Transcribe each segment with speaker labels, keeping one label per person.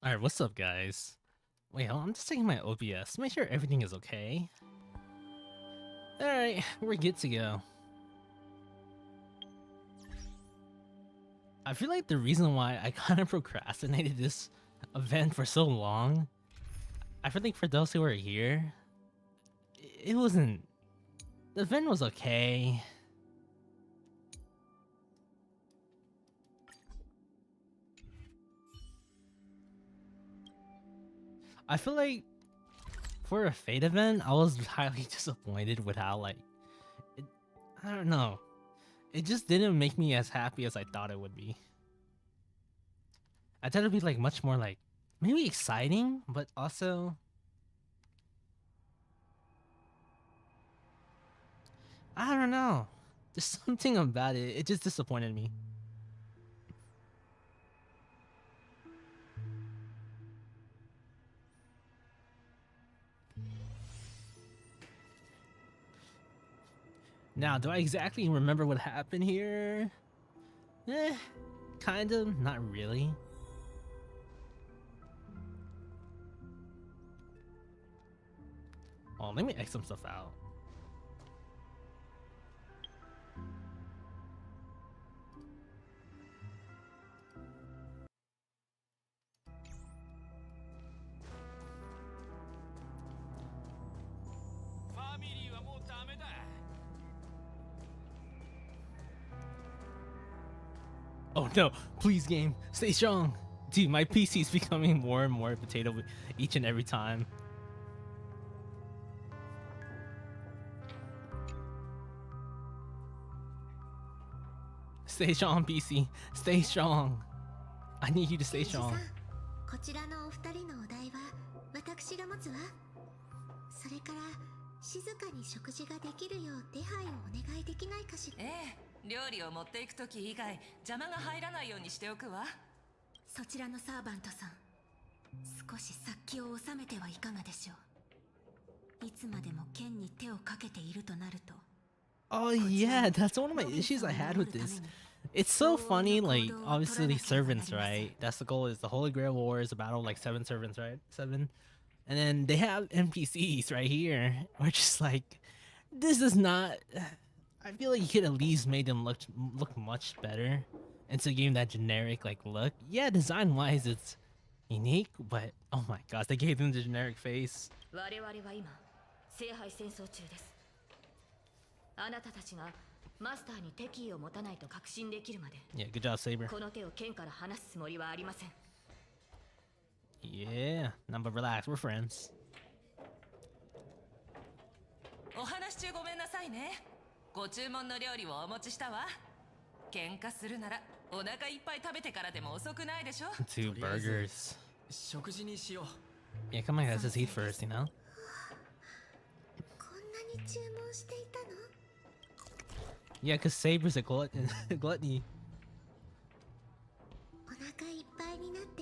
Speaker 1: Alright, what's up, guys? Wait, hold on, I'm just checking my OBS to make sure everything is okay. Alright, we're good to go. I feel like the reason why I kind of procrastinated this event for so long, I feel like for those who are here, it wasn't... The event was okay. I feel like for a Fate event, I was highly disappointed with how, like, I don't know. It just didn't make me as happy as I thought it would be. I thought it'd be like much more like maybe exciting, but also I don't know. There's something about it. It just disappointed me. Now, do I exactly remember what happened here? Kind of, not really. Oh, let me X some stuff out. Oh no, please game, stay strong. Dude, my PC's becoming more and more potato each and every time. Stay strong, PC. Stay strong. I need you to stay strong.
Speaker 2: こちらのお二人のお題は私が持つわ。それから静かに食事ができるよう手配をお願いできないかしら。
Speaker 3: 料理を持っていくとき以外邪魔が入らないようにしておくわ。
Speaker 2: そちらのサーバントさん、少し殺気を収めてはいかがでしょう。いつまでも剣に手をかけているとなると。
Speaker 1: Oh yeah, that's one of my issues I had with this. It's so funny, like, obviously these servants, right? That's the goal, is the Holy Grail War is a battle of like 7 servants, right? 7. And then they have NPCs right here. We're just like, this is not... I feel like you could at least make them look much better instead of giving that generic, like, look. Yeah, design-wise, it's unique, but oh my gosh, they gave them the generic face.
Speaker 3: 我々は今聖杯戦争中です。あなたたちがマスターに敵意を持たないと確信できるまで。
Speaker 1: Yeah, good job, Saber.
Speaker 3: この手を剣から離すつもりはありません。
Speaker 1: Yeah, no, but relax, we're friends.
Speaker 3: お話中ごめんなさいね。ご注文の料理をお持ちしたわ。喧嘩するならお腹いっぱい食べてからでも遅くないでしょ。
Speaker 1: 2 burgers.
Speaker 4: 食事にしよう。
Speaker 1: Yeah, come on guys, let's eat first, you know?
Speaker 2: こんなに注文していたの？
Speaker 1: Yeah, because Saber's a gluttony.
Speaker 2: お腹いっぱいになって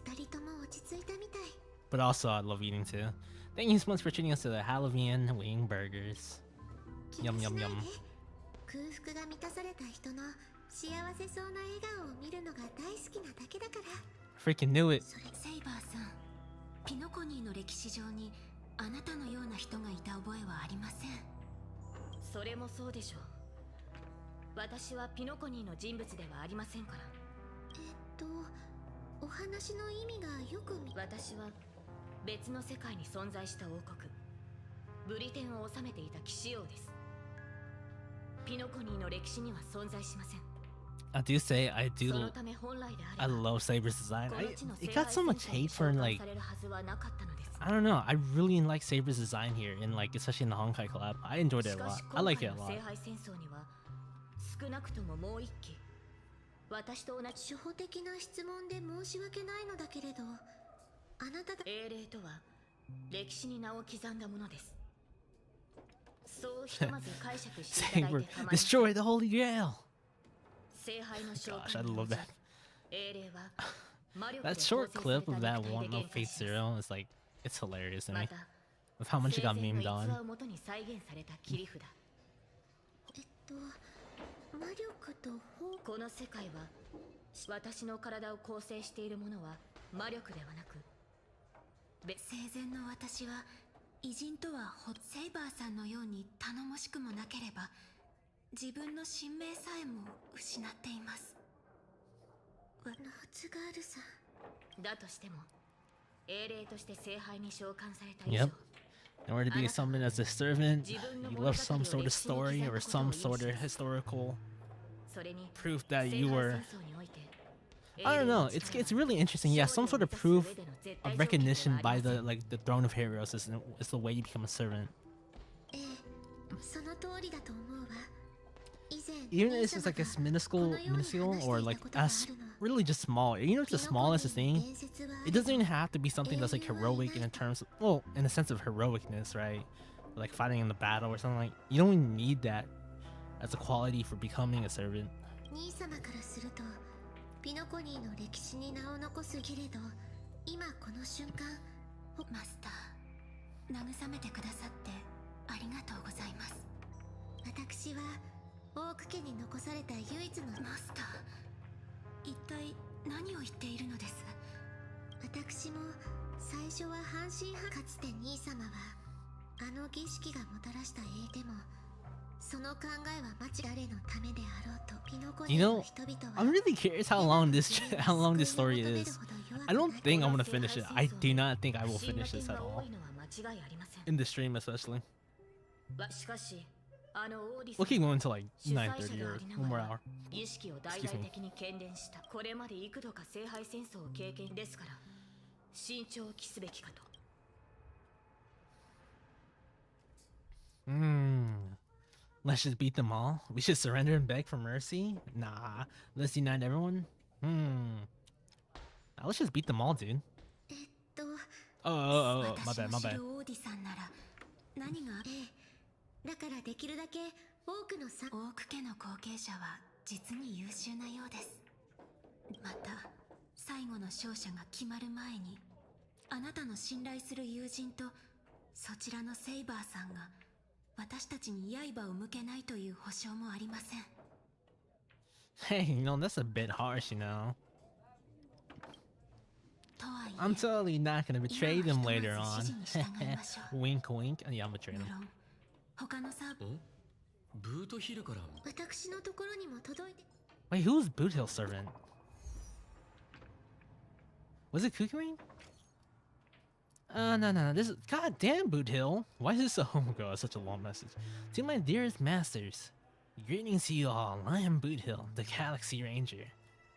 Speaker 2: 二人とも落ち着いたみたい。
Speaker 1: But also, I love eating too. Thank you so much for treating us to the Halloween wing burgers. Yum, yum, yum.
Speaker 2: 空腹が満たされた人の幸せそうな笑顔を見るのが大好きなだけだから。
Speaker 1: Freaking knew it.
Speaker 2: それセイバーさん、ピノコニーの歴史上にあなたのような人がいた覚えはありません。
Speaker 3: それもそうでしょう。私はピノコニーの人物ではありませんから。
Speaker 2: お話の意味がよく
Speaker 3: 私は別の世界に存在した王国ブリテンを治めていた騎士王です。ピノコニーの歴史には存在しません。
Speaker 1: I do say I love Saber's design. It got so much hate for like, I don't know, I really like Saber's design here in like, especially in the Honkai collab. I enjoyed it a lot. I like it a lot.
Speaker 3: 少なくとももう一機私と同じ
Speaker 2: 初歩的な質問で申し訳ないのだけれど、あなただ
Speaker 3: 英霊とは歴史に名を刻んだものです。そうひとまず解釈していただいて構いません。
Speaker 1: Destroy the Holy Grail.
Speaker 3: 聖杯の召
Speaker 1: Gosh, I
Speaker 3: 喚に
Speaker 1: love
Speaker 3: 応じ
Speaker 1: that.
Speaker 3: 英霊は魔力で
Speaker 1: That
Speaker 3: 構
Speaker 1: short
Speaker 3: 成さ
Speaker 1: clip
Speaker 3: れた
Speaker 1: of that
Speaker 3: 肉体
Speaker 1: one
Speaker 3: で
Speaker 1: of
Speaker 3: 現
Speaker 1: Fate
Speaker 3: 在します。
Speaker 1: Zero is like, it's hilarious to
Speaker 3: ま
Speaker 1: me.
Speaker 3: た
Speaker 1: With how much it got
Speaker 3: 生前
Speaker 1: memed
Speaker 3: の逸話
Speaker 1: on.
Speaker 3: をもとに再現された切り札。
Speaker 2: 魔力と
Speaker 3: この世界は私の体を構成しているものは魔力ではなく
Speaker 2: 生前の私は偉人とはセイバーさんのように頼もしくもなければ自分の神名さえも失っています。ノーツガールさん
Speaker 3: だとしても英霊として聖杯に召喚された以上
Speaker 1: Yep. In order to be summoned as a servant, you left some sort of story or some sort of historical
Speaker 3: それに
Speaker 1: proof that
Speaker 3: 聖
Speaker 1: you
Speaker 3: 杯
Speaker 1: were.
Speaker 3: 戦争において
Speaker 1: I don't know. It's really interesting. Yeah, some sort of proof of recognition by the throne of heroes is the way you become a servant.
Speaker 2: ええ、その通りだと思うわ。以前
Speaker 1: Even if it's just like as minuscule or like as really just small. You know, it's the smallest thing. It doesn't even have to be something that's like heroic in terms of, well, in a sense of heroicness, right? Like fighting in the battle or something like. You don't even need that as a quality for becoming a servant.
Speaker 2: 兄様からするとピノコニーの歴史に名を残すけれど今この瞬間マスター慰めてくださってありがとうございます。私はオーク家に残された唯一のマスター一体何を言っているのです。私も最初は半信半かつて兄様はあの儀式がもたらした栄でもその考えは誰のためであろうとピノコニーの人々は
Speaker 1: I'm really curious how long this story is. I don't think I'm gonna finish it. I do not think I will finish this at all. In the stream especially.
Speaker 3: しかしあのオーディ
Speaker 1: We'll keep going until like
Speaker 3: 主催
Speaker 1: 9:30
Speaker 3: 者
Speaker 1: or
Speaker 3: でありな
Speaker 1: one
Speaker 3: が
Speaker 1: more
Speaker 3: ら
Speaker 1: hour.
Speaker 3: 儀式を大々的に喧伝したこれまで幾度か聖杯戦争を経験ですから慎重を期すべきかと。
Speaker 1: Let's just beat them all. We should surrender and beg for mercy. Nah, let's unite everyone. Nah, let's just beat them all, dude. Oh, my bad, my
Speaker 2: 私の知
Speaker 1: bad.
Speaker 2: るオーディさんなら何がだからできるだけ多くのオーク家の後継者は実に優秀なようです。また最後の勝者が決まる前にあなたの信頼する友人とそちらのセイバーさんが私たちに刃を向けないという保証もありません。
Speaker 1: Hey, that's a bit harsh,
Speaker 2: とはいえ
Speaker 1: I'm totally not gonna betray them
Speaker 2: 今は
Speaker 1: later
Speaker 2: ひとま
Speaker 1: on.
Speaker 2: ず指示に従いましょう。
Speaker 1: Wink, wink. Yeah, I'm betray
Speaker 2: 無
Speaker 1: them.
Speaker 2: 論他のサーブ
Speaker 4: ブートヒルから
Speaker 2: 私のところにも届いて
Speaker 1: Wait, who's Boot Hill servant? Was it Kukuin? No. This is goddamn Boot Hill. Why is this so? Oh my god, it's such a long message. To my dearest masters, greetings to you all. I am Boot Hill, the Galaxy Ranger.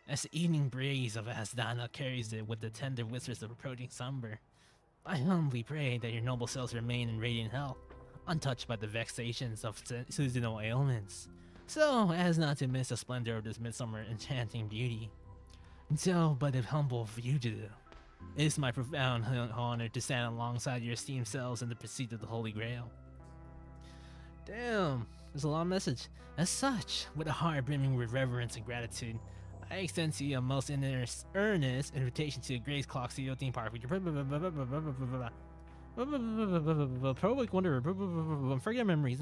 Speaker 1: As the evening breeze of Asdana carries it with the tender whispers of approaching slumber, I humbly pray that your noble selves remain in radiant health, untouched by the vexations of seasonal ailments, so as not to miss the splendor of this midsummer enchanting beauty. So, but if humble fugitive, it is my profound honor to stand alongside your esteemed selves in the pursuit of the Holy Grail. Damn, there's a long message. As such, with a heart brimming with reverence and gratitude, I extend to you a most earnest invitation to the Grace Clock Studio theme park. Provoke wonder, forget memories,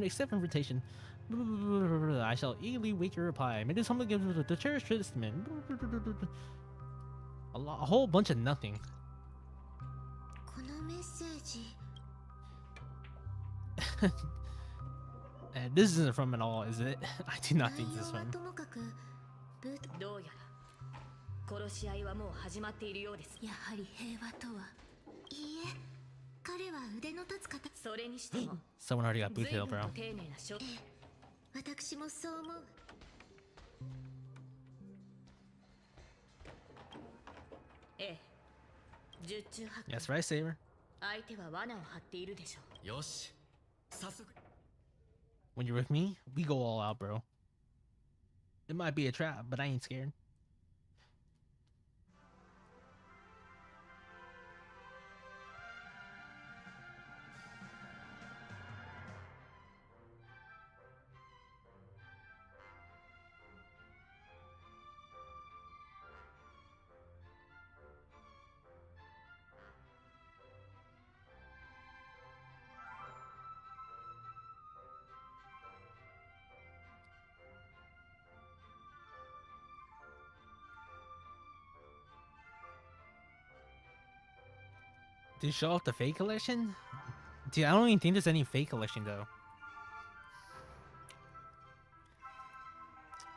Speaker 1: accept invitation. I shall eagerly wait your reply. May this humble gives the cherished testament. A whole bunch of nothing.
Speaker 2: このメッセージ
Speaker 1: And this isn't from at all, is it? I do not think this is
Speaker 2: 内容は
Speaker 1: from.
Speaker 2: ともかくブート
Speaker 3: どうやら殺し合いはもう始まっているようです。
Speaker 2: やはり平和とはいいえ彼は腕の立つ方
Speaker 3: それにしても
Speaker 1: Someone already got Boot
Speaker 3: 随
Speaker 1: Hill,
Speaker 3: 分
Speaker 1: bro.
Speaker 3: と丁寧な処理。
Speaker 2: 私もそう思う。
Speaker 3: ええ、十中八九
Speaker 1: That's right, Saber.
Speaker 3: 相手は罠を張っているでしょう。
Speaker 4: よし早速
Speaker 1: When you're with me, we go all out, bro. It might be a trap, but I ain't scared. To show off the fake collection? Dude, I don't even think there's any fake collection though.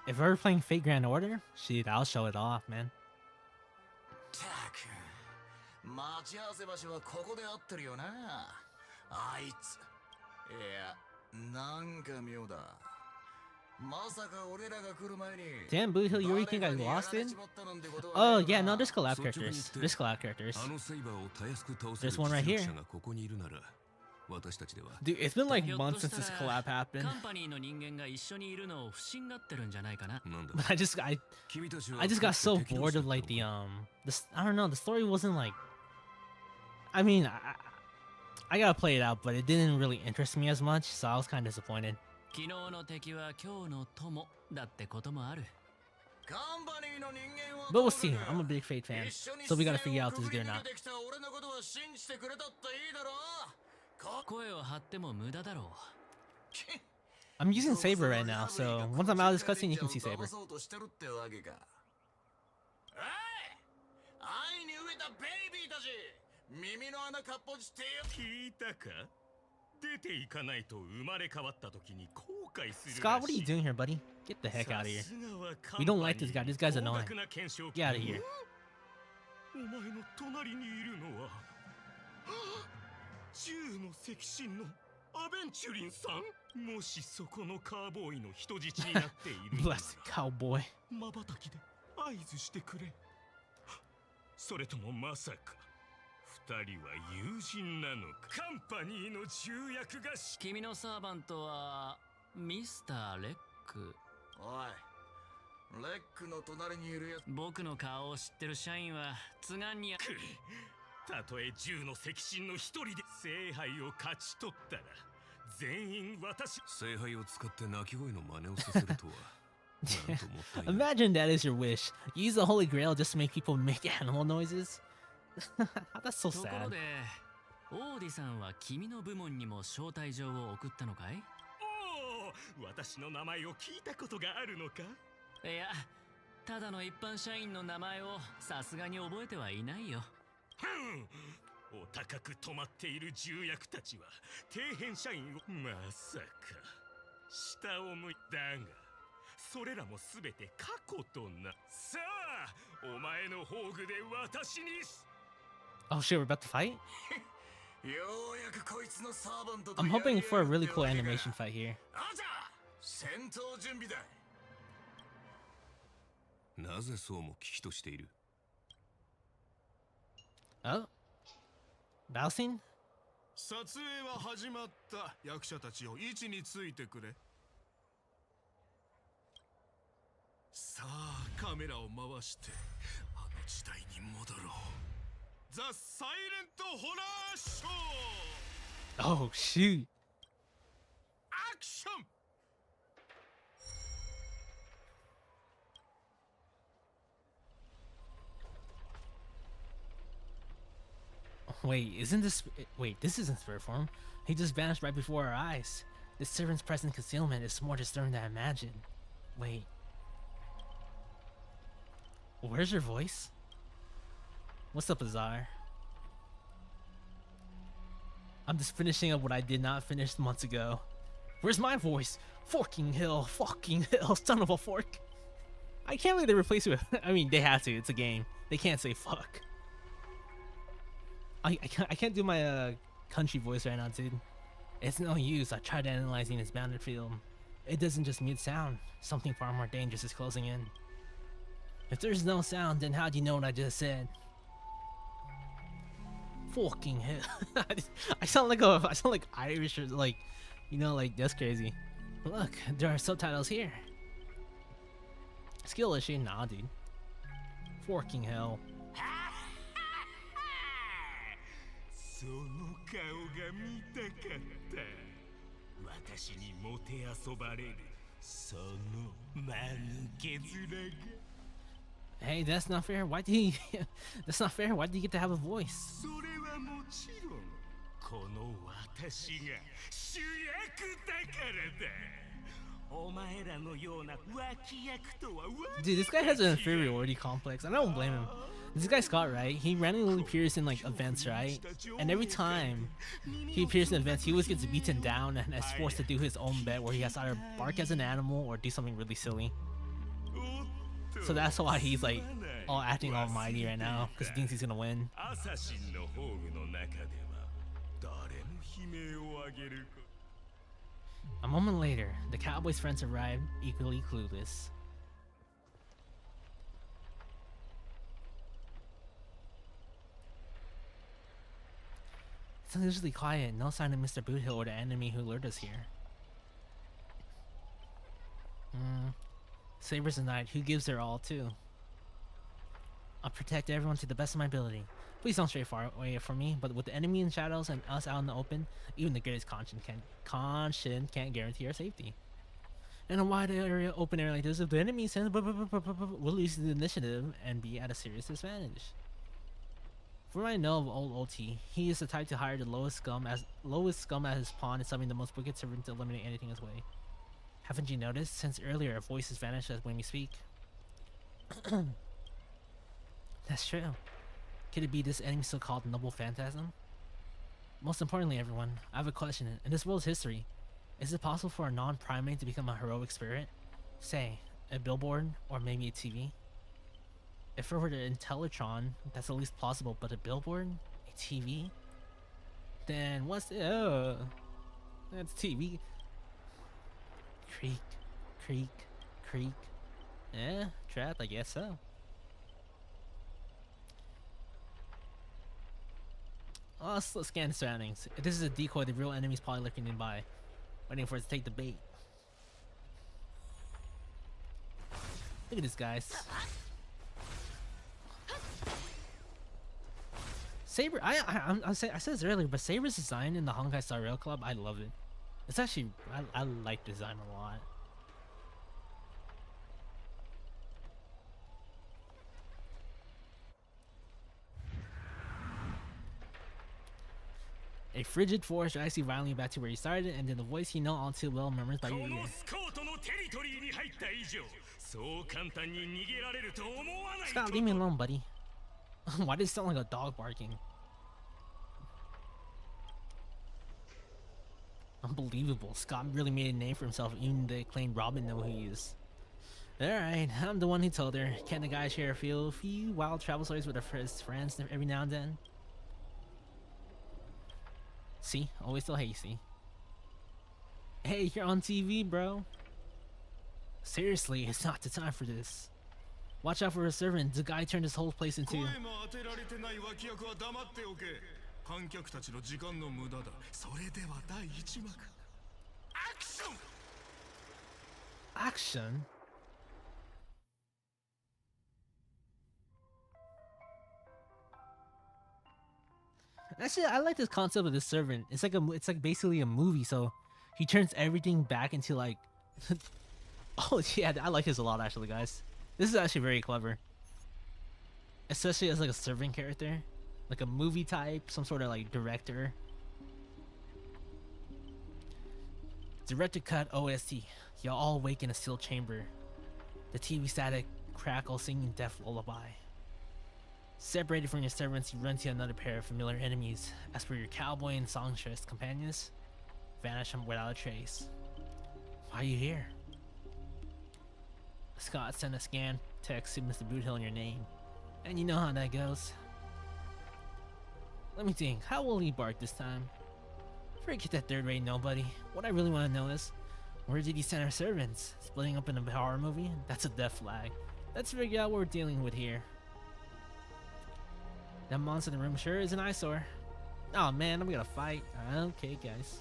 Speaker 1: If we're playing Fate Grand Order, shit, I'll show it off, man.
Speaker 5: たく待ち合わせ場所はここで合ってるよな。あいついやなんか妙だ。まさか俺らが来る前に
Speaker 1: Damn, Blue Hill, you really think I lost it? Oh, yeah, no, there's collab characters. There's collab characters. There's one right here. Dude, it's been like months since this collab happened. But I just got so bored of like the I don't know, the story wasn't like, I mean, I gotta play it out, but it didn't really interest me as much, so I was kind of disappointed. But we'll see. I'm a big Fate fan, so we gotta figure out if this is good or not. I'm using Saber right now, so once I'm out of this cutscene, you can see Saber.
Speaker 6: 出ていかないと生まれ変わった時に後悔する
Speaker 1: Scott, what are you doing here, buddy? Get the heck out of here. We don't like this guy. This guy's annoying. Get out of here.
Speaker 6: お前の隣にいるのは銃の赤心のアベンチュリンさん。もしそこのカーボーイの人質になっている
Speaker 1: Bless cowboy.
Speaker 6: 瞬きで合図してくれ。それともまさか二人は友人なのか。カンパニーの重役が君のサーバントはミスター・レック。
Speaker 5: おい、レックの隣にいるやつ。
Speaker 6: 僕の顔を知ってる社員は都願にたとえ銃の赤心の一人で聖杯を勝ち取ったら全員私。聖杯を使って鳴き声の真似をさせるとは。
Speaker 1: Imagine that is your wish. You use the Holy Grail just to make people make animal noises. That's so sad.
Speaker 6: ところで、オーディさんは君の部門にも招待状を送ったのかい？おお、私の名前を聞いたことがあるのか？いや、ただの一般社員の名前をさすがに覚えてはいないよ。お高く止まっている重役たちは底辺社員をまさか下を向いたが、それらもすべて過去とな。さあ、お前の宝具で私に。
Speaker 1: Oh shit, we're about to fight?
Speaker 5: ようやくこいつのサーバント。
Speaker 1: I'm hoping for a really cool animation fight here.
Speaker 5: あじゃあ、戦闘準備だ。
Speaker 6: なぜそうも危機としている？
Speaker 1: Oh? Battle scene?
Speaker 7: 撮影は始まった。役者たちを位置についてくれ。さあ、カメラを回してあの時代に戻ろう。ザ・サイレント・ホラーショー。
Speaker 1: Oh shoot.
Speaker 7: アクション。
Speaker 1: Wait, isn't this... Wait, this isn't spirit form. He just vanished right before our eyes. This servant's present concealment is more disturbing than I imagined. Wait. Where's your voice? What's up, Azar? I'm just finishing up what I did not finish months ago. Where's my voice? Fucking hell, son of a fork. I can't believe they replaced it with... I mean, they have to. It's a game. They can't say fuck. I can't do my country voice right now, dude. It's no use. I tried analyzing this bounded field. It doesn't just mute sound. Something far more dangerous is closing in. If there's no sound, then how do you know what I just said? Fucking hell. I sound like Irish or like, you know, like that's crazy. Look, there are subtitles here. Skill issue? Nah, dude. Fucking hell.
Speaker 6: その顔が見たかった。私にもてあそばれるその間抜け面が。
Speaker 1: Hey, that's not fair. Why did he... That's not fair. Why did he get to have a voice?
Speaker 6: それはもちろんこの私が主役だからだ。お前らのような脇役とは。
Speaker 1: Dude, this guy has an inferiority complex. I don't blame him. This guy Scott, right? He randomly appears in like events, right? And every time he appears in events, he always gets beaten down and is forced to do his own bet where he has to either bark as an animal or do something really silly. So that's why he's like all acting almighty right now, because he thinks he's gonna win. A moment later, the cowboy's friends arrived, equally clueless. It's unusually quiet, no sign of Mr. Boothill or the enemy who lured us here. Saber's a knight who gives their all too. I'll protect everyone to the best of my ability. Please don't stray far away from me, but with the enemy in shadows and us out in the open, even the greatest conscience can't guarantee our safety. In a wide area, open area like this, if the enemy sends, we'll lose the initiative and be at a serious disadvantage. From what I know of old OT, he is the type to hire the lowest scum as his pawn and summon the most wicked servant to eliminate anything in his way. Haven't you noticed? Since earlier, our voices vanish when we speak. That's true. Could it be this enemy so-called noble phantasm? Most importantly, everyone, I have a question. In this world's history, is it possible for a non-primate to become a heroic spirit? Say, a billboard or maybe a TV? If it were the Intellitron, that's at least plausible, but a billboard? A TV? Then what's the... that's TV. Creak, creak, creak. Trapped, I guess so. Oh, let's scan the surroundings. If this is a decoy, the real enemy's probably lurking nearby, waiting for us to take the bait. Look at this, guys. Saber, I said this earlier, but Saber's design in the Honkai Star Rail Club, I love it. It's actually, I like the design a lot. A frigid force drives you violently back to where you started, and then the voice you know all too well murmurs by your ear. Stop, leave me alone, buddy. Why does it sound like a dog barking? Unbelievable. Scott really made a name for himself, even the acclaimed Robin know who he is. Alright, I'm the one who told her. Can't the guy share a few wild travel stories with his friends every now and then? See? Always so hasty. Hey, you're on TV, bro. Seriously, it's not the time for this. Watch out for a servant. The guy turned this whole place into... Action? Actually, I like this concept of the servant. It's like basically a movie, so he turns everything back into like... Oh yeah, I like this a lot actually, guys. This is actually very clever. Especially as like a servant character. Like a movie type, some sort of like director. Director cut OST. Y'all all wake in a steel chamber. The TV static crackle singing death lullaby. Separated from your servants, you run to another pair of familiar enemies. As for your cowboy and songstress companions, vanish without a trace. Why are you here? Scott sent a scan text to Mr. Boothill in your name. And you know how that goes. Let me think, how will he bark this time? Forget that third-rate nobody. What I really want to know is, where did he send our servants? Splitting up in a horror movie? That's a death flag. Let's figure out what we're dealing with here. That monster in the room sure is an eyesore. Oh man, I'm gonna fight. Okay, guys.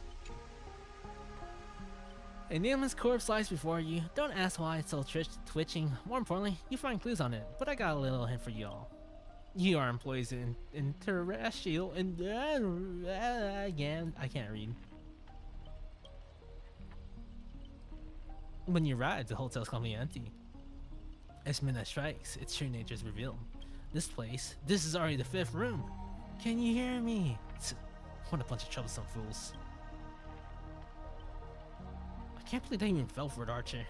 Speaker 1: A nameless corpse lies before you. Don't ask why it's so twitching. More importantly, you find clues on it. But I got a little hint for y'all. You are employees in terrestrial and again, I can't read. When you arrive, the hotel's completely empty. As midnight strikes, its true nature is revealed. This is already the 5th room. Can you hear me? What a bunch of troublesome fools. I can't believe they even fell for it, Archer.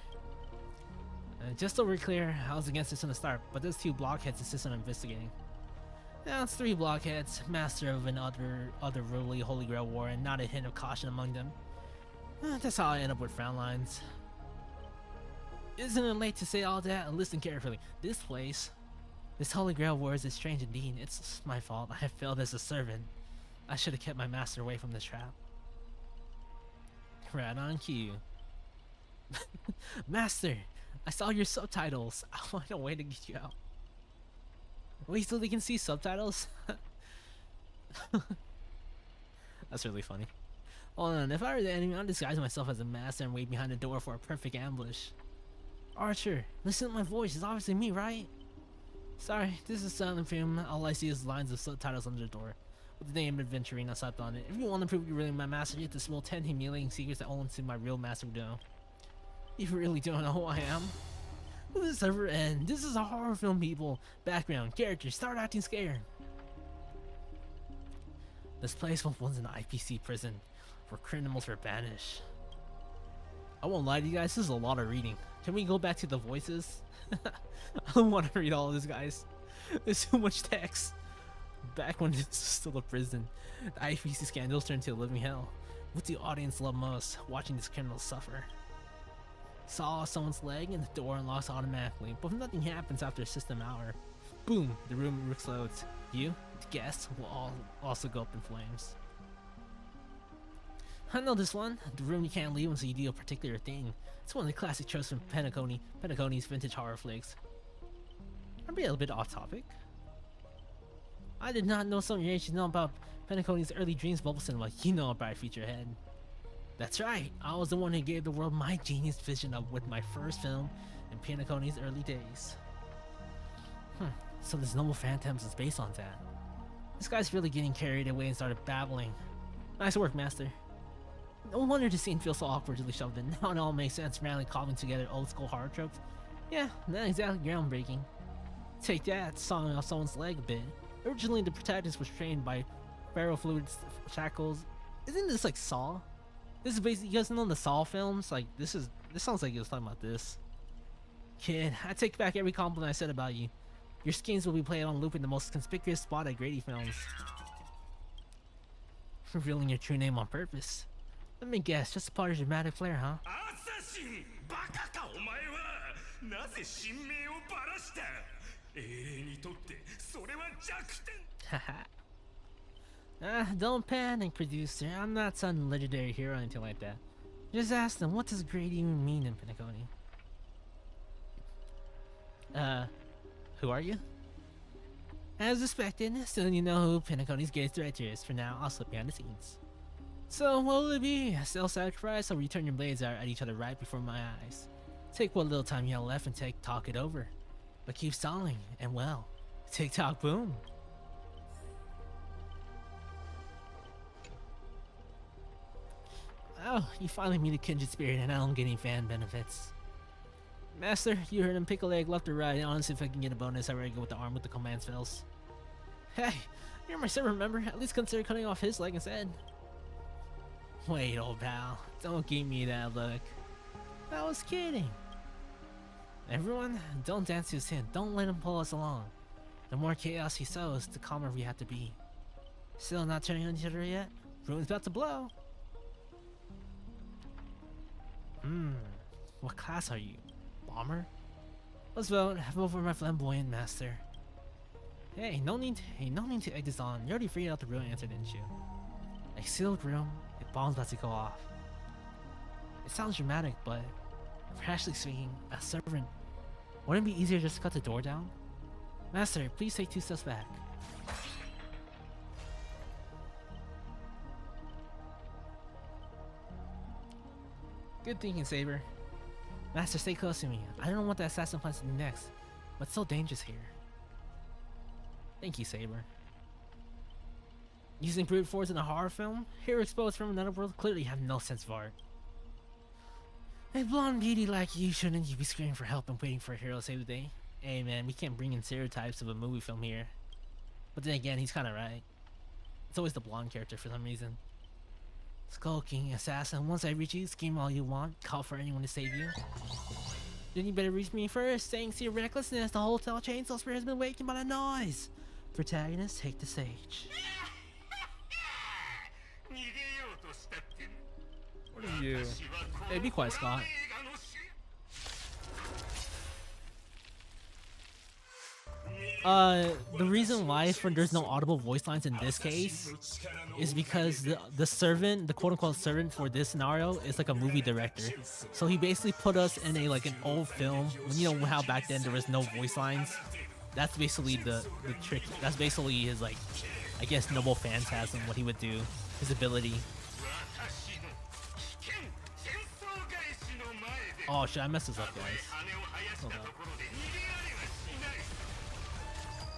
Speaker 1: Just so we're clear, I was against this from the start, but those two blockheads insist on investigating. Now it's 3 blockheads, master of an otherworldly Holy Grail war, and not a hint of caution among them. That's how I end up with frown lines. Isn't it late to say all that? Listen carefully. This Holy Grail war is strange indeed. It's my fault. I have failed as a servant. I should have kept my master away from this trap. Right on cue. Master, I saw your subtitles. I want a way to get you out. Wait till they can see subtitles? That's really funny. Hold on, if I were the enemy, I'd disguise myself as a master and wait behind the door for a perfect ambush. Archer, listen to my voice. It's obviously me, right? Sorry, this is a silent film. All I see is lines of subtitles under the door. With the name Adventurina slapped on it. If you want to prove you're really my master, you have to spill 10 humiliating secrets that only my real master would know. You really don't know who I am? Will this ever end? This is a horror film, people. Background, characters, start acting scared. This place was once an IPC prison where criminals were banished. I won't lie to you guys, this is a lot of reading. Can we go back to the voices? I don't want to read all this, guys. There's too much text. Back when this was still a prison, the IPC scandals turned to a living hell. What do the audience love most? Watching these criminals suffer. Saw someone's leg and the door unlocks automatically, but nothing happens after a system hour. Boom, the room explodes. You, the guests, will all also go up in flames. I know this one. The room you can't leave until you do a particular thing. It's one of the classic tropes from Penacony's vintage horror flicks. I'll be a little bit off topic. I did not know some of your age know about Penacony's early dreams bubble cinema. You know about future ahead. That's right, I was the one who gave the world my genius vision of with my first film in Penacony's early days. So this Noble Phantoms is based on that. This guy's really getting carried away and started babbling. Nice work, master. No wonder the scene feels so awkwardly shoved in. Now it all makes sense, randomly cobbling together old school horror tropes. Yeah, not exactly groundbreaking. Take that, sawing off someone's leg a bit. Originally the protagonist was trained by ferrofluid shackles. Isn't this like Saw? This is basically, you guys know the Saw films? Like, this sounds like it was talking about this. Kid, I take back every compliment I said about you. Your skins will be played on loop in the most conspicuous spot at Grady films. Revealing your true name on purpose. Let me guess, just a part of dramatic flair, huh? Don't panic, producer. I'm not some legendary hero or anything like that. Just ask them, what does great even mean in Penacony? Who are you? As expected, soon you know who Penacony's greatest director is. For now, I'll slip behind the scenes. So, what will it be? A self-sacrifice, or return your blades out at each other right before my eyes? Take what little time you have left and talk it over. But keep stalling, and well, tick-tock boom. Oh, you finally meet a kindred spirit and now I'm getting fan benefits. Master, you heard him pick a leg left or right. Honestly, if I can get a bonus, I already go with the arm with the command spells. Hey, you're my servant member. At least consider cutting off his leg instead. Wait, old pal. Don't give me that look. I was kidding. Everyone, don't dance to his hint. Don't let him pull us along. The more chaos he sows, the calmer we have to be. Still not turning on each other yet? Ruin's about to blow. What class are you? Bomber? Let's vote. Vote for my flamboyant master. Hey, no need to egg this on. You already figured out the real answer, didn't you? A sealed room, a bomb's about to go off. It sounds dramatic, but practically speaking, a servant, wouldn't it be easier just to cut the door down? Master, please take 2 steps back. Good thinking, Saber. Master, stay close to me. I don't know what the assassin plans to do next, but it's so dangerous here. Thank you, Saber. Using brute force in a horror film? Hero exposed from another world clearly have no sense of art. A blonde beauty like you, shouldn't you be screaming for help and waiting for a hero to save the day? Hey man, we can't bring in stereotypes of a movie film here. But then again, he's kinda right. It's always the blonde character for some reason. Skulking assassin, once I reach you, scream all you want, call for anyone to save you. Then you better reach me first. Thanks to your recklessness, the hotel chainsaw spirit has been wakened by the noise. Protagonist, take the stage. What are you? Hey, be quiet, Scott. The reason why there's no audible voice lines in this case is because the servant, the quote-unquote servant for this scenario is like a movie director. So he basically put us in a like an old film. You know how back then there was no voice lines? That's basically the trick. That's basically his, like, I guess, noble phantasm, what he would do, his ability. Oh shit, I messed this up, guys. Hold on.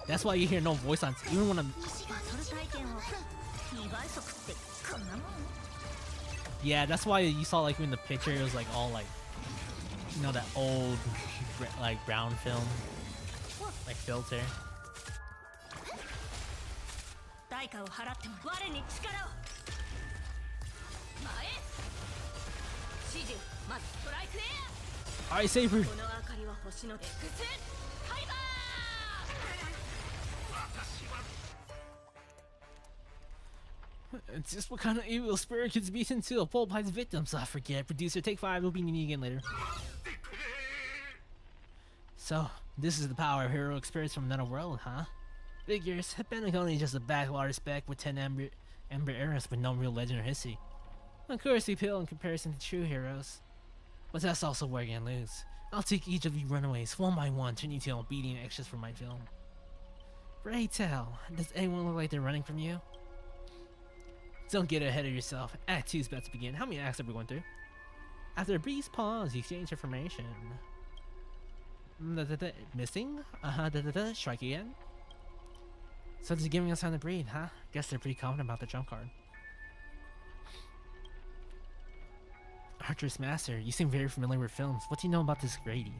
Speaker 1: That's why you hear no voice lines, even when I'm... Yeah, that's why you saw, like, in the picture, it was like all like, you know, that old like brown film, like filter. Alright, Saber. It's just what kind of evil spirit gets beaten to a pole by its victims. I forget. Producer, take 5. We'll be needing you again later. So, this is the power of heroic spirits from another world, huh? Figures. Penacony is just a backwater speck with 10 ember eras with no real legend or history. Of course, we pale in comparison to true heroes. But that's also where you can lose. I'll take each of you runaways one by one, turn you to obedient extras for my film. Pray tell, does anyone look like they're running from you? Don't get ahead of yourself. Act 2 is about to begin. How many acts are we going through? After a brief pause, you exchange information. Missing? Strike again? So just giving us time to breathe, huh? Guess they're pretty confident about the jump card. Archer's Master, you seem very familiar with films. What do you know about this Grady?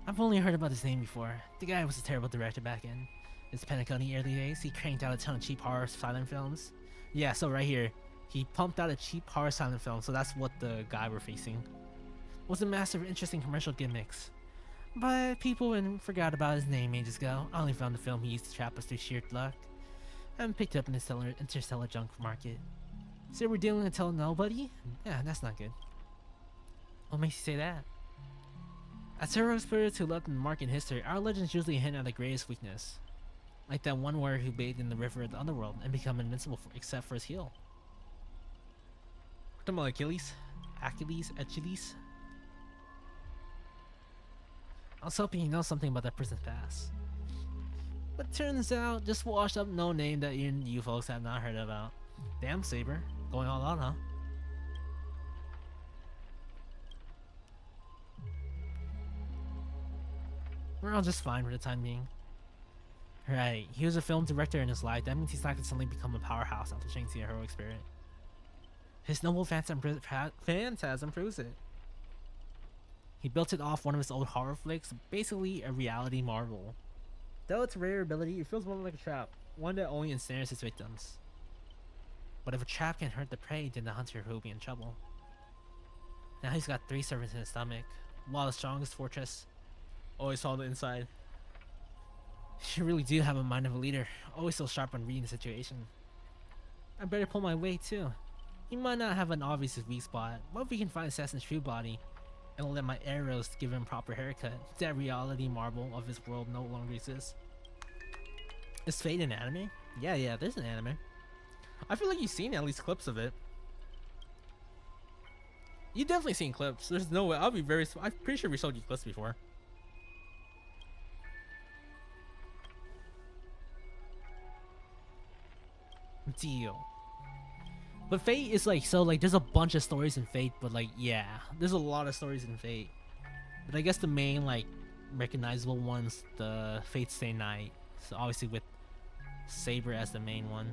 Speaker 1: I've only heard about his name before. The guy was a terrible director back in his Penacony early days. He cranked out a ton of cheap horror silent films. Yeah, so right here, he pumped out a cheap horror silent film, so that's what the guy we're facing. Was a master of interesting commercial gimmicks. But people forgot about his name ages ago. I only found the film he used to trap us through sheer luck. I haven't picked up an interstellar junk market. So we're dealing with tell nobody? Yeah, that's not good. What makes you say that? As heroic spirits who left in the mark in history, our legends usually hint at the greatest weakness. Like that one warrior who bathed in the river of the underworld and become invincible except for his heel. We're talking about Achilles? Achilles? I was hoping you know something about that person's past. But turns out, just washed up no name that you folks have not heard about. Damn, Saber. Going all out, huh? We're all just fine for the time being. Right, he was a film director in his life. That means he's not gonna suddenly become a powerhouse after changing a heroic spirit. His noble phantasm proves it. He built it off one of his old horror flicks, basically a reality marvel. Though it's a rare ability, it feels more like a trap, one that only ensnares his victims. But if a trap can hurt the prey, then the hunter will be in trouble. Now he's got 3 servants in his stomach, while the strongest fortress always saw the inside. You really do have a mind of a leader, always so sharp on reading the situation. I better pull my weight too. He might not have an obvious weak spot, but if we can find Assassin's true body, and let my arrows give him proper haircut, that reality marvel of his world no longer exists. Is Fate an anime? Yeah, there's an anime. I feel like you've seen at least clips of it. You've definitely seen clips. There's no way. I'm pretty sure we showed you clips before. Deal. But Fate is like, so like there's a bunch of stories in Fate, but like, yeah, there's a lot of stories in Fate. But I guess the main like recognizable ones, the Fate Stay Night. So obviously with Saber as the main one.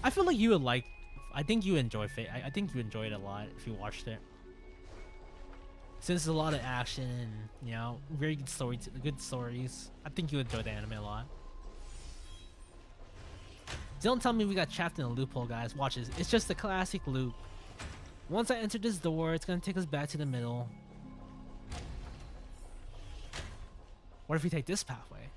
Speaker 1: I feel like you would like, I think you enjoy Fate. I think you enjoy it a lot if you watched it. Since there's a lot of action and, you know, very good stories, I think you enjoy the anime a lot. Don't tell me we got trapped in a loophole, guys. Watch this. It's just a classic loop. Once I enter this door, it's gonna take us back to the middle. What if we take this pathway?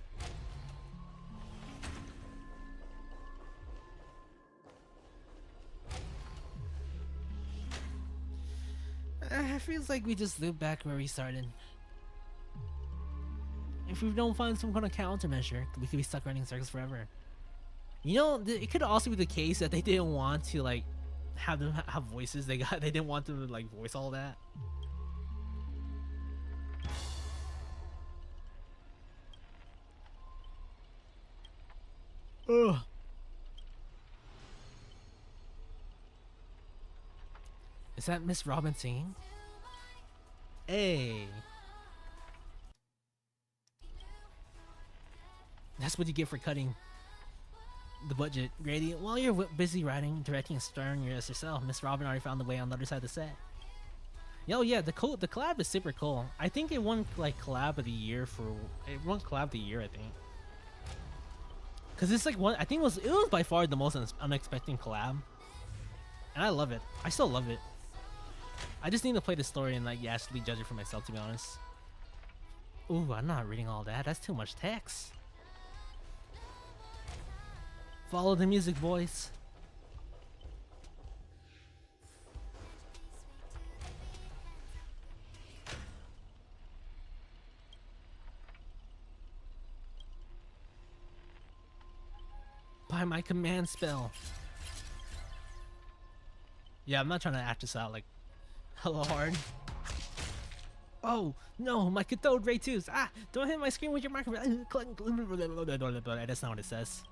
Speaker 1: it feels like we just live back where we started. If we don't find some kind of countermeasure, we could be stuck running circles forever. You know, it could also be the case that they didn't want to like have them have voices. They didn't want them to like voice all that. Ugh. Is that Miss Robin singing? Hey. That's what you get for cutting the budget. Grady, while you're busy writing, directing, and starring yourself, Miss Robin already found the way on the other side of the set. Yo, yeah, the collab is super cool. I think it won like collab of the year for it won collab of the year, I think. Cause it's like one, I think it was by far the most unexpected collab, and I love it. I still love it. I just need to play the story and like actually judge it for myself, to be honest. Ooh, I'm not reading all that. That's too much text. Follow the music, boys. By my command spell. Yeah, I'm not trying to act this out like hella hard. Oh no, my cathode ray tubes. Ah, don't hit my screen with your microphone. That's not what it says.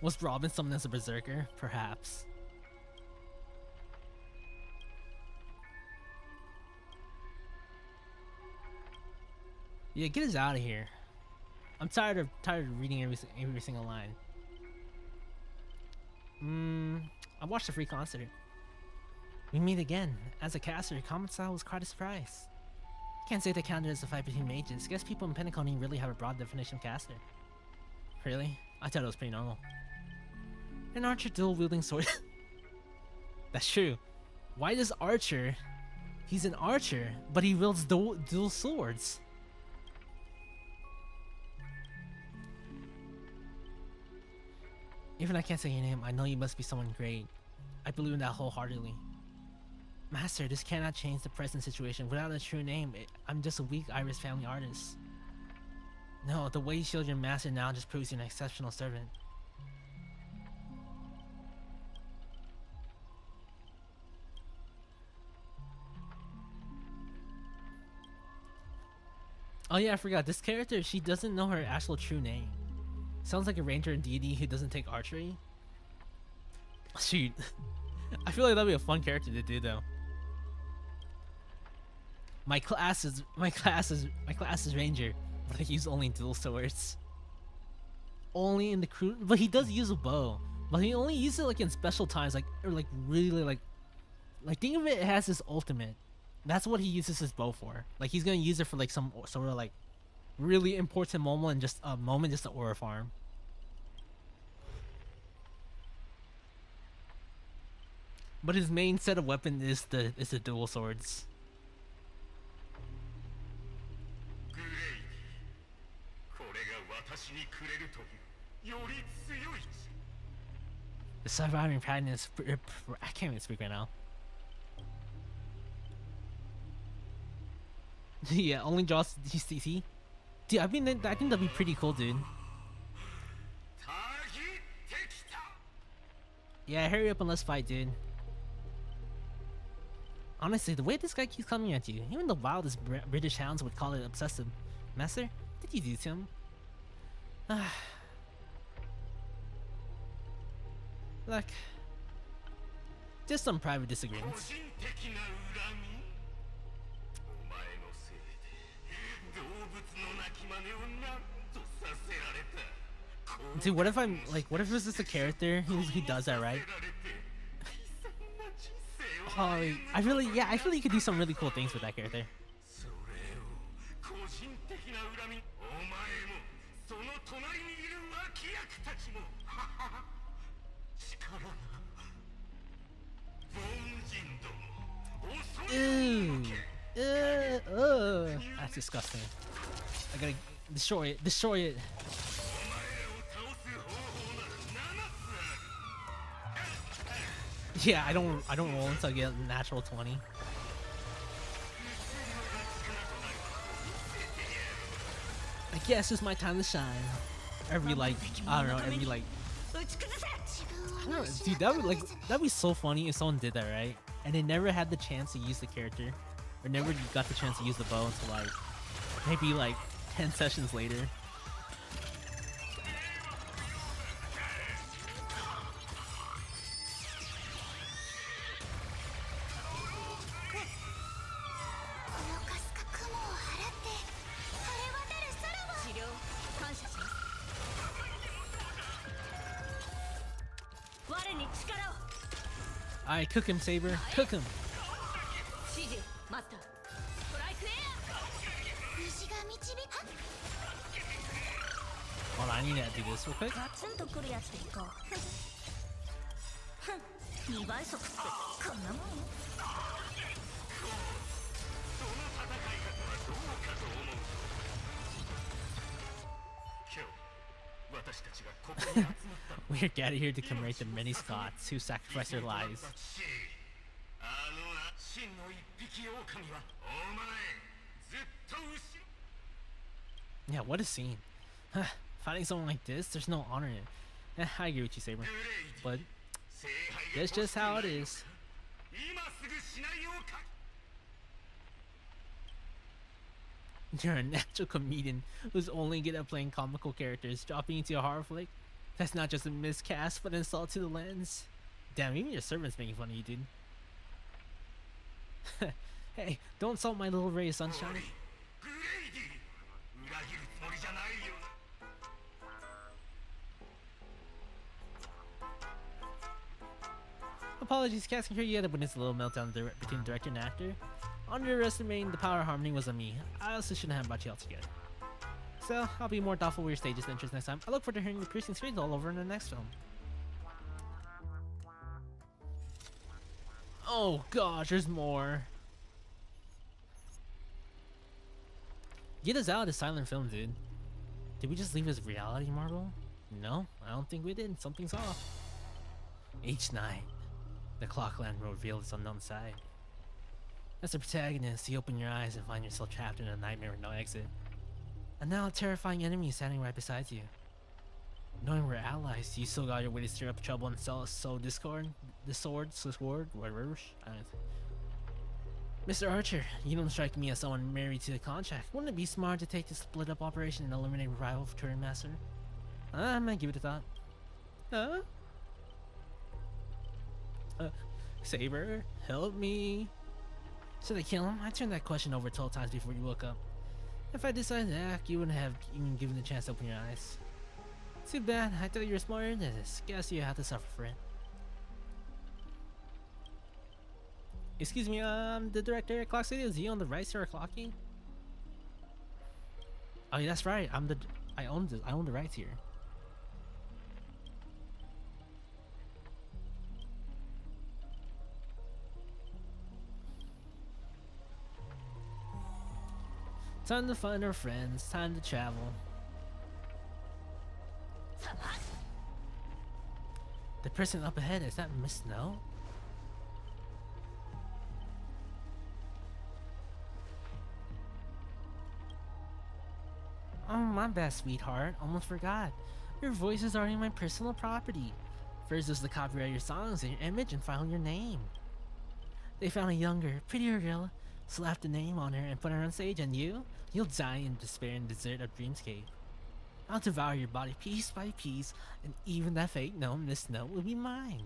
Speaker 1: Was Robin summoned as a berserker? Perhaps. Yeah, get us out of here. I'm tired of reading every single line. I watched the free concert. We meet again. As a caster, common style was quite a surprise. Can't say that counted as a fight between mages. Guess people in Pentacone really have a broad definition of caster. Really? I thought it was pretty normal. An archer dual wielding sword. That's true. Why does Archer? He's an archer, but he wields dual swords. Even I can't say your name, I know you must be someone great. I believe in that wholeheartedly. Master, this cannot change the present situation. Without a true name, I'm just a weak Irish family artist. No, the way you shield your master now just proves you're an exceptional servant. Oh yeah, I forgot. This character, she doesn't know her actual true name. Sounds like a ranger and deity who doesn't take archery. Shoot. I feel like that'd be a fun character to do though. My class is ranger, but I use only dual swords. Only in the crew, but he does use a bow. But he only uses it like in special times, like or like really like think of it as his ultimate. That's what he uses his bow for. Like he's gonna use it for like some sort of like really important moment and just a moment just to aura farm. But his main set of weapon is the dual swords. The surviving pattern is I can't even speak right now. Yeah, only draws DCC. Dude, I think that'd be pretty cool, dude. Yeah, hurry up and let's fight, dude. Honestly, the way this guy keeps coming at you, even the wildest British hounds would call it obsessive. Master, what did you do to him? Look, just some private disagreements. Dude, what if I'm like, what if it's just a character who does that, right? Oh, I feel like you could do some really cool things with that character. Ew. That's disgusting. I gotta destroy it. Destroy it. Yeah, I don't roll until I get a natural 20. I guess it's my time to shine. Every like, I don't know, every like, I don't know, dude, that'd be so funny if someone did that, right? And they never had the chance to use the character, or never got the chance to use the bow until like, maybe like 10 sessions later. Alright, cook him, Saber. Cook him. Hold on, I need to do this real quick. We're gathered here to commemorate the many Scots who sacrificed their lives. Yeah, what a scene. Fighting someone like this, there's no honor in it. I agree with you, Saber. But that's just how it is. You're a natural comedian who's only good at playing comical characters, dropping into a horror flick. That's not just a miscast, but an insult to the lens. Damn, even your servant's making fun of you, dude. Hey, don't insult my little ray of sunshine. Apologies, casting here, you had to witness a little meltdown between director and actor. Underestimating the power of harmony was on me. I also shouldn't have brought you all together. So, I'll be more thoughtful with your stages and interests next time. I look forward to hearing your piercing screams all over in the next film. Oh gosh, there's more. Get us out of this silent film, dude. Did we just leave as reality, Marvel? No, I don't think we did. Something's off. Each night, the Clockland will reveal its unknown side. As a protagonist, you open your eyes and find yourself trapped in a nightmare with no exit. And now a terrifying enemy is standing right beside you. Knowing we're allies, you still got your way to stir up trouble and sow discord, whatever. Mr. Archer, you don't strike me as someone married to the contract. Wouldn't it be smart to take the split up operation and eliminate rival for Turing Master? I might give it a thought. Saber, help me. Should I kill him? I turned that question over 12 times before you woke up. If I decided to act, you wouldn't have even given the chance to open your eyes. Too bad, I thought you were smarter than this. Guess you have to suffer for it. Excuse me, the director at Clock City, is he on the rights to our clocking? Oh yeah, that's right, I own the rights here. Time to find our friends, time to travel. The person up ahead, is that Miss Snow? Oh, my bad, sweetheart. Almost forgot. Your voice is already my personal property. First was the copyright of your songs and your image, and finally your name. They found a younger, prettier girl, slapped a name on her and put her on stage, and you'll die in despair in the desert of Dreamscape. I'll devour your body piece by piece, and even that fate known Miss Snow will be mine.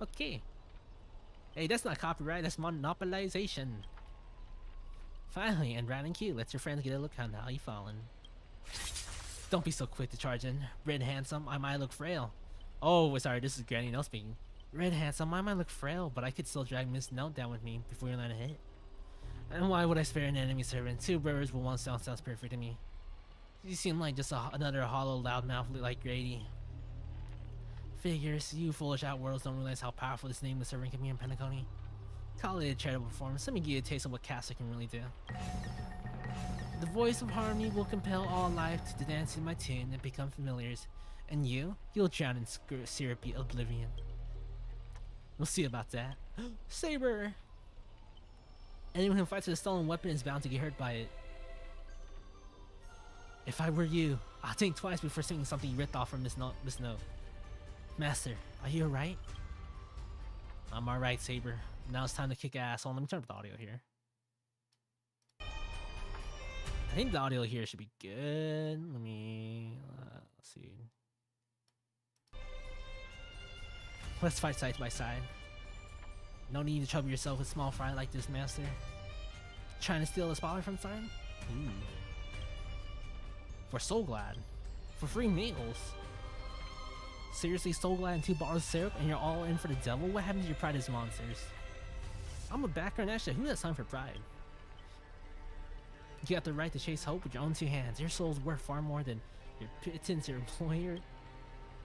Speaker 1: Okay. Hey, that's not copyright, that's monopolization. Finally, and round Q, let your friends get a look on how you fallen. Don't be so quick to charge in. Red handsome, I might look frail. Oh, sorry, this is Granny No speaking. Red handsome, I might look frail, but I could still drag Miss Snow down with me before you land a hit. And why would I spare an enemy servant? Two birds with one sound sounds perfect to me. You seem like just another hollow loudmouth like Grady. Figures, you foolish outworlds don't realize how powerful this nameless servant can be in Penacony. Call it a charitable performance. Let me give you a taste of what Castle can really do. The voice of harmony will compel all life to dance in my tune and become familiars. And you'll drown in syrupy oblivion. We'll see about that. Saber! Anyone who fights with a stolen weapon is bound to get hurt by it. If I were you, I'll think twice before saying something ripped off from this note. Master, are you alright? I'm alright, Saber. Now it's time to kick ass. Hold on, let me turn up the audio here. I think the audio here should be good. Let me... let's see. Let's fight side by side. No need to trouble yourself with small fry like this, Master. Trying to steal the spotlight from time? Ooh. We're so glad. For free meals. Seriously, so glad and 2 bottles of syrup and you're all in for the devil? What happened to your pride as monsters? I'm a backer in that shit. Who has time for pride? You got the right to chase hope with your own 2 hands. Your soul's worth far more than your pittance, your employer.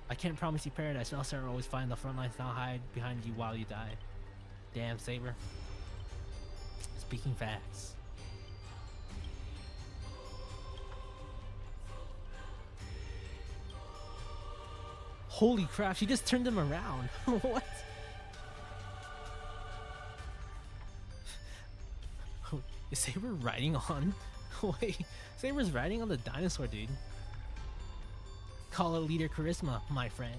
Speaker 1: I can't promise you paradise, but I'll certainly always find the front lines and I'll hide behind you while you die. Damn, Saber. Speaking facts. Holy crap, she just turned him around. What? Is Saber riding on? Wait, Saber's riding on the dinosaur, dude. Call it leader charisma, my friend.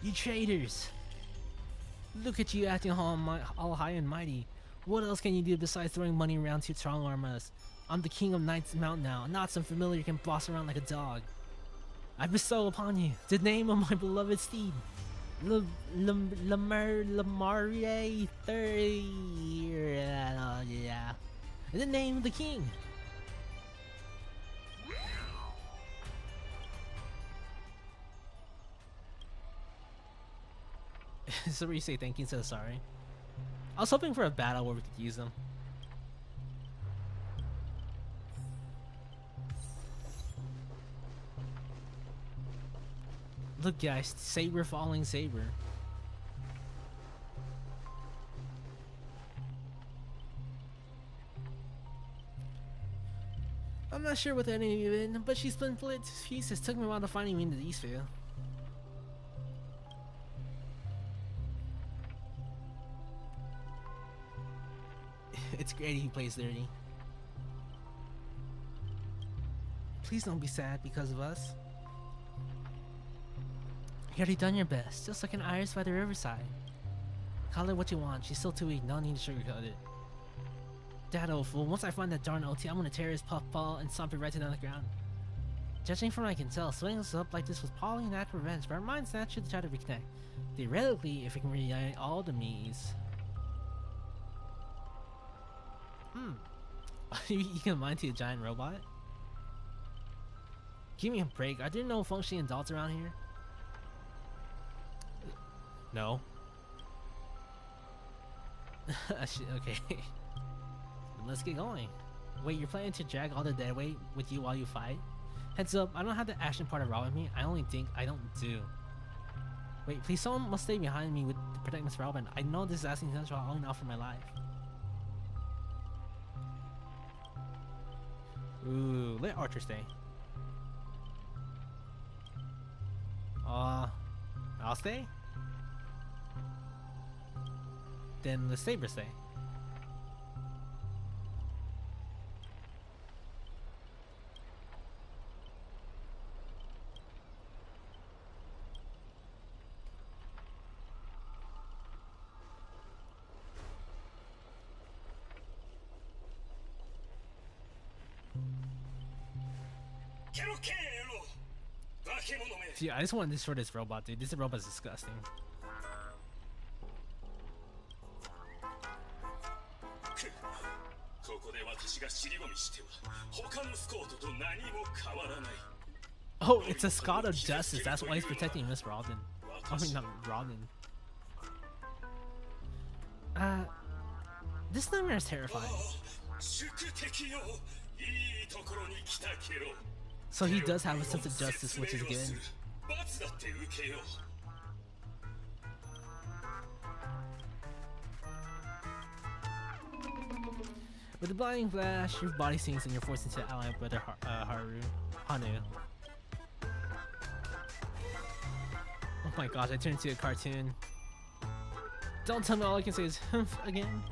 Speaker 1: You traitors! Look at you acting all high and mighty. What else can you do besides throwing money around to strong-arm us? I'm the king of Knight's Mountain now, not some familiar you can boss around like a dog. I bestow upon you the name of my beloved steed, Lamarie III. Yeah. In the name of the king. So where you say thank you instead of sorry? I was hoping for a battle where we could use them. Look guys, Saber following Saber. I'm not sure what that name is, but she's been split to pieces. Took me a while to find me in the Eastvale. It's great he plays dirty. Please don't be sad because of us. You already done your best, just like an iris by the riverside. Call it what you want, she's still too weak, no need to sugarcoat it. That old fool, once I find that darn OT, I'm gonna tear his puffball and stomp it right down the ground. Judging from what I can tell, swinging us up like this was probably an act of revenge, but our minds naturally try to reconnect. Theoretically, if we can reunite all the me's. You can mind to a giant robot? Give me a break, are there no functioning adults around here? No. Okay. Let's get going. Wait, you're planning to drag all the dead weight with you while you fight? Heads up, I don't have the action part of Raw with me. I only think I don't do. Wait, please someone must stay behind me to protect Miss Robin. I know this is asking essential, I'll only offer my life. Ooh, let Archer stay. I'll stay? Then the Saber stay. Dude, I just want to destroy this robot, dude. This robot is disgusting. Oh, it's a Scott of Justice. That's why he's protecting Miss Robin. I mean, not Robin. This nightmare is terrifying. So he does have a sense of justice, which is good. With the blinding flash, your body sinks and you're forced into ally brother Hanu. Oh my gosh, I turned into a cartoon. Don't tell me all I can say is humph again.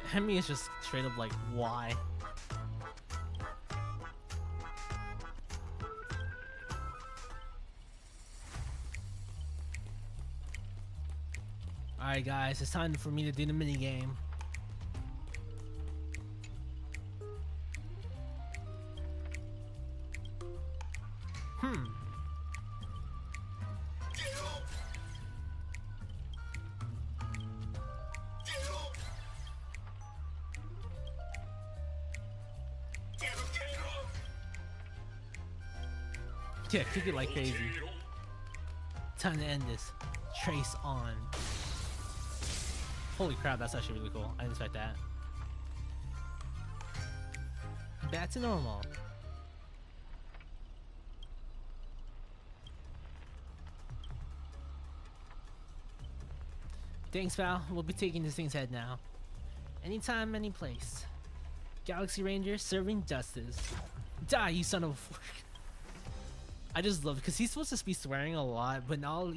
Speaker 1: Hemi is just straight up like, why? Alright guys, it's time for me to do the mini game. Yeah, kick it like crazy. Time to end this. Trace on. Holy crap, that's actually really cool. I didn't expect that. Back to normal. Thanks, pal. We'll be taking this thing's head now. Anytime, any place. Galaxy Ranger serving justice. Die, you son of... I just love it because he's supposed to be swearing a lot, but now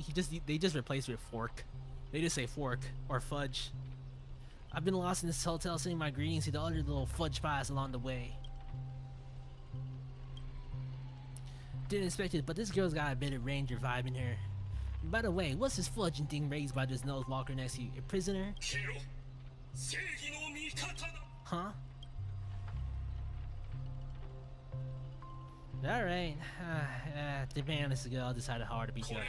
Speaker 1: they just replace it with fork. They just say fork or fudge. I've been lost in this hotel sending my greetings to the other little fudge pies along the way. Didn't expect it, but this girl's got a bit of ranger vibe in her. By the way, what's this fudging thing raised by this nose walker next to you? A prisoner? Huh? Alright, the man is girl decided hard to beat you up.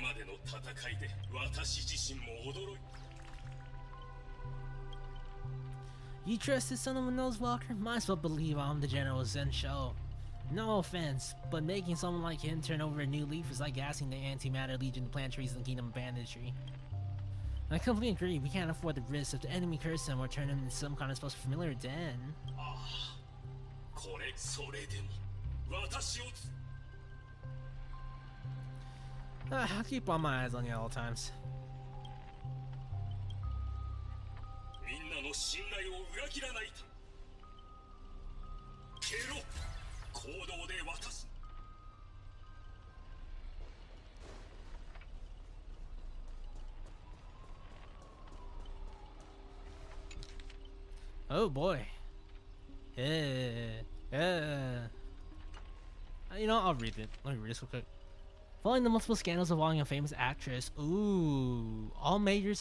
Speaker 1: You trust this son of a nose walker? Might as well believe I'm the General Zen Show. No offense, but making someone like him turn over a new leaf is like asking the Antimatter Legion to plant trees in the Kingdom of Banditry. I completely agree, we can't afford the risk if the enemy curse him or turn him into some kind of special familiar den. I'll keep all my eyes on you at all times. Oh boy. You know, I'll read it. Let me read this real quick. Following the multiple scandals involving a famous actress, all major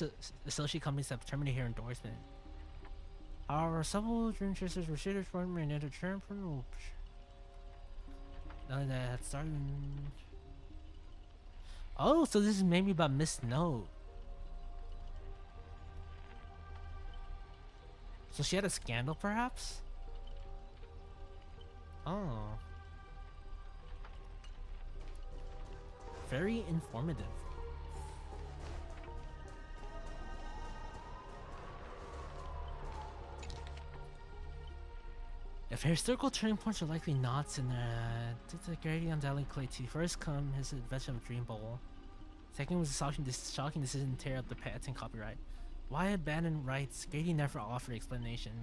Speaker 1: associate companies have terminated her endorsement. Our several interests were shaded from and entered term for that started. Oh, so this is maybe about Miss Note. So she had a scandal, perhaps? Oh. Very informative. If historical turning points are likely knots in the Grady undoubtedly clay to first come his invention of Dream Bowl. Second was a shocking decision to tear up the patent copyright. Why abandon rights? Grady never offered explanation.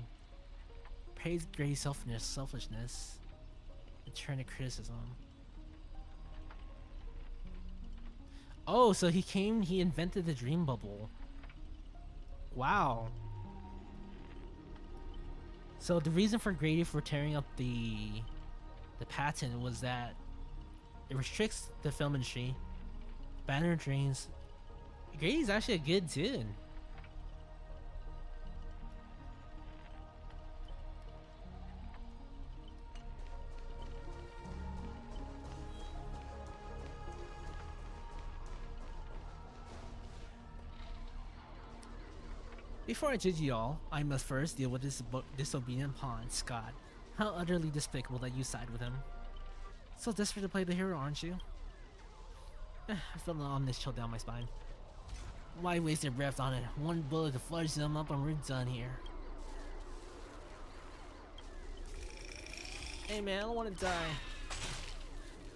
Speaker 1: Praised Grady's selfishness. Return to criticism. Oh, so he invented the dream bubble. Wow. So the reason for Grady for tearing up the patent was that it restricts the film industry, banner dreams. Grady's actually a good dude. Before I judge y'all, I must first deal with this disobedient pawn, Scott. How utterly despicable that you side with him. So desperate to play the hero, aren't you? I feel an ominous chill down my spine. Why waste your breath on it? One bullet to fudge them up and we're done here. Hey man, I don't want to die.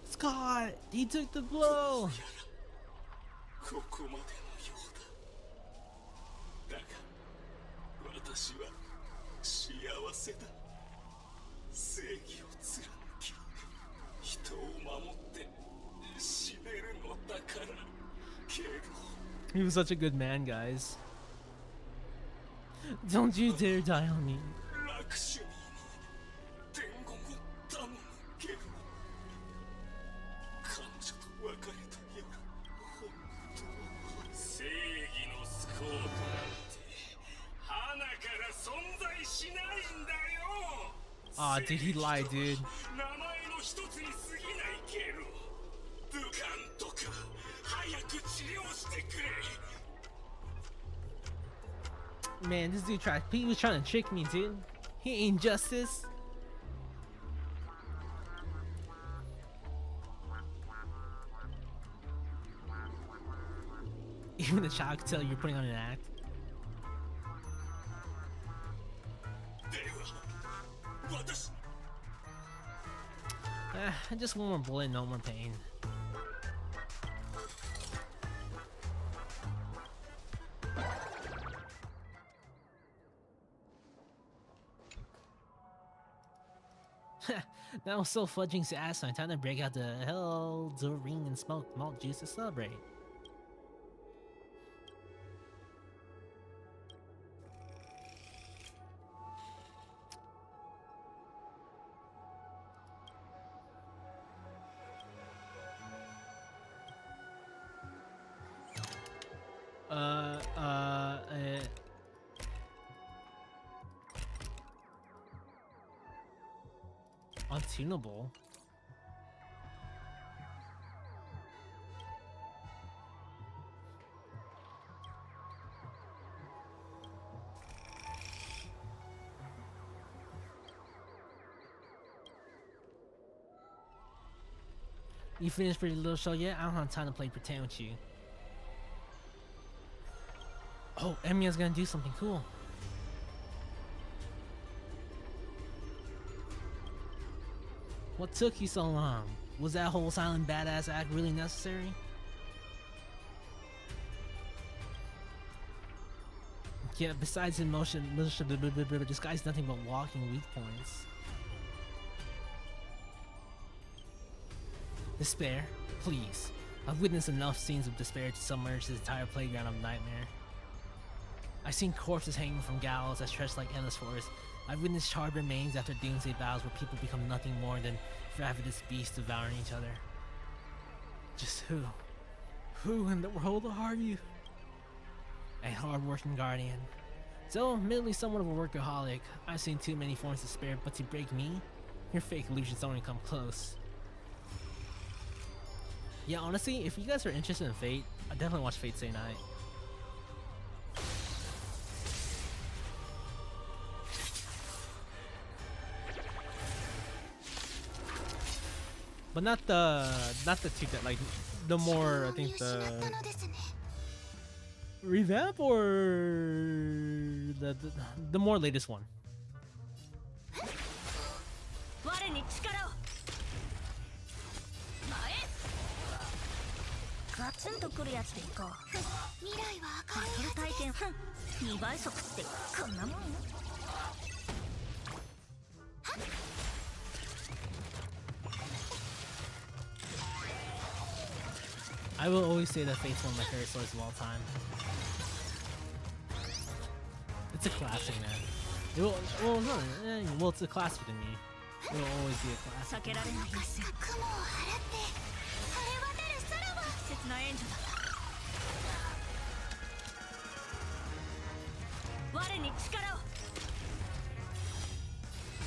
Speaker 1: Scott! He took the blow!
Speaker 7: 私は幸せだ。正義を貫き、人を守って死ねるのだから。ケロ。
Speaker 1: He was such a good man, guys. Don't you dare die on me.
Speaker 7: ラクシュニーに伝言を頼む、ケロ。彼女と別れた夜、本当は正義のスコートなんて鼻から存在しないんだよ。
Speaker 1: Aw, dude, he lied, dude.
Speaker 7: 名前の一つに過ぎないケロ。武漢とか早く治療してくれ。
Speaker 1: Man, this dude he was trying to trick me, dude. He ain't justice. Even the child could tell you're putting on an act. Just one more bullet, no more pain. That was so fudging ass. So time to break out the hell, the ring and smoke malt juice to celebrate. Untunable. You finished Pretty Little Show yet? I don't have time to play pretend with you. Oh, Emiya's gonna do something cool. What took you so long? Was that whole silent badass act really necessary? Yeah, besides emotion, this guy's nothing but walking weak points. Despair? Please. I've witnessed enough scenes of despair to submerge this entire playground of nightmare. I've seen corpses hanging from gallows that stretch like endless forests. I've witnessed charred remains after doomsday battles where people become nothing more than ravenous beasts devouring each other. Just who? Who in the world are you? A hard-working guardian. So, admittedly somewhat of a workaholic, I've seen too many forms of despair, but to break me? Your fake illusions don't even come close. Yeah, honestly, if you guys are interested in Fate, I definitely watch Fate Stay Night. But not the two that like the more I think the revamp or the more latest one. I will always say that Fate's one of my favorite stories of all time. It's a classic, man. It will, well, no, well, it's a classic to me. It will always be a classic.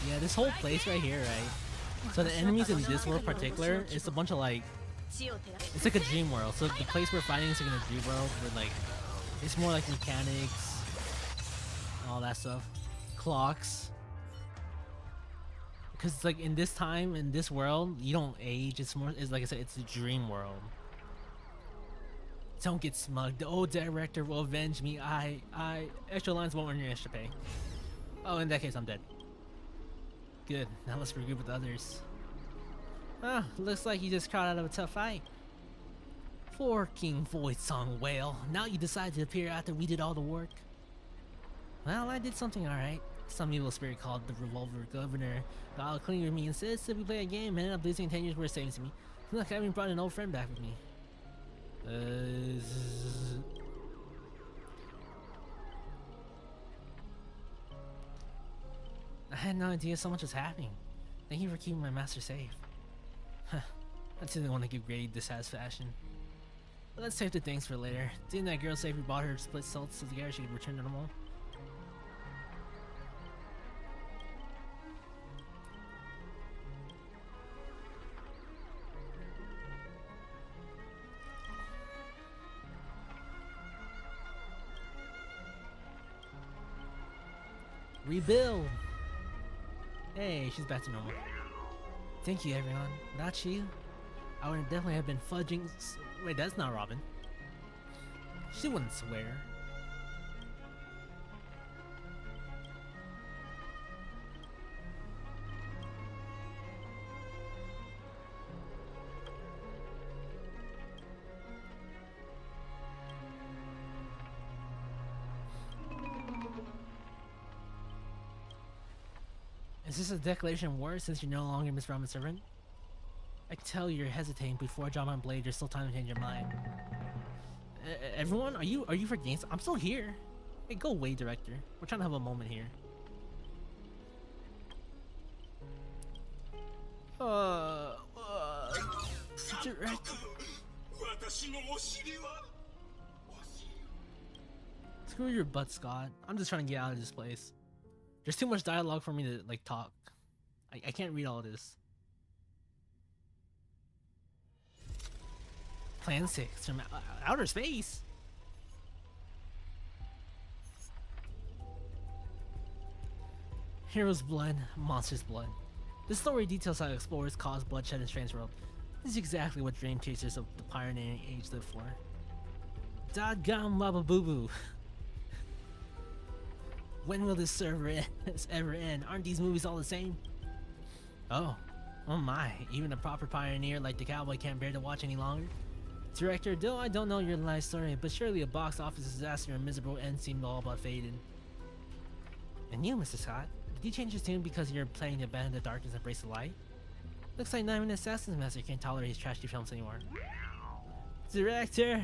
Speaker 1: Yeah, this whole place right here, right? So the enemies in this world in particular, it's a bunch of like, it's like a dream world. So the place we're fighting is like in a dream world where like, it's more like mechanics, all that stuff, clocks. Because it's like in this time, in this world, you don't age. It's more, it's like I said, it's a dream world. Don't get smug. The old director will avenge me. Extra lines won't earn your extra pay. Oh, in that case, I'm dead. Good. Now let's regroup with others. Ah, looks like you just crawled out of a tough fight. For King Void Song Whale. Now you decide to appear after we did all the work. Well, I did something alright. Some evil spirit called the Revolver Governor got all clean with me and insisted we play a game and ended up losing 10 years worth savings to me. Look, I even brought an old friend back with me. I had no idea so much was happening. Thank you for keeping my master safe. Huh. I didn't want to give Grail dissatisfaction. But let's save the things for later. Didn't that girl say if we bought her split salts together she could return to normal? Rebuild! Hey, she's back to normal. Thank you, everyone. Without you, I would definitely have been fudging. Wait, that's not Robin. She wouldn't swear. Is this a declaration of war since you're no longer Miss Robin's servant? I can tell you're hesitating before I draw my blade. There's still time to change your mind. Everyone, are you for games? I'm still here. Hey, go away, director. We're trying to have a moment here. Director. Screw your butt, Scott. I'm just trying to get out of this place. There's too much dialogue for me to like talk. I can't read all this. Plan 6 from outer space. Hero's blood, monster's blood. This story details how explorers cause bloodshed in strange world. This is exactly what dream chasers of the pioneering age live for. Dadgum baba boo boo. When will this server ever end? Aren't these movies all the same? Oh my, even a proper pioneer like the cowboy can't bear to watch any longer? Director, though I don't know your life story, but surely a box office disaster and miserable end seemed all but faded. And you, Mr. Scott, did you change your tune because you're planning to abandon the darkness and embrace the light? Looks like not even Assassin's Master can't tolerate his trashy films anymore. Director,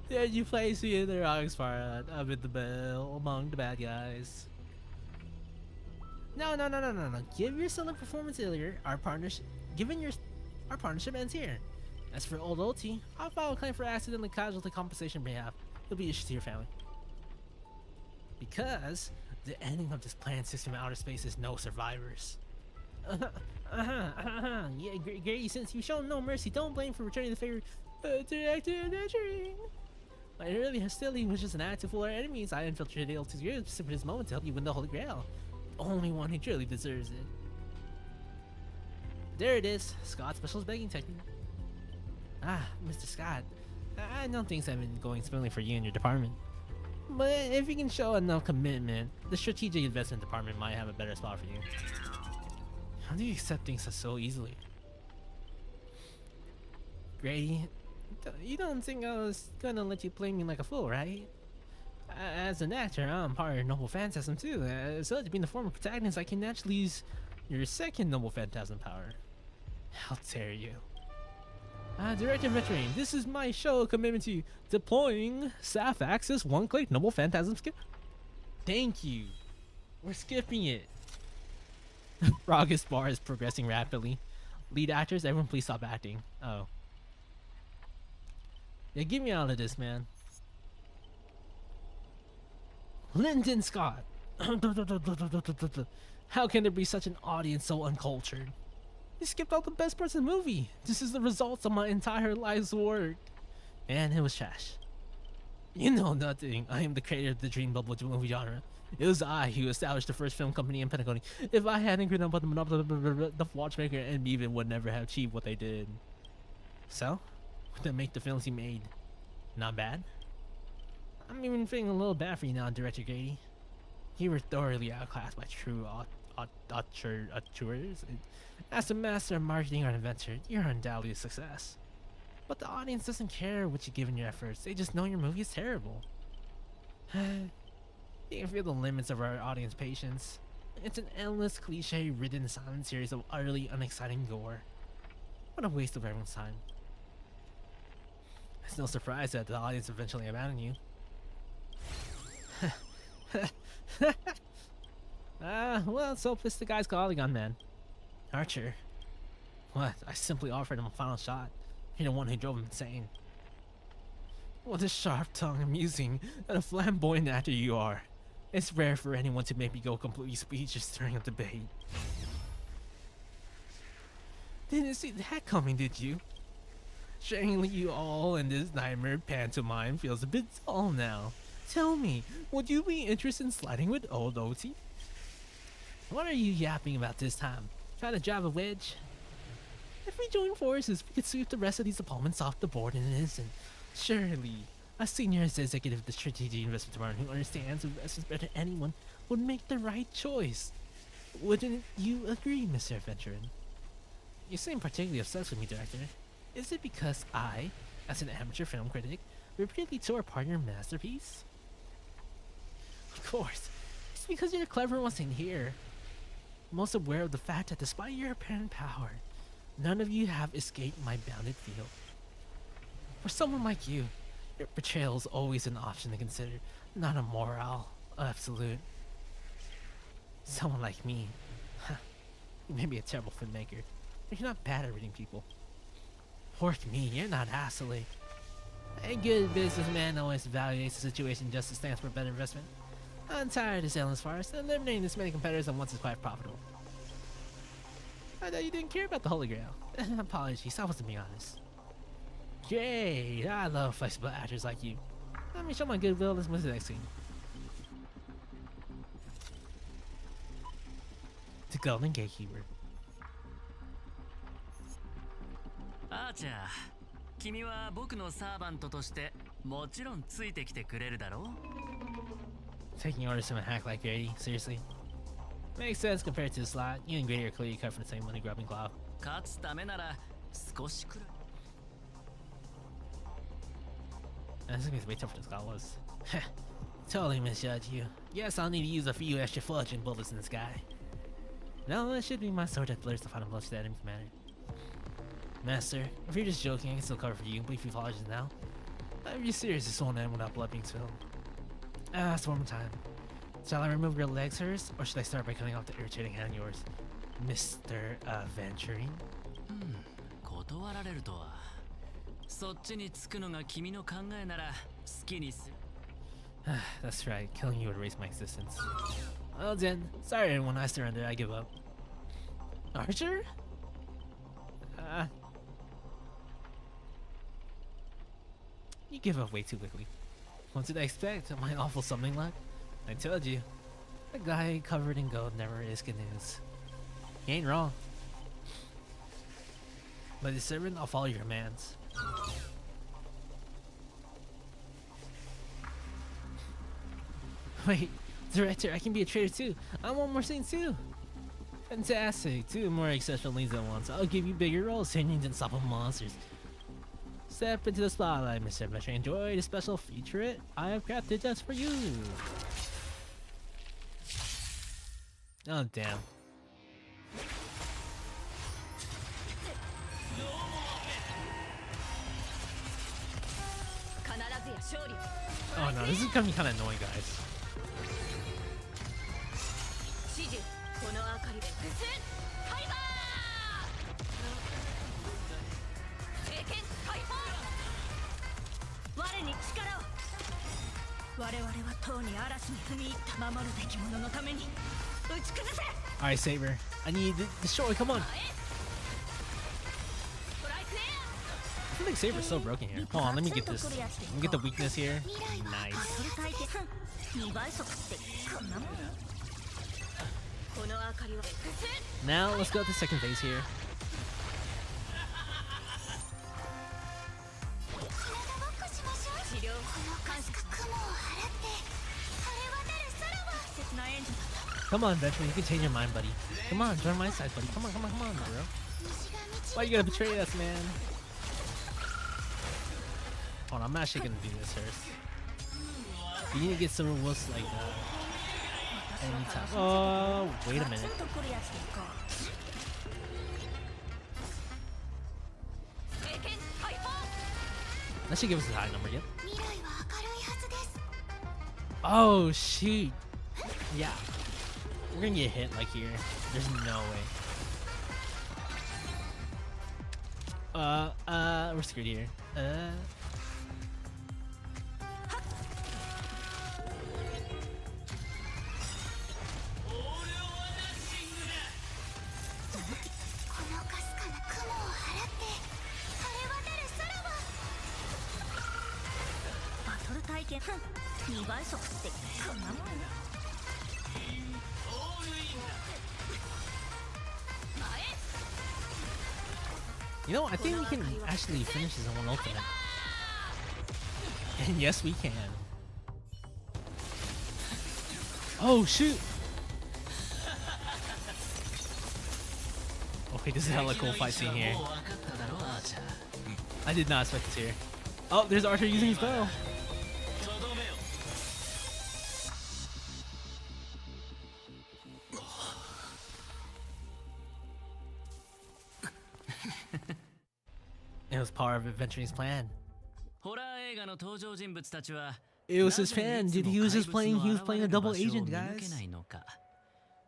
Speaker 1: did you place me in the wrong spot amid the bell among the bad guys? No. Give your stellar performance earlier. Our partnership ends here. As for old OT, I'll file a claim for accident and casualty compensation behalf. It'll be issued to your family. Because the ending of this planned system in outer space is no survivors. Yeah, Grail, since you've shown no mercy, don't blame for returning the favor. Director nurturing. My earlier hostility was just an act to fool our enemies. I infiltrated LT's Grail just for this moment to help you win the Holy Grail. The only one who truly deserves it. There it is, Scott's special begging technique. Ah, Mr. Scott, I know things have been going smoothly for you and your department. But if you can show enough commitment, the strategic investment department might have a better spot for you. How do you accept things so easily? Grady, you don't think I was gonna let you play me like a fool, right? As an actor, I'm part of Noble Phantasm too. So to be in the former protagonist, I can naturally use your second Noble Phantasm power. How dare you? Director Veteran, this is my show commitment to you. Deploying staff access one-click Noble Phantasm skip. Thank you. We're skipping it. Progress bar is progressing rapidly. Lead actors, everyone please stop acting. Oh. Yeah, get me out of this, man. Lyndon Scott. How can there be such an audience so uncultured? You skipped all the best parts of the movie. This is the results of my entire life's work. And it was trash. You know nothing. I am the creator of the dream bubble movie genre. It was I who established the first film company in Pentagon. If I hadn't agreed on the watchmaker and even would never have achieved what they did. So, to make the films he made not bad? I'm even feeling a little bad for you now, Director Grady. You were thoroughly outclassed by true auteurs. As a master of marketing or inventor, you're undoubtedly a success. But the audience doesn't care what you give in your efforts. They just know your movie is terrible. You can feel the limits of our audience patience. It's an endless cliche-ridden silent series of utterly unexciting gore. What a waste of everyone's time. It's no surprise that the audience eventually abandoned you. Well, so pissed the guy's colleague on, man. Archer. What? I simply offered him a final shot. You're the one who drove him insane. What a sharp-tongued, amusing, and a flamboyant actor you are. It's rare for anyone to make me go completely speechless during a debate. Didn't see that coming, did you? Sharing you all in this nightmare pantomime feels a bit dull now. Tell me, would you be interested in sliding with old OT? What are you yapping about this time? Trying to drive a wedge? If we join forces, we could sweep the rest of these opponents off the board in an instant. Surely, a senior executive of the strategic investment department who understands investments better than anyone would make the right choice. Wouldn't you agree, Mr. Adventurer? You seem particularly obsessed with me, Director. Is it because I, as an amateur film critic, repeatedly tore apart your masterpiece? Of course, it's because you're clever ones in here. Most aware of the fact that despite your apparent power, none of you have escaped my bounded field. For someone like you, your betrayal is always an option to consider, not a moral absolute. Someone like me, you may be a terrible filmmaker, but you're not bad at reading people. Pork me, you're not absolute. A good businessman always evaluates the situation just to stand for a better investment. I'm tired of this endless farce. Eliminating this many competitors at once is quite profitable. I thought you didn't care about the Holy Grail. Apologies, I wasn't being honest. Great, I love flexible actors like you. Let me show my goodwill. Let's move to the next scene. The Golden Gatekeeper.
Speaker 6: あーちゃん、君は僕のサーバントとしてもちろんついてきてくれるだろう?
Speaker 1: Taking orders from a hack like Grady? Seriously? Makes sense compared to the slot. You and Grady are clearly cut from the same money grubbing cloth.
Speaker 6: 勝つためなら少しくらい。
Speaker 1: This is way tougher than Scott was. Totally misjudged you. Yes, I'll need to use a few extra bludgeon bullets in this guy. No, it should be my sword that blurs the final blood to the enemy commander. Master, if you're just joking, I can still cover for you. Brief apologies now. If you're serious, this won't end without blood being spilled. It's one more time. Shall I remove your legs first, or should I start by cutting off the irritating hand of yours, Mr. Venturing?
Speaker 6: 断られるとは。そっちにつくのが君の考えなら好きにする。
Speaker 1: That's right, killing you would erase my existence. Well then, sorry everyone, I surrender, I give up. Archer? You give up way too quickly. What did I expect? My awful summoning luck? I told you. A guy covered in gold never is good news. You ain't wrong. But as servant, I'll follow your commands. Wait, Director, I can be a traitor too. I want more scenes too. Fantastic, 2 more exceptional leads at once. I'll give you bigger roles, turning unstoppable monsters. Step into the spotlight, Mr. Adventure. Enjoy the special featurette I have crafted just for you. Oh damn. Oh no, this is gonna be kind of annoying, guys. Alright, Saber. I need to destroy, come on. I feel like Saber's so broken here. Hold on, let me get this. Let me get the weakness here. Nice. Now let's go to the second phase here. Come on, veteran, you can change your mind, buddy. Come on, join my side, buddy. Come on, bro. Why you gotta betray us, man? Hold on, I'm actually gonna do this first. You need to get some rules like Anytime. Wait a minute. That should give us a high number, yep. Oh, shoot. Yeah. We're gonna get hit like here. There's no way. We're screwed here. You know, I think we can actually finish this in one ultimate. And yes, we can. Oh, shoot! Okay, this is a hella cool fight scene here. I did not expect this here. Oh, there's Archer using his bow. It was part of Adventuring's plan. It was his fan, dude. He was playing a double agent, guys.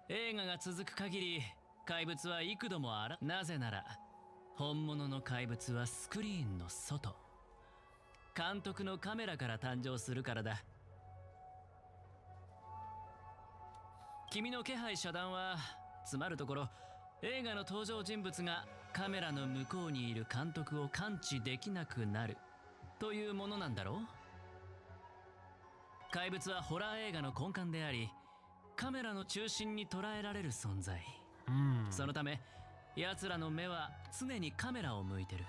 Speaker 6: 映画が続く限り怪物は幾度もなぜなら本物の怪物はスクリーンの外監督のカメラから誕生するからだ君の気配遮断はつまるところ映画の登場人物がカメラの向こうにいる監督を感知できなくなるというものなんだろう怪物はホラー映画の根幹でありカメラの中心に捉えられる存在、そのため奴らの目は常にカメラを向いてる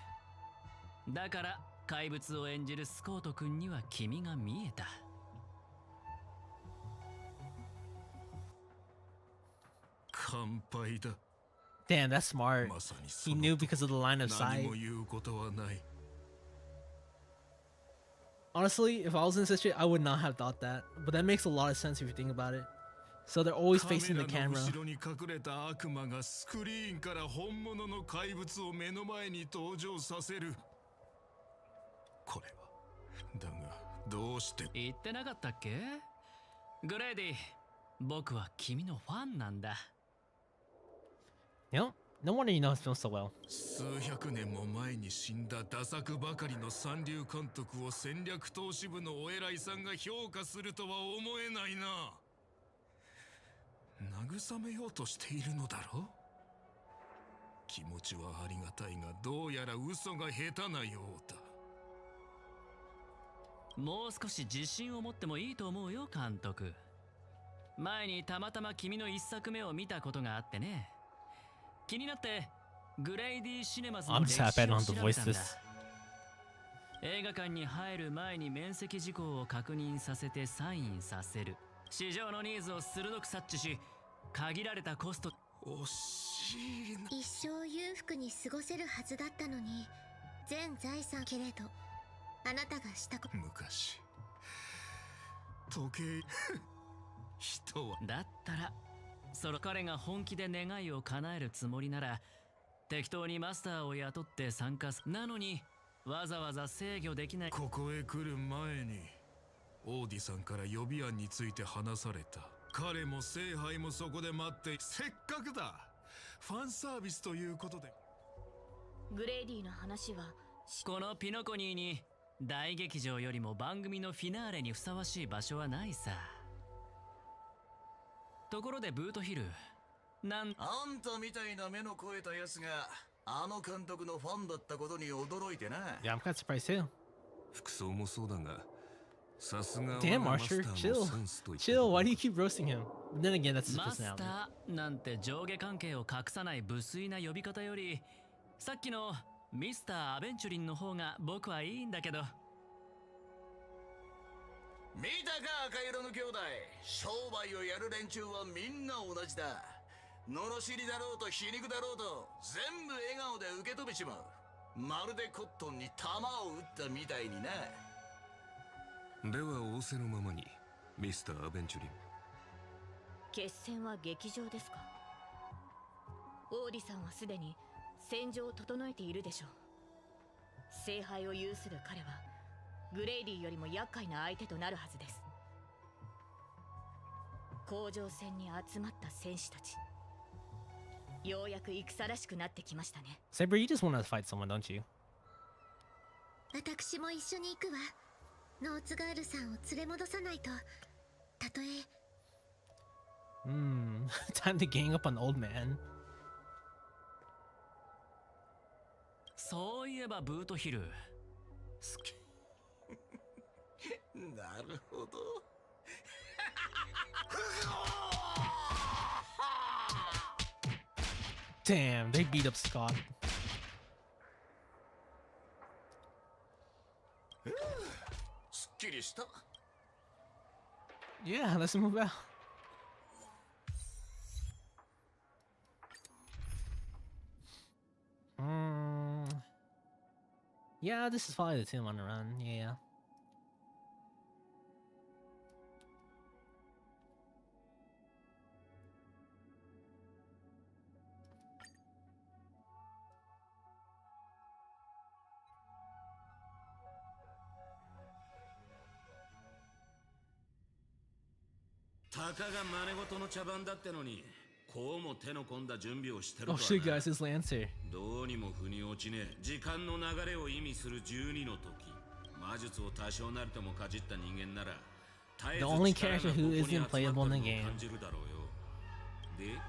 Speaker 6: だから怪物を演じるスコート君には君が見えた
Speaker 7: 乾杯だ
Speaker 1: Damn, that's smart. He knew because of the line of sight. Honestly, if I was in this situation, I would not have thought that. But that makes a lot of sense if you think about it. So they're always facing the camera. You know, no wonder you know his film so well.
Speaker 7: 数百年も前に死んだダサくばかりの三流監督を戦略投資部のお偉いさんが評価するとは思えないな。慰めようとしているのだろう。気持ちはありがたいがどうやら嘘が下手なようだ。
Speaker 6: もう少し自信を持ってもいいと思うよ監督。前にたまたま君の一作目を見たことがあってね。気になってグレイディシネマズの歴史を調べたんだ。映画館に入る前に面積事項を確認させてサインさせる。市場のニーズを鋭く察知し、限られたコスト。
Speaker 7: 惜しいな。
Speaker 2: 一生裕福に過ごせるはずだったのに、全財産けれど、あなたがしたこと。
Speaker 7: 昔、時計、人は。
Speaker 6: だったら。その彼が本気で願いを叶えるつもりなら適当にマスターを雇って参加すなのにわざわざ制御できない
Speaker 7: ここへ来る前にオーディさんから予備案について話された彼も聖杯もそこで待ってせっかくだファンサービスということで
Speaker 3: グレイディの話は
Speaker 6: このピノコニーに大劇場よりも番組のフィナーレにふさわしい場所はないさところでブートヒルあん
Speaker 5: たみたいな目の肥えたやつがあの監督のファンだったことに驚いてな。
Speaker 1: Yeah, I'm kind of surprised too.
Speaker 7: 服装もそうだがさすが
Speaker 1: Damn, Archer, chill. Chill, why do you keep roasting him? But then again, that's his
Speaker 6: マス
Speaker 1: personality.
Speaker 6: ターなんて上下関係を隠さない無粋な呼び方よりさっきのミスター・アベンチュリンの方が僕はいいんだけど
Speaker 5: 見たか赤色の兄弟商売をやる連中はみんな同じだ罵りだろうと皮肉だろうと全部笑顔で受け止めちまうまるでコットンに弾を撃ったみたいになでは仰せのままにミスター・アベンチュリン
Speaker 3: 決戦は劇場ですか。王子さんはすでに戦場を整えているでしょう。聖杯を有する彼はグレイディよりも厄介な相手となるはずです。甲状戦に集まった戦士たち、ようやく戦らしくなってきましたね。
Speaker 1: Saber, you just want to fight someone, don't you?
Speaker 2: 私も一緒に行くわ。ノーツガールさんを連れ戻さないと。たとえ
Speaker 1: Time to gang up on the old man.
Speaker 6: そういえばブートヒル、
Speaker 5: なるほど。
Speaker 1: Damn, they beat up Scott.
Speaker 5: すっきりした。
Speaker 1: Yeah, let's move out. Yeah, this is probably the team on the run. Yeah. Oh shit, guys, his Lancer.
Speaker 7: どうにも腑に落ちねえ。時間の流れを意味する12の時、魔術を多少なりともかじった人間なら
Speaker 1: The only character who isn't playable in the game.
Speaker 7: 感じるだろうよ。で、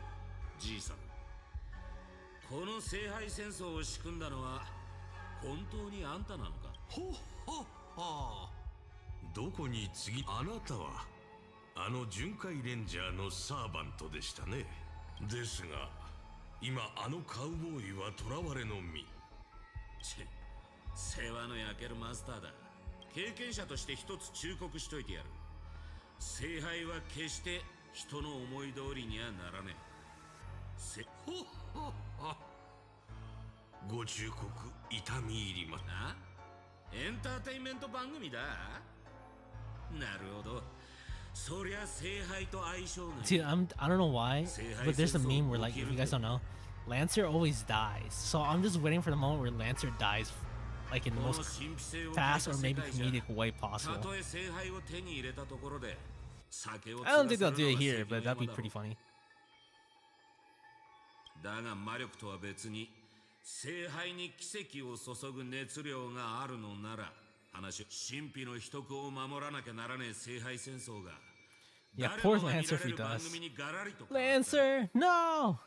Speaker 7: じいさん、この聖杯戦争を仕組んだのは本当にあんたなのか。
Speaker 4: ほっほっは。どこに次、あなたはあの巡回レンジャーのサーバントでしたね。ですが今あのカウボーイは囚われの身。
Speaker 7: 世話の焼けるマスターだ。経験者として一つ忠告しといてやる。聖杯は決して人の思い通りにはならねえ。
Speaker 4: ほっほっは。ご忠告痛み入ります。
Speaker 7: あ？エンターテインメント番組だ。なるほど。そりゃ聖杯と相性がいい。
Speaker 1: See, I don't know why, but there's a meme where, like, if you guys don't know, Lancer always dies. So I'm just waiting for the moment where Lancer dies, like in the most fast or maybe comedic way possible. I don't think they'll do it here, but that'd be pretty funny.
Speaker 7: だが魔力とは別に聖杯に奇跡を注ぐ熱量があるのなら、話、神秘の秘匿を守らなきゃならねえ聖杯戦争が。
Speaker 1: Yeah, poor Lancer if he does. Lancer, no!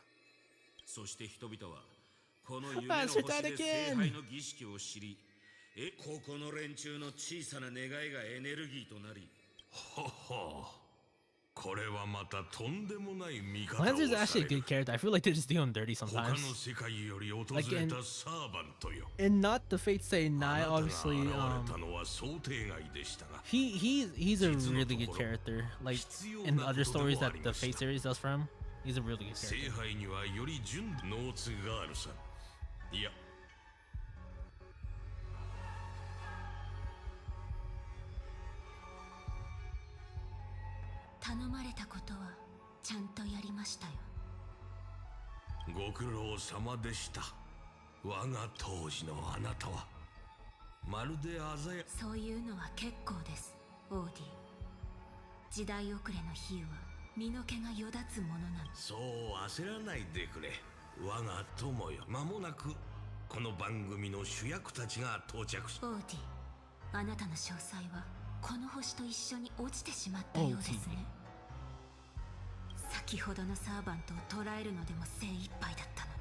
Speaker 7: そして人々はこの夢の星で聖杯の儀式を知り、ここの連中の小さな願いがエネルギーとなり。
Speaker 4: ほほ。これはまたとんでもない味方を
Speaker 1: Lancer's actually a good character. I feel like they're just doing dirty
Speaker 4: 他
Speaker 1: sometimes.
Speaker 4: の世界より訪れたサーバントよ。
Speaker 1: And not the Fate Stay Night,
Speaker 4: あなたが
Speaker 1: obviously.
Speaker 4: 現れたのは想定外でしたが。
Speaker 1: He's a really good character. Like in the other stories that the Fate series does for him, he's a really good
Speaker 4: 聖
Speaker 1: character.
Speaker 4: 杯にはより純ノーツガールさん。いや。
Speaker 2: 頼まれたことはちゃんとやりましたよ。
Speaker 4: ご苦労様でした。我が当時のあなたはまるで鮮や。
Speaker 2: そういうのは結構です、オーディ。時代遅れの比喩は身の毛がよだつものなの。
Speaker 4: そう焦らないでくれ、我が友よ。間もなくこの番組の主役たちが到着し。
Speaker 2: オーディ、あなたの詳細はこの星と一緒に落ちてしまったようですね。先ほどのサーバントを捕らえるのでも精一杯だったのに、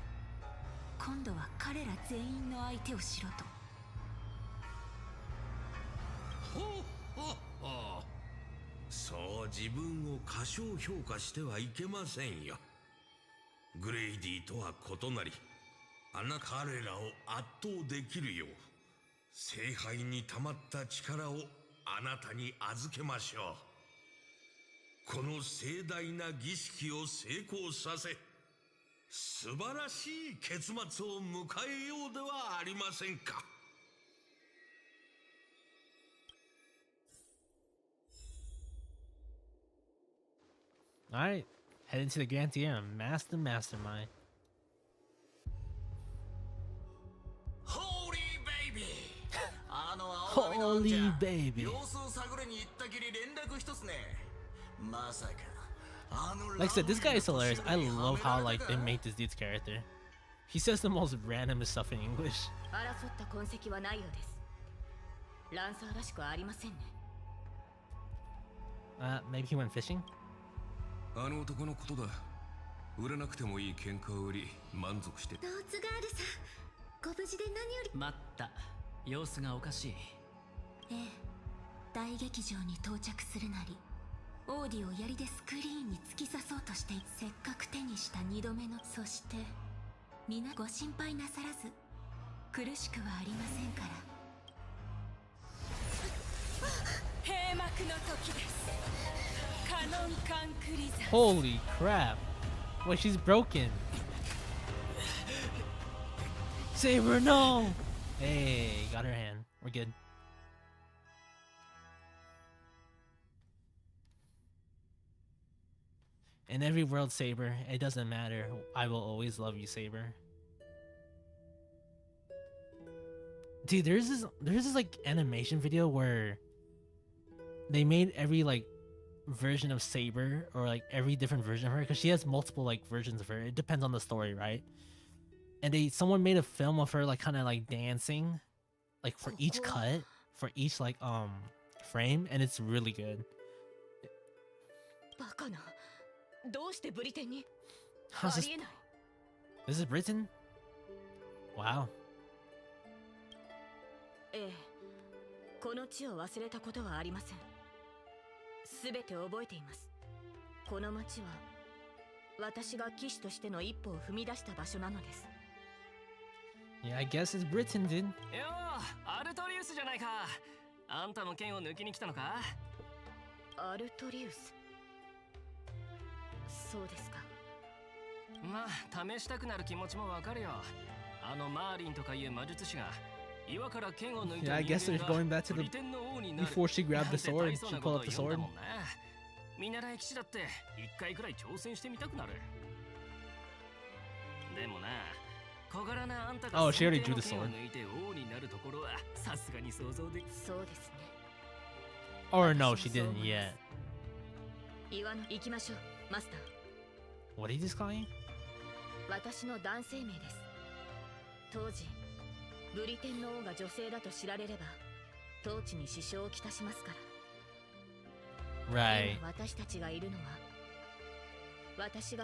Speaker 2: 今度は彼ら全員の相手をしろと。
Speaker 4: ほっほっほ。そう自分を過小評価してはいけませんよ。グレイディとは異なり、彼らを圧倒できるよう聖杯に溜まった力をあなたに預けましょう。この盛大な儀式を成功させ、素晴らしい結末を迎えようではありませんか。
Speaker 1: All right, Head into the Grand Tier and master mastermind.
Speaker 5: Holy baby!
Speaker 1: Holy baby. Like I said, this guy is hilarious. I love how like they make this dude's character. He says the most random stuff in English. Maybe he went fishing?
Speaker 7: あの男のことだ。売れなくてもいい喧嘩を売り満足して。
Speaker 2: ノーツガールさん、ご無事で何より。
Speaker 6: 待った。様子がおかしい。
Speaker 2: ええ、大劇場に到着するなり、オーディを槍でスクリーンに突き刺そうとして、せっかく手にした2度目の、そして皆ご心配なさらず、苦しくはありませんから。閉幕の時です。カノンカンクリザ。
Speaker 1: Holy crap. Wait, she's broken. Saber, no! Hey, got her hand. We're good. In every world, Saber, it doesn't matter. I will always love you, Saber. Dude, there's this like animation video where they made every like version of Saber, or like every different version of her, because she has multiple like versions of her. It depends on the story, right? And someone made a film of her like kind of like dancing, like for each cut, for each like frame, and it's really good. How's this? This is Britain? Wow.
Speaker 3: ええ、この地を忘れたことはありません。すべて覚えています。この町は私が騎士としての一歩を踏み出した場所なのです。
Speaker 1: Yeah, I guess it's Britain, dude.
Speaker 6: よー、アルトリウスじゃないか。あんたも剣を抜きに来たのか？
Speaker 3: アルトリウス。そうですか。
Speaker 6: まあ、試したくなる気持ちもわかるよ。あのマーリンとかいう魔術師が。
Speaker 1: Yeah, I guess they're going back to the before she grabbed the sword. She pulled up the sword. Oh, she already drew the sword. Or no, she didn't yet. What did he just call you?
Speaker 3: ブリテンの王が女性だと知られれば統治に支障をきたしますから。
Speaker 1: Right.
Speaker 3: 今私たちがいるのは私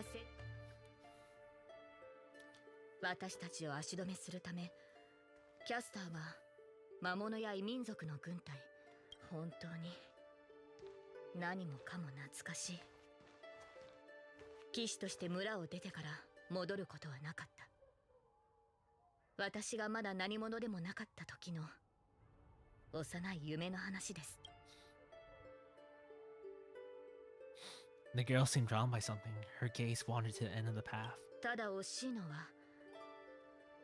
Speaker 3: たちを足止めするためキャスターは魔物や異民族の軍隊。本当に何もかも懐かしい。騎士として村を出てから戻ることはなかった。私がまだ何者でもなかった時の幼い夢の話です。
Speaker 1: The girl seemed drawn by something. Her gaze wandered to the end of the path.
Speaker 3: ただ惜しいのは、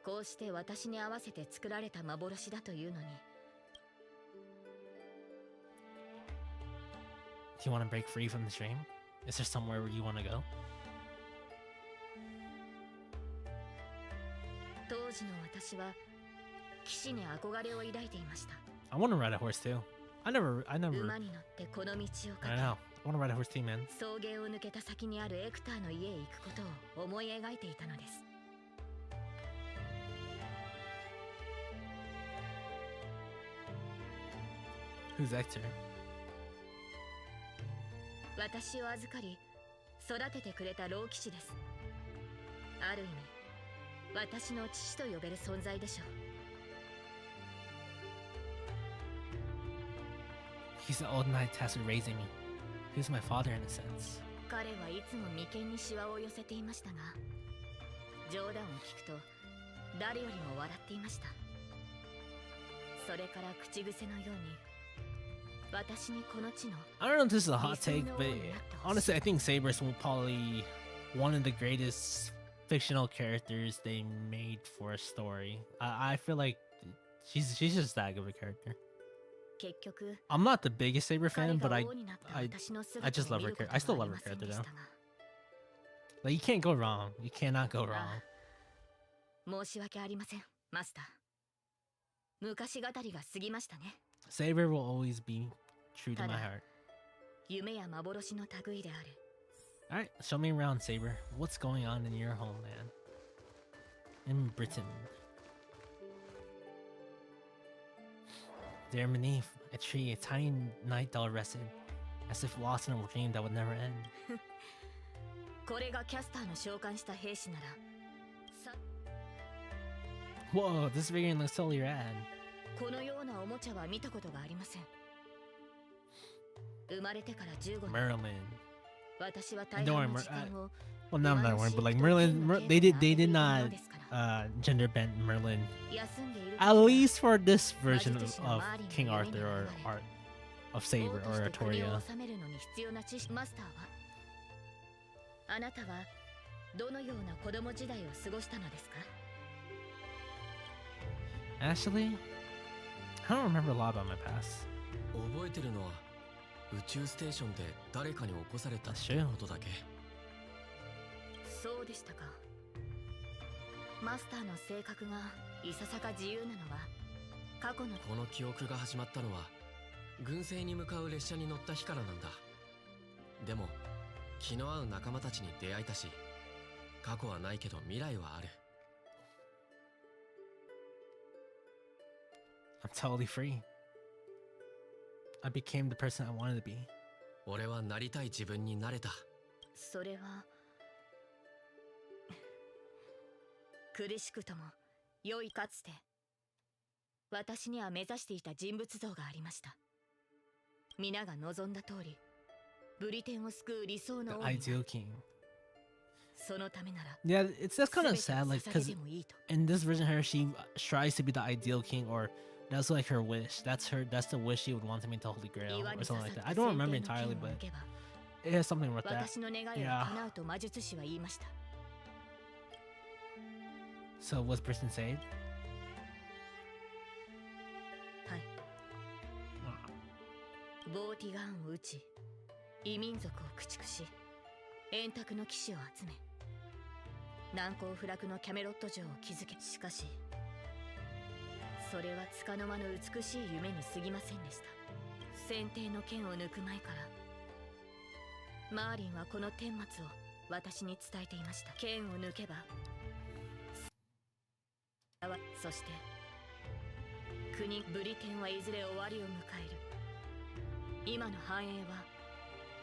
Speaker 3: こうして私に合わせて作られた幻だというのに。
Speaker 1: Do you want to break free from the stream? Is there somewhere where you want to go?
Speaker 3: 当時の私は騎士に憧れを抱いていました。
Speaker 1: I want to ride a horse too. I never.
Speaker 3: 馬に乗ってこの道を
Speaker 1: I know. I want to ride a horse too, man.
Speaker 3: 草原を抜けた先にあるエクターの家へ行くことを思い描いていたのです。
Speaker 1: Who's Hector?
Speaker 3: 私を預かり育ててくれた老騎士です。ある意味私の父と呼べる存在でしょう。
Speaker 1: He's the old knight tasked with raising me. He was my father in a sense.
Speaker 3: 彼はいつも眉間にシワを寄せていましたが、冗談を聞くと誰よりも笑っていました。それから口癖のように私にこの地の
Speaker 1: I don't know if this is a hot take, but honestly, I think Saber's probably one of the greatest fictional characters they made for a story. I feel like she's just that good of a character.
Speaker 3: 結局
Speaker 1: I'm not the biggest Saber fan, but I
Speaker 3: 彼が王になった私の姿を
Speaker 1: just love her
Speaker 3: 見ること
Speaker 1: character. I still
Speaker 3: はあ
Speaker 1: love
Speaker 3: り
Speaker 1: her
Speaker 3: ません
Speaker 1: character
Speaker 3: でし
Speaker 1: though.
Speaker 3: たが、
Speaker 1: Like you can't go wrong. You cannot go wrong.
Speaker 3: 申し訳ありません、マスター。昔語りが過ぎましたね。
Speaker 1: Saber will always be true to my heart.
Speaker 3: 夢や幻の類である。
Speaker 1: Alright, show me around, Saber. What's going on in your homeland? In Britain. There beneath a tree, a tiny night doll rested, as if lost in a dream that would never end.
Speaker 3: これがキャスターの召喚した兵士なら。
Speaker 1: Whoa, this figurine looks totally rad.
Speaker 3: このようなおもちゃは見たことがありません。生まれてから15年。
Speaker 1: Merlin.
Speaker 3: 私は大半の時間を。
Speaker 1: Well, not that one, but like Merlin, they did not gender bend Merlin. At least for this version of King Arthur or of Saber or Artoria.
Speaker 3: あなたはどのような子供時代を過ごしたのですか?
Speaker 1: Actually, I don't remember a lot about my past.
Speaker 6: 覚えてるのは宇宙ステーションで誰かに起こされたってことだけ。そうでしたか。マスターの性格がいささか自由なのは過去の。この記憶が始まったのは軍政に向かう列車に乗った日からなんだ。でも気の合う仲間たちに出会えたし、過去はないけど未来はある。
Speaker 1: I'm totally free. I became the person I wanted to be.
Speaker 6: 俺はなりたい自分になれた。それは苦しくとも良いかつて私には目指していた人物像がありました。皆が望んだ通りブリテンを救う理想の王に。
Speaker 1: The ideal king.
Speaker 3: そのためなら。
Speaker 1: Yeah, it's just kind of sad, like, because in this version of her, she tries to be the ideal king, or that's like her wish. That's the wish she would want to make the Holy Grail or something like that. I don't remember entirely, but it has something with that. Yeah. So was Britain saved?
Speaker 3: はい。ボーティガーンを撃ち、異民族を駆逐し、円卓の騎士を集め、難攻不落のキャメロット城を築け。しかしそれは束の間の美しい夢に過ぎませんでした。先帝の剣を抜く前からマーリンはこの顛末を私に伝えていました。剣を抜けば、そして国ブリテンはいずれ終わりを迎える。今の繁栄は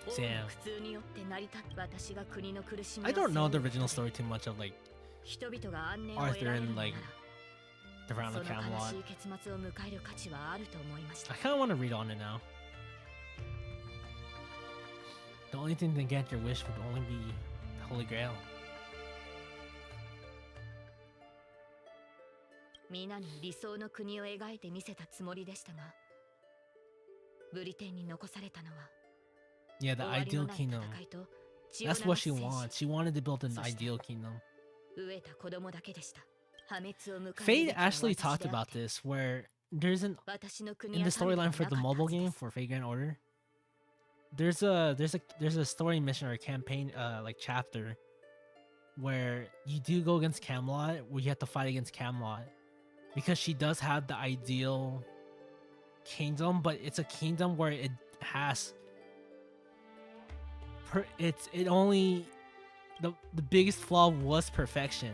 Speaker 1: Damn.
Speaker 3: 苦痛によって成り立った私が国の苦しみを。
Speaker 1: I don't know the original story too much of like
Speaker 3: 人々が安寧を
Speaker 1: Arthur
Speaker 3: 得られる
Speaker 1: and
Speaker 3: のなら
Speaker 1: like the Round
Speaker 3: そ
Speaker 1: of
Speaker 3: の悲
Speaker 1: Camelot.
Speaker 3: しい結末を迎える価値はあると思いました。
Speaker 1: I kind of want to read on it now. The only thing to get your wish would only be the Holy Grail.
Speaker 3: 皆に理想の国を描いてみせたつもりでしたが、ブリテンに残されたのは
Speaker 1: Yeah, the ideal kingdom. That's what she wants. She wanted to build an ideal kingdom.
Speaker 3: 飢えた子供だけでした。破滅を迎える
Speaker 1: Fate actually talked about this, where there's an in the storyline for the mobile game for Fate Grand Order. There's a story mission or a campaign like chapter where you do go against Camelot, where you have to fight against Camelot because she does have the ideal kingdom, but it's a kingdom where it has the biggest flaw was perfection.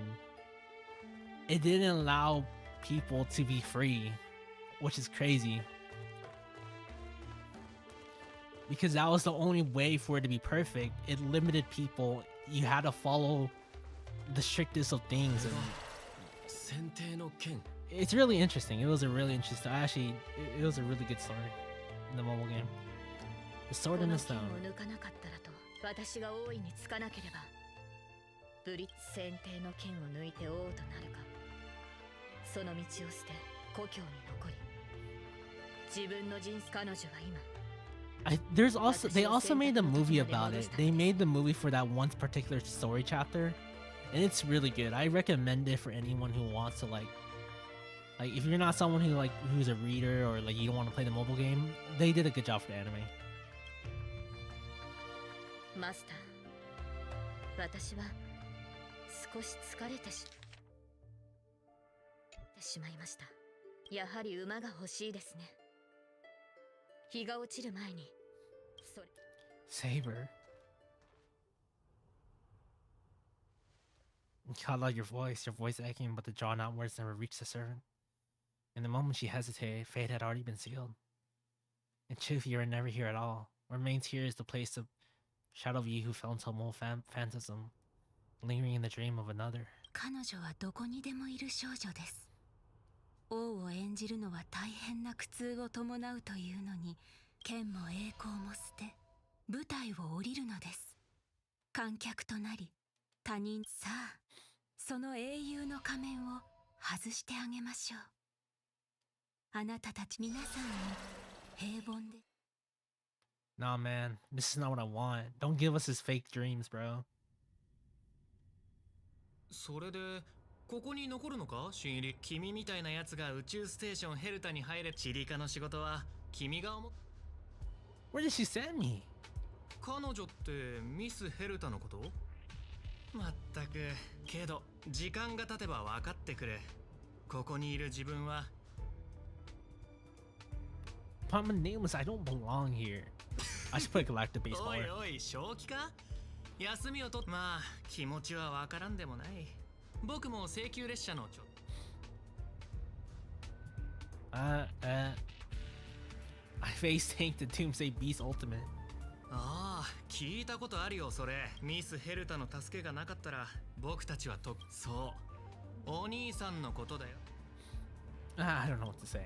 Speaker 1: It didn't allow people to be free, which is crazy. Because that was the only way for it to be perfect. It limited people. You had to follow the strictest of things. And it's really interesting. It was a really interesting. It was a really good story in the mobile game. The Sword in the Stone.
Speaker 3: 私が王位につかなければ、ブリッツ先帝の剣を抜いて王となるか、その道を捨て故郷に残り、自分の人生。彼女は今。
Speaker 1: They also made a movie about it. They made the movie for that one particular story chapter, and it's really good. I recommend it for anyone who wants to like if you're not someone who's a reader or like you don't want to play the mobile game. They did a good job for the anime.
Speaker 3: マスタ私は少し疲れてしまいました。やはり馬が欲しいですね。日が落ちる前にそれ
Speaker 1: Saber. Call out your voice echoing, but the drawn out words never reached the servant. In the moment she hesitated, fate had already been sealed. In truth, you were never here at all. What remains here is the place of shadow of you who fell into a moral phantasm, lingering in the dream of another.
Speaker 2: 彼女はどこにでもいる少女です。王を演じるのは大変な苦痛を伴うというのに、剣も栄光も捨て、舞台を降りるのです。観客となり、他人さあ、その英雄の仮面を外してあげましょう。あなたたち皆さんに平凡で。
Speaker 1: Nah, man, this is not what I want. Don't give us his fake dreams, bro.
Speaker 6: それでここに残るのか新入り。君みたいなやつが宇宙ステーションヘルタに入れ。チリカの仕事は君が思っ。
Speaker 1: Where did she send me?
Speaker 6: 彼女ってミスヘルタのこと？まったく。けど時間が経てば分かってくる。ここにいる自分は。
Speaker 1: I'm nameless. I don't belong here. I should play Galactic Baseball.
Speaker 6: おいおい、正気か？休みをとっ。まあ気持ちは分からんでもない。僕も請求列車のちょ。
Speaker 1: I face tanked the Doomsday Beast Ultimate.
Speaker 6: ああ、聞いたことあるよそれ。ミスヘルタの助けがなかったら僕たちはと。そう、お兄さんのことだよ。
Speaker 1: I don't know what to say.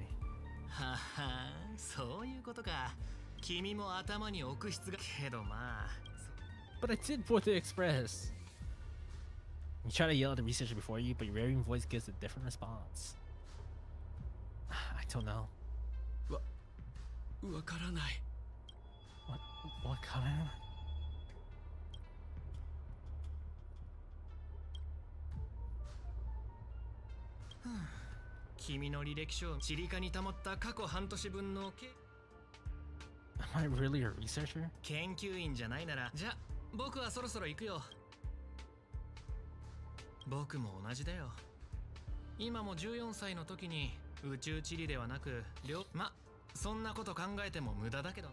Speaker 6: はは、そういうことか。君も頭に置く必要が。けどまあ。
Speaker 1: But I did put the express. You try to yell at the researcher before you, but your varying voice gives a different response. I don't know.
Speaker 6: わからない。
Speaker 1: What kind?
Speaker 6: 君の履歴書をチリカに溜まった過去半年分の
Speaker 1: Am I really a researcher?
Speaker 6: 研究員じゃないなら、じゃあ僕はそろそろ行くよ。僕も同じだよ。今も14歳の時に宇宙地理ではなくま、そんなこと考えても無駄だけど。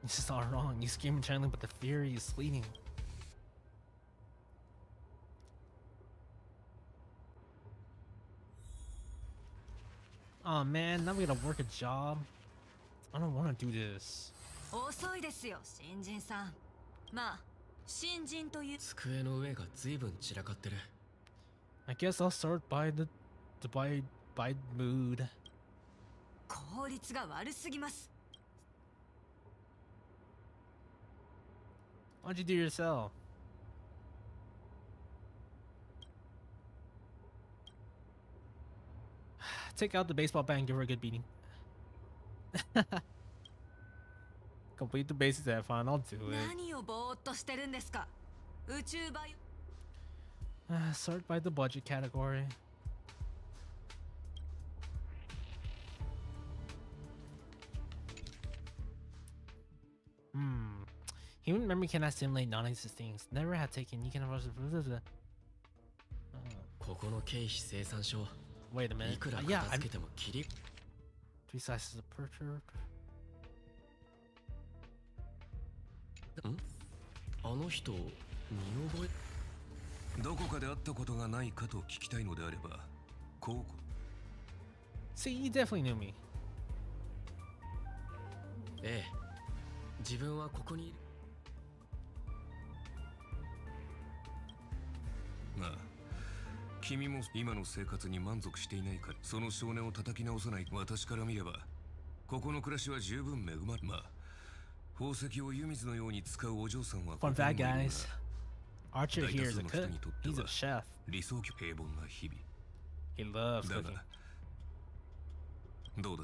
Speaker 1: This is all wrong. You scream internally, but the fury is fleeting. Oh man, now we gotta work a job. I don't want to do this.
Speaker 2: 遅いですよ、新人さん。まあ、新人という。
Speaker 6: 机の上が随分散らかってる。
Speaker 1: I guess I'll start by the mood.
Speaker 2: 効率が悪すぎます。
Speaker 1: Why'd you do yourself? Take out the baseball bat and give her a good beating. Complete the basics, have fun. I'll do it.
Speaker 2: 何をぼーっとしてるんですか。宇宙バイオ。
Speaker 1: Sort by the budget category. Human memory cannot simulate non-existent things. Never had taken. You can have. Wait a minute. Yeah, I'm. 3 slices of perturbed.
Speaker 4: あの人見覚え。どこかで会ったことがないかと聞きたいのであれば、こう。
Speaker 1: See, you definitely knew me.
Speaker 6: ええ、自分はここにいる。
Speaker 4: まあ、君も今の生活に満足していないから、その少年を叩き直さない。私から見れば、ここの暮らしは十分恵まれ。まあ、宝石を湯水のように使うお嬢さんは。
Speaker 1: Fun fact, guys. Archer here is a cook. He's a chef.
Speaker 4: 理想郷平凡な日々。
Speaker 1: He loves
Speaker 4: だ
Speaker 1: cooking.
Speaker 4: が、どうだ。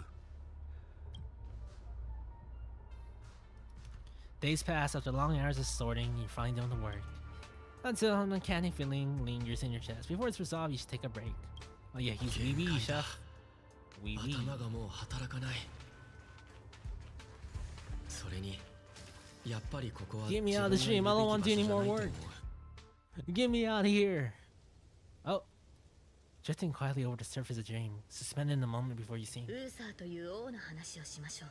Speaker 1: Days pass after long hours of sorting. You finally done the work. Until an uncanny feeling lingers in your chest. Before it's resolved, you should take a break. Oh yeah, he's wee wee, chef. Wee wee.
Speaker 6: 頭がもう働かない。それにやっぱりここは
Speaker 1: Get me out of the stream. I don't want to do any more work. Get me out of here. Oh. Drifting quietly over the surface of the dream, suspended in the moment before you sink.
Speaker 3: ウーサーという王の話をしましょう。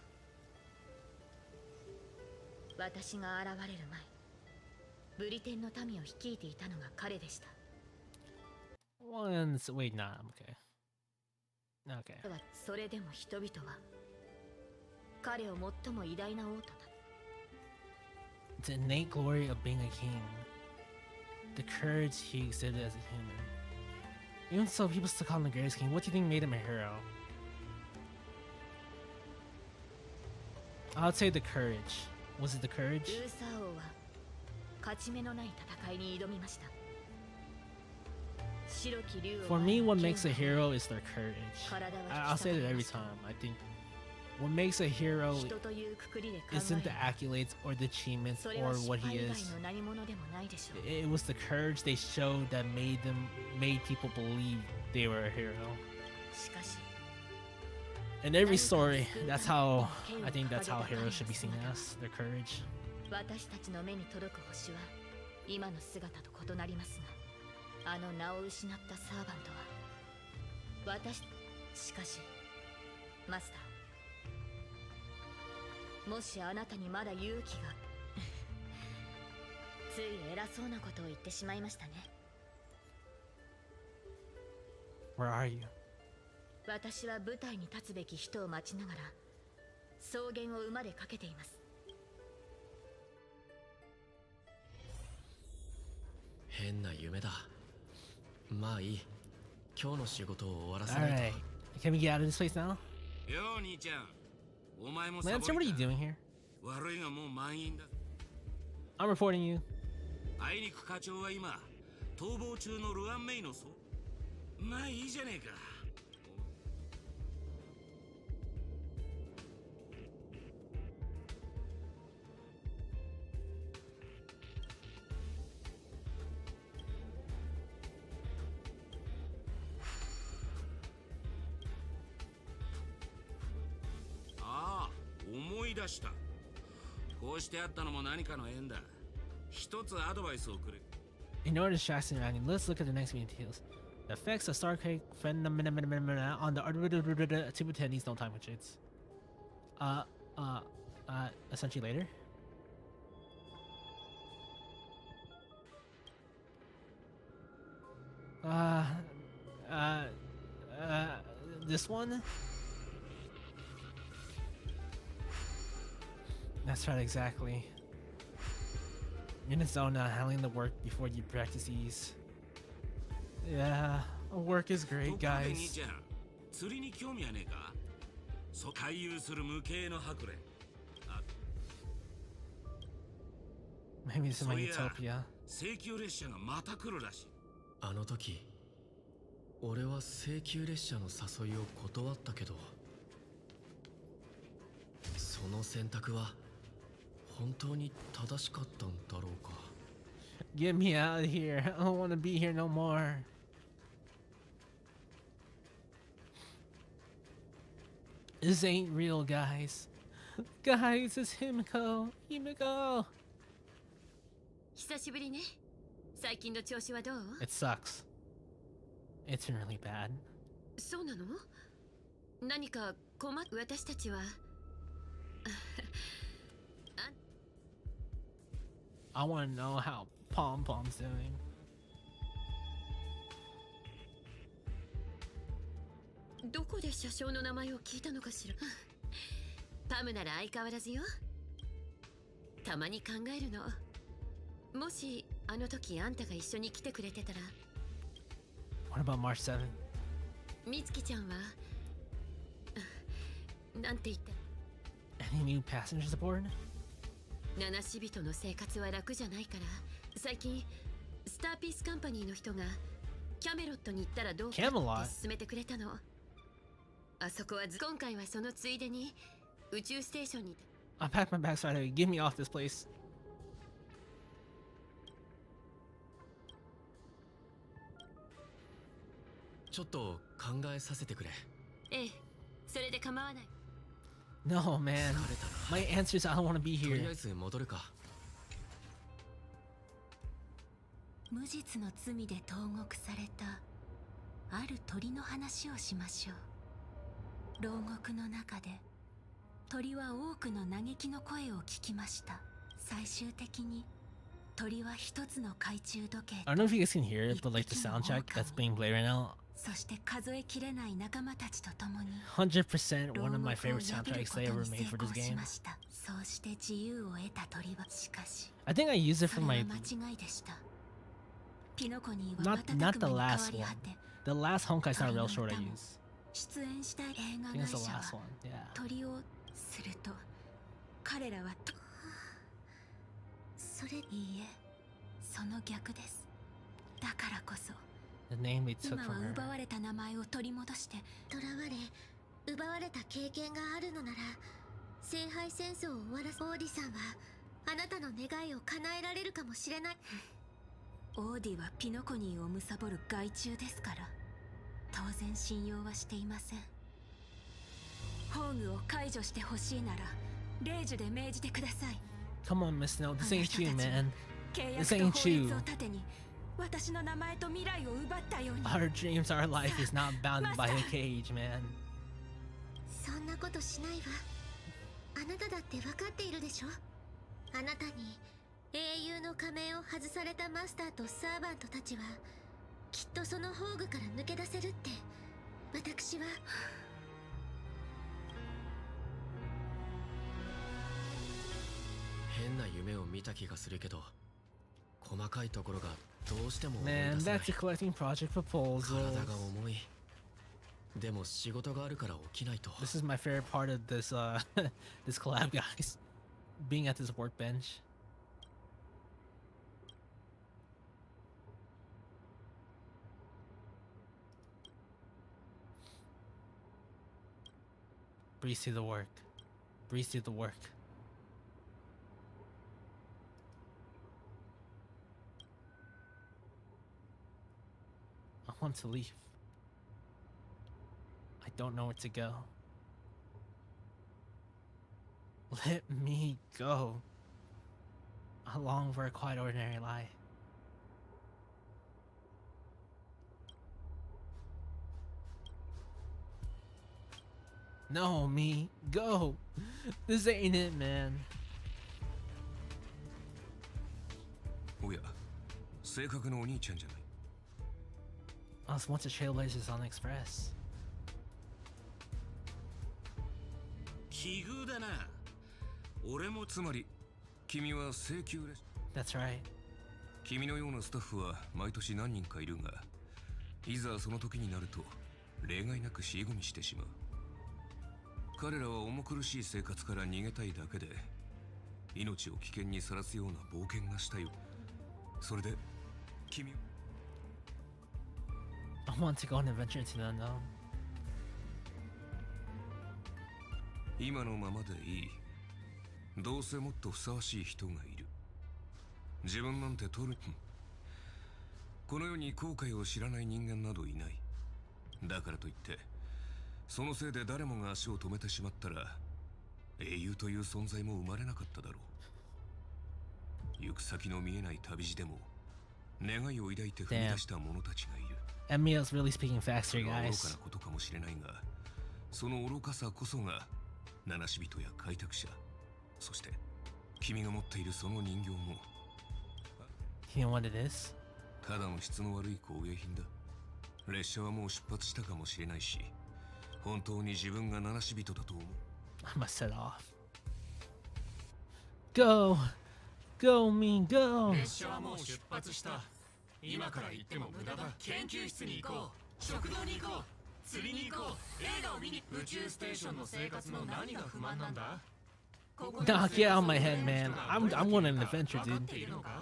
Speaker 3: 私が現れる前、ブリテンの民を率いていたのが彼でした。
Speaker 1: Wait, nah, I'm okay. Okay.
Speaker 3: それでも人々は彼を最も偉大な王となった。
Speaker 1: The innate glory of being a king. The courage he exhibited as a human. Even so, people still call him the greatest king. What do you think made him a hero? I would say the courage. Was it the courage?
Speaker 3: ウーサー王は勝ち目のない戦いに挑みました。白き竜を
Speaker 1: For me, what makes a hero is their courage. I'll say that every time. I think what makes a hero
Speaker 3: 人というくくりで考え
Speaker 1: isn't the accolades or the achievements
Speaker 3: それ
Speaker 1: or
Speaker 3: は失
Speaker 1: what
Speaker 3: 敗
Speaker 1: he
Speaker 3: 以外
Speaker 1: is.
Speaker 3: の何者でもないでしょう。
Speaker 1: It was the courage they showed that made people believe they were a hero.
Speaker 3: しかし
Speaker 1: In every story, that's how I think that's how heroes should be seen as. Their courage.
Speaker 3: 私たちの目に届く星は今の姿と異なりますが、あの名を失ったサーバントはしかしマスター、もしあなたにまだ勇気がつい偉そうなことを言ってしまいましたね。
Speaker 1: Where are you?
Speaker 3: 私は舞台に立つべき人を待ちながら草原を馬でかけています。
Speaker 6: 変な夢だ。まあいい。今日の仕事を終わらせ
Speaker 1: All
Speaker 6: ない
Speaker 1: right.
Speaker 6: と。
Speaker 1: Can we get out of this place now?
Speaker 7: よう兄ちゃん、お前もサボ
Speaker 1: Lancer, what are you doing here?
Speaker 7: 悪いがもう満員だ。
Speaker 1: I'm reporting you.
Speaker 7: あいにく課長は今逃亡中のルアンメイのまあいいじゃねえか。ああ、思い出した。こうしてあったのも何かの縁だ。一つアドバイスをくれ。
Speaker 1: Ignore distraction around you. Let's look at the next meeting details. The effects of Starcade on the two attendees don't time widgets. Essentially later. This one? That's right, exactly. You're in the zone now, handling the work before you practice these. Yeah, work is great,
Speaker 7: ところで兄
Speaker 1: guys.
Speaker 7: ちゃん、釣りに興味はねえか？回遊する無形のハクレン。あ、
Speaker 1: Maybe this is my
Speaker 7: そういや、
Speaker 1: utopia.
Speaker 7: 請求列車がまた来るらしい。
Speaker 6: あの時、俺は請求列車の誘いを断ったけど、その選択は本当に正しかったんだろうか。
Speaker 1: Get me out of here. I don't want to be here no more. This ain't real, guys. Guys, it's Himiko. Himiko.
Speaker 3: 久しぶりね。最近の調子はどう？
Speaker 1: It sucks. It's been really bad.
Speaker 3: そうなの？何か私たちは
Speaker 1: I want to know how Pom Pom's doing.
Speaker 3: どこで車掌の名前を聞いたのかしら。パムなら相変わらずよ。たまに考えるの。もしあの時あんたが一緒に来てくれてたら。
Speaker 1: What about March 7th?
Speaker 3: みつきちゃんはなんて言った？
Speaker 1: Any new passengers aboard?
Speaker 3: 七死人の生活は楽じゃないから、最近スターピースカンパニーの人がキャメロットに行ったらどうかって勧めてくれたの。あそこは今回はそのついでに宇宙ステーションに。
Speaker 1: I packed my bags right away. Get me off this place.
Speaker 6: ちょっと考えさせてくれ。
Speaker 3: ええ、それで構わない。
Speaker 1: No, man. My answer is I don't want to be
Speaker 6: とりあ
Speaker 1: here.
Speaker 6: えず戻るか。
Speaker 2: 無実の罪で投獄されたある鳥の話をしましょう。牢獄の中で鳥は多くの嘆きの声を聞きました。最終的に鳥は一つの懐中時計
Speaker 1: I don't know if you guys can hear it, but like the soundtrack that's being played right now,
Speaker 2: そして数えきれない仲間たちと共に
Speaker 1: 100%
Speaker 2: 牢
Speaker 1: one of my
Speaker 2: 獄を
Speaker 1: favorite
Speaker 2: 破る
Speaker 1: soundtracks
Speaker 2: こと
Speaker 1: they
Speaker 2: に
Speaker 1: ever
Speaker 2: 成
Speaker 1: made for this
Speaker 2: 功し
Speaker 1: game.
Speaker 2: ました。そうして自由を得た鳥はしかし
Speaker 1: I think I used it
Speaker 2: そ
Speaker 1: for
Speaker 2: れ
Speaker 1: my
Speaker 2: は間違いでした。ピノコニーは
Speaker 1: not
Speaker 2: 瞬
Speaker 1: not
Speaker 2: く
Speaker 1: the
Speaker 2: 間に変わ
Speaker 1: last
Speaker 2: り
Speaker 1: one.
Speaker 2: 果て
Speaker 1: The last Honkai Star Rail short I used.
Speaker 2: 出演した映
Speaker 1: I
Speaker 2: 画
Speaker 1: think
Speaker 2: 会
Speaker 1: it's the
Speaker 2: 社
Speaker 1: last
Speaker 2: は
Speaker 1: one. Yeah.
Speaker 2: 鳥をすると彼らはそれいいえその逆です。だからこそ
Speaker 1: The name they took
Speaker 2: 今は
Speaker 1: from
Speaker 2: 奪
Speaker 1: her.
Speaker 2: われた名前を取り戻して囚われ奪われた経験があるのなら聖杯戦争を終わらす。オーディさんはあなたの願いを叶えられるかもしれない。オーディはピノコニーを貪る害虫ですから当然信用はしていません。宝具を解除してほしいなら令樹で命じてください。
Speaker 1: Come on, Miss Snow. This ain't you, man.
Speaker 2: 契
Speaker 1: This
Speaker 2: 約
Speaker 1: ain't
Speaker 2: と法
Speaker 1: you.
Speaker 2: 律を盾に私の名前と未来を奪ったように。
Speaker 1: Our dreams, our life is not bounded by a cage, man.
Speaker 2: そんなことしないわ。あなただって分かっているでしょ。あなたに英雄の仮面を外されたマスターとサーバントたちはきっとその宝具から抜け出せるって私は。
Speaker 6: 変な夢を見た気がするけど、細かいところがどうしても思い
Speaker 1: Man,
Speaker 6: 出せない。
Speaker 1: that's a collecting project
Speaker 6: 体
Speaker 1: proposal.
Speaker 6: が重い。でも仕事があるから起きないと。
Speaker 1: This is my favorite part of this this collab, guys. Being at this workbench. Breeze through the work. Breeze through the work. I want to leave. I don't know where to go. Let me go. I long for a quiet, ordinary life. No, me, go. This ain't it, man.
Speaker 4: おや、正確なお兄ちゃんじゃない。
Speaker 1: I was once a Trailblazers on Express.
Speaker 4: 奇遇だな。俺もつまり君は請求列
Speaker 1: That's right.
Speaker 4: 君のようなスタッフは毎年何人かいるが、いざその時になると例外なく尻込みしてしまう。彼らは重苦しい生活から逃げたいだけで命を危険にさらすような冒険がしたよ。それで君
Speaker 1: I want to go on an adventure into the unknown.
Speaker 4: 今のままでいい。どうせもっとふさわしい人がいる。自分なんて取る。この世に後悔を知らない人間などいない。だからといってそのせいで誰もが足を止めてしまったら英雄という存在も生まれなかっただろう。行く先の見えない旅路でも願いを抱いて踏み出した者たちがいる。
Speaker 1: Emiya's really speaking facts
Speaker 4: それ
Speaker 1: here,
Speaker 4: は愚
Speaker 1: guys.
Speaker 4: かなことかもしれないが、その愚かさこそが七死人や開拓者、そして君が持っているその人形も
Speaker 1: You know what it is?
Speaker 4: ただの質の悪い工芸品だ。列車はもう出発したかもしれないし、本当に自分が七死人だと思う。
Speaker 1: I must set off. Go! Go, me, go!
Speaker 7: 列車はもう出発した。今から行っても無駄だ。研究室に行こう。食堂に行こう。釣りに行こう。映画を見に。宇宙ステーションの生活の何が不満なんだ。
Speaker 1: Nah, get out of my head, man. I'm going on an adventure, dude.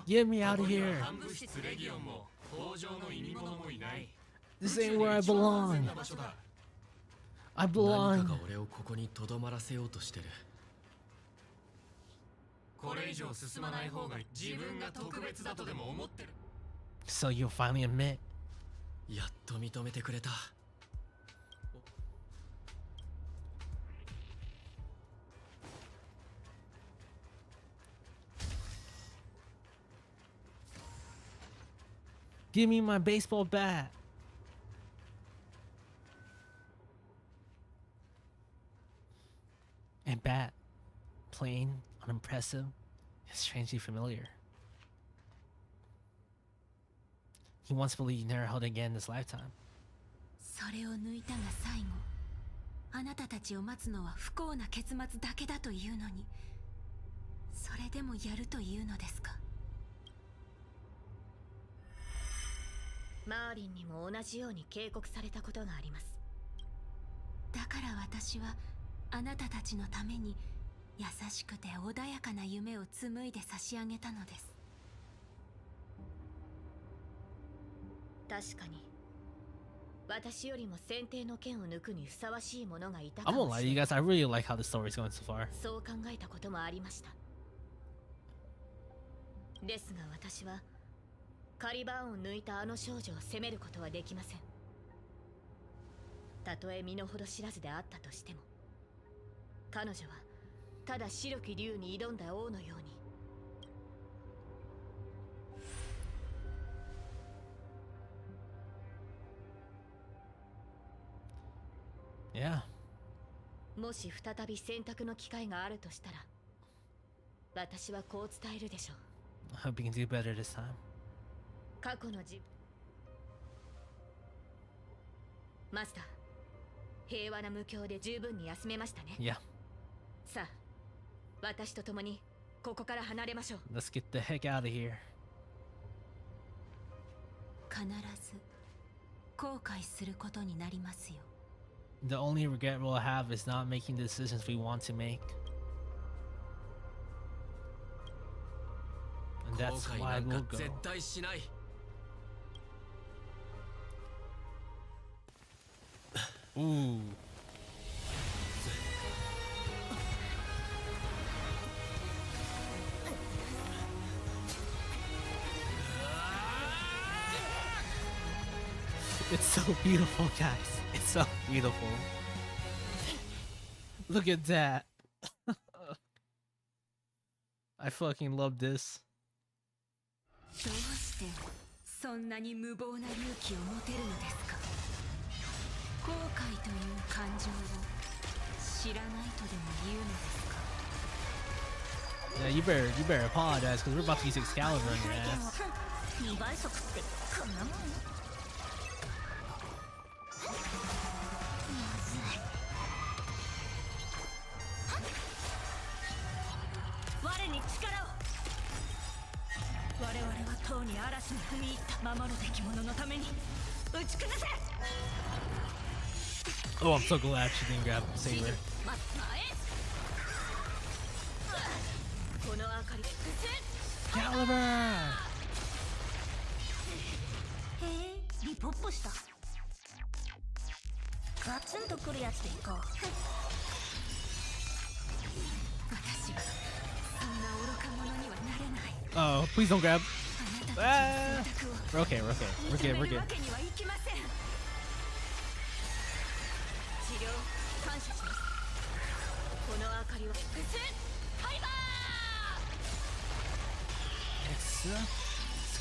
Speaker 1: Get me out of here.
Speaker 7: 暗部室レギオンも北条の意味物もいない。
Speaker 1: This ain't where I belong. I
Speaker 6: 何
Speaker 1: belong.
Speaker 6: かが俺をここにとどまらせようとしてる。
Speaker 7: これ以上進まない方が自分が特別だとでも思ってる。
Speaker 1: So you'll finally admit.
Speaker 6: やっと認めてくれた。
Speaker 1: Give me my baseball bat. And bat, plain, unimpressive, strangely familiar. He once believed he never held it again in his lifetime.
Speaker 2: それを抜いたが最後、あなたたちを待つのは不幸な結末だけだというのに、それでもやるというのですか。
Speaker 3: マーリンにも同じように警告されたことがあります。
Speaker 2: だから私はあなたたちのために優しくて穏やかな夢を紡いで差し上げたのです。
Speaker 3: 確かに私よりも先手の剣を抜くにふさわしいものがいた
Speaker 1: I
Speaker 3: か
Speaker 1: won't
Speaker 3: も
Speaker 1: lie
Speaker 3: し
Speaker 1: to
Speaker 3: れ
Speaker 1: you
Speaker 3: ない。
Speaker 1: guys, I really like how the story's going so far.
Speaker 3: そう考えたこともありました。ですが私はカリバーンを抜いたあの少女を責めることはできません。たとえ身の程知らずであったとしても、彼女はただ白き竜に挑んだ王のように。
Speaker 1: Yeah.
Speaker 3: もし再び選択の機会があるとしたら、私はこう伝えるでしょう。
Speaker 1: I hope you can do better this time.
Speaker 3: 過去のマスター、平和な無境で十分に休めましたね。
Speaker 1: Yeah.
Speaker 3: さあ、私と共にここから離れましょう。
Speaker 1: Let's get the heck out of here.
Speaker 2: 必ず後悔することになりますよ。
Speaker 1: The only regret we'll have is not making the decisions we want to make. And that's why we'll go.
Speaker 6: 絶対しない。
Speaker 1: Ooh. It's so beautiful, guys. It's so beautiful. Look at that. I fucking love this.
Speaker 2: どうしてそんなに無謀な勇気を持てるのですか。後悔という感情を知らないとでも言うのですか。
Speaker 1: Yeah, you better apologize because we're about to use Excalibur on your ass.
Speaker 2: 2倍速ってこんなもん。我に力を。我々はとうに嵐に踏み入った守るべき者のために打ち崩せ。
Speaker 1: Oh, I'm so glad she didn't grab Saber.
Speaker 3: この明かり。
Speaker 1: Excalibur!
Speaker 2: リポップした。ガツンとくるやつでいこう。私はそんな愚か者にはなれない。
Speaker 1: Oh, please don't grab.
Speaker 2: あなたたちの選択を
Speaker 1: We're okay, we're okay. We're good, we're
Speaker 2: 認める
Speaker 1: good.
Speaker 2: わけにはいきません。
Speaker 3: 治療感謝します。この明かりはハイバー。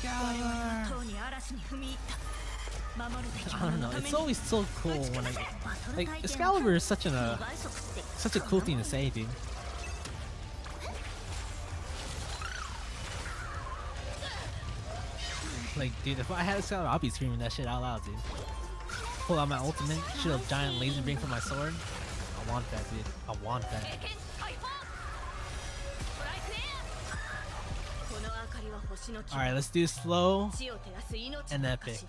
Speaker 1: Excalibur!
Speaker 2: とうに嵐に踏み入った。守るべき
Speaker 1: I
Speaker 2: 者
Speaker 1: don't
Speaker 2: の
Speaker 1: know.
Speaker 2: ため
Speaker 1: It's
Speaker 2: に
Speaker 1: always so cool when like Excalibur is such a cool thing to say, dude. Like, dude, if I had Excalibur, I'd be screaming that shit out loud, dude. Pull out my ultimate, shoot a giant laser beam from my sword. I want that, dude. I want that.
Speaker 3: この明かりは星の
Speaker 1: All right, let's do slow
Speaker 3: 地を照らす命の
Speaker 1: and
Speaker 3: 証
Speaker 1: epic.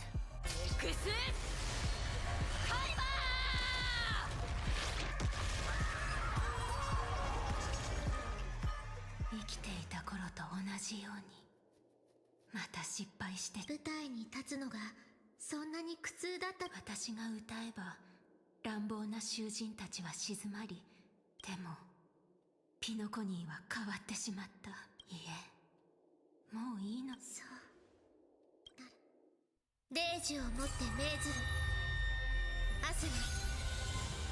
Speaker 2: 生きていた頃と同じようにまた失敗して舞台に立つのがそんなに苦痛だった。私が歌えば乱暴な囚人たちは静まり、でもピノコニーは変わってしまった。いえ、もういいの。そうなる。霊樹をもって命ずる。アスナ、